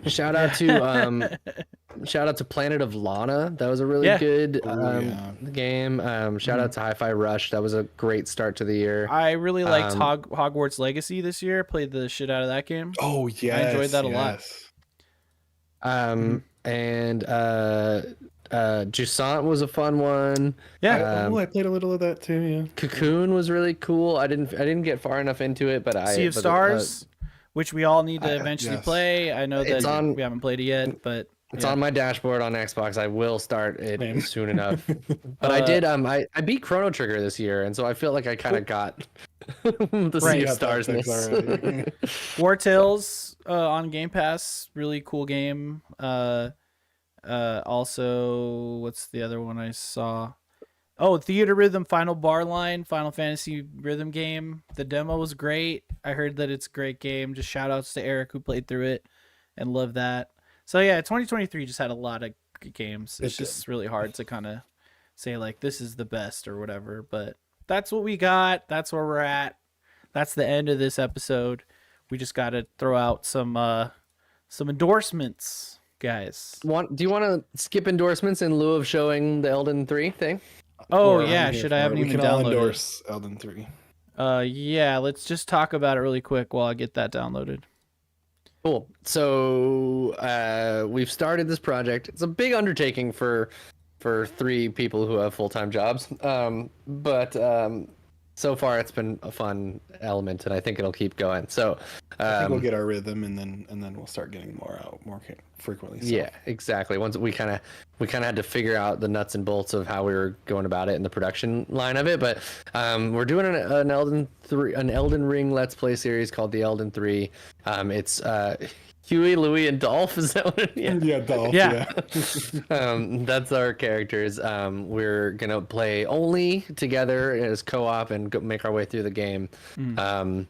Shout out to Planet of Lana. That was a really good game. Shout out to Hi-Fi Rush. That was a great start to the year. I really liked Hogwarts Legacy this year. Played the shit out of that game. Oh yeah, I enjoyed that a lot. And Jusant was a fun one. Yeah. I played a little of that too. Yeah. Cocoon was really cool. I didn't get far enough into it, but Sea of Stars, which we all need to eventually play. I know that we haven't played it yet, but it's on my dashboard on Xbox. I will start it soon enough. But I did. I beat Chrono Trigger this year, and so I feel like I kind of got the Sea of Stars. War Tales on Game Pass, really cool game. Also, what's the other one I saw? Oh, Theater Rhythm Final Bar Line, Final Fantasy rhythm game. The demo was great. I heard that it's a great game. Just shout outs to Eric who played through it and loved that. So yeah, 2023 just had a lot of good games. It's just really hard to kind of say like this is the best or whatever, but that's what we got. That's where we're at. That's the end of this episode. We just got to throw out some endorsements, guys. Do you want to skip endorsements in lieu of showing the Elden 3 thing? Oh yeah, I haven't even downloaded. Endorse Elden 3. Yeah, let's just talk about it really quick while I get that downloaded. Cool. So we've started this project. It's a big undertaking for 3 people who have full-time jobs. But so far it's been a fun element, and I think it'll keep going. So I think we'll get our rhythm, and then we'll start getting more out more frequently. So. Yeah, exactly. Once we kind of had to figure out the nuts and bolts of how we were going about it in the production line of it. But we're doing an Elden Ring Let's Play series called the Elden 3. It's Huey, Louie, and Dolph. Is that what it is? Yeah, Dolph. Yeah. That's our characters. We're gonna play only together as co-op and make our way through the game. And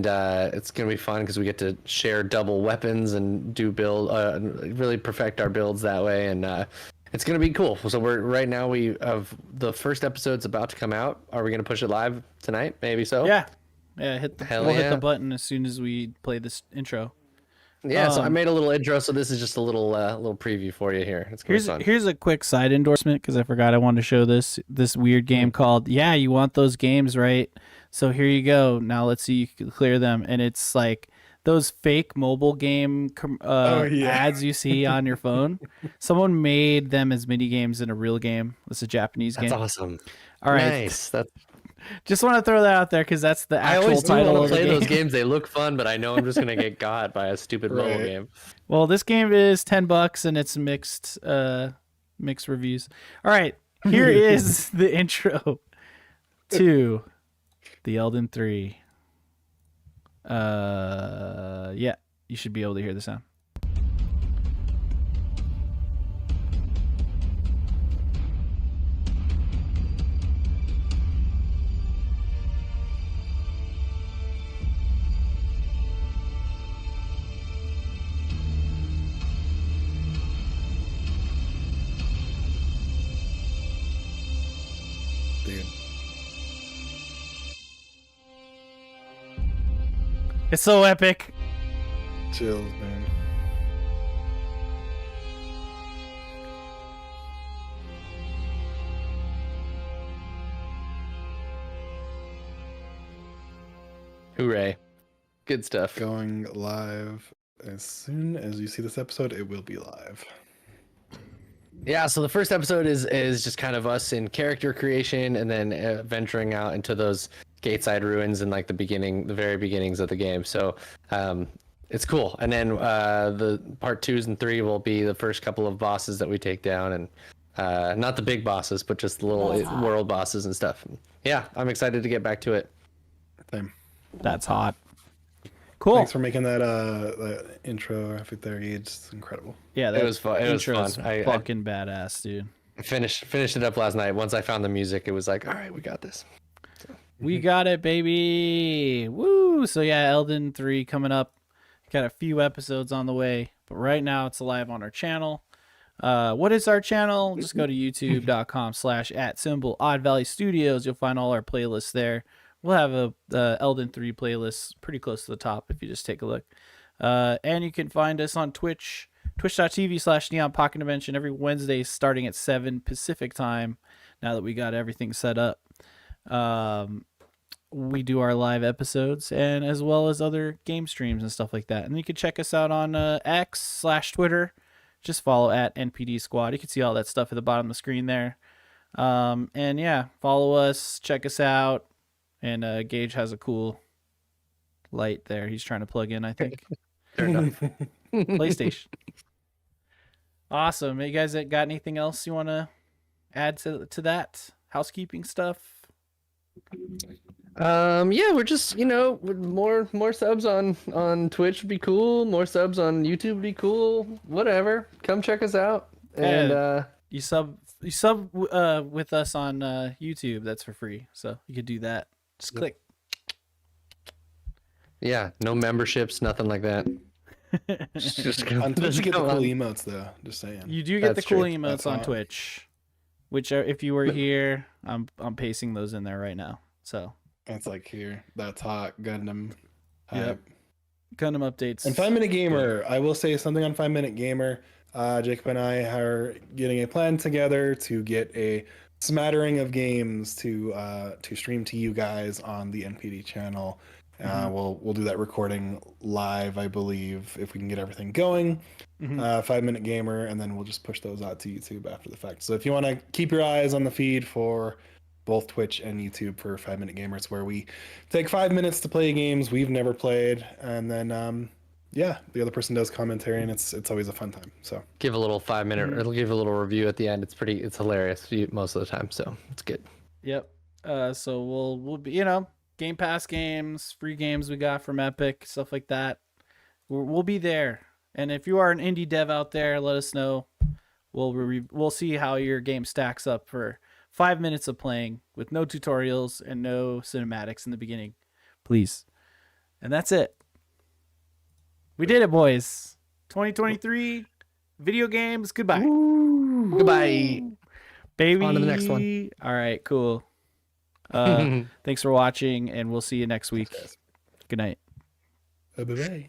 it's gonna be fun because we get to share double weapons and really perfect our builds that way, and it's gonna be cool. So we have the first episode's about to come out. Are we gonna push it live tonight? Maybe so. Yeah. Hit the button as soon as we play this intro. Yeah, so I made a little intro, so this is just a little preview for you here. It's gonna be fun. Here's a quick side endorsement because I forgot I wanted to show this weird game called Yeah, You Want Those Games, right? So here you go. Now let's see you can clear them, and it's like those fake mobile game ads you see on your phone. Someone made them as mini games in a real game. It's a Japanese game. That's awesome. All right, Nice. That's. Just want to throw that out there because that's the I actual always do title want of to the play game. those games. They look fun, but I know I'm just gonna get got by a stupid mobile game. Well, this game is $10 and it's mixed reviews. All right, here is the intro to The Elden 3. Yeah, you should be able to hear the sound. Dude. It's so epic. Chills, man. Hooray! Good stuff. Going live as soon as you see this episode, it will be live. Yeah, so the first episode is just kind of us in character creation, and then venturing out into those Gateside ruins and like the very beginnings of the game. So it's cool. And then the part 2s and 3 will be the first couple of bosses that we take down, and not the big bosses, but just the little world bosses and stuff. Yeah, I'm excited to get back to it. Same. That's hot. Cool. Thanks for making that intro graphic there. It's incredible. Yeah, It was fun. It was fun. I fucking badass, dude. finished it up last night. Once I found the music, it was like, all right, we got this. We got it, baby. Woo! So yeah, Elden 3 coming up. Got a few episodes on the way, but right now it's live on our channel. What is our channel? Just go to youtube.com/@ Odd Valley Studios. You'll find all our playlists there. We'll have a Elden 3 playlist pretty close to the top if you just take a look. And you can find us on Twitch, twitch.tv/Neon Pocket Dimension every Wednesday starting at 7 Pacific time. Now that we got everything set up. We do our live episodes and as well as other game streams and stuff like that. And you can check us out on X/Twitter. Just follow at NPD Squad. You can see all that stuff at the bottom of the screen there. And yeah, follow us, check us out. And Gage has a cool light there. He's trying to plug in, I think. PlayStation. Awesome. You guys got anything else you want to add to that? Housekeeping stuff? Yeah, we're just, more subs on Twitch would be cool. More subs on YouTube would be cool. Whatever. Come check us out. And you sub with us on YouTube. That's for free. So you could do that. Just click. Yeah, no memberships, nothing like that. just On Twitch, you get the cool emotes, though. Just saying. You do get That's the cool true. emotes on Twitch, which are, if you were here, I'm pasting those in there right now. So it's like here. That's hot. Gundam. Yep. Gundam updates. And 5 Minute Gamer. I will say something on 5 Minute Gamer. Jacob and I are getting a plan together to get a smattering of games to stream to you guys on the NPD channel. We'll do that recording live, I believe, if we can get everything going. 5 Minute Gamer, and then we'll just push those out to YouTube after the fact. So if you want to keep your eyes on the feed for both Twitch and YouTube for 5 Minute Gamers, where we take 5 minutes to play games we've never played, and then the other person does commentary, and it's always a fun time. So give a little 5 minute, or it'll give a little review at the end. It's hilarious most of the time, so it's good. Yep. So we'll be, Game Pass games, free games we got from Epic, stuff like that. We'll be there. And if you are an indie dev out there, let us know. We'll see how your game stacks up for 5 minutes of playing with no tutorials and no cinematics in the beginning, please. And that's it. We did it, boys. 2023 video games. Goodbye. Goodbye, baby. On to the next one. All right, cool. Thanks for watching, and we'll see you next week. Good night. bye-bye.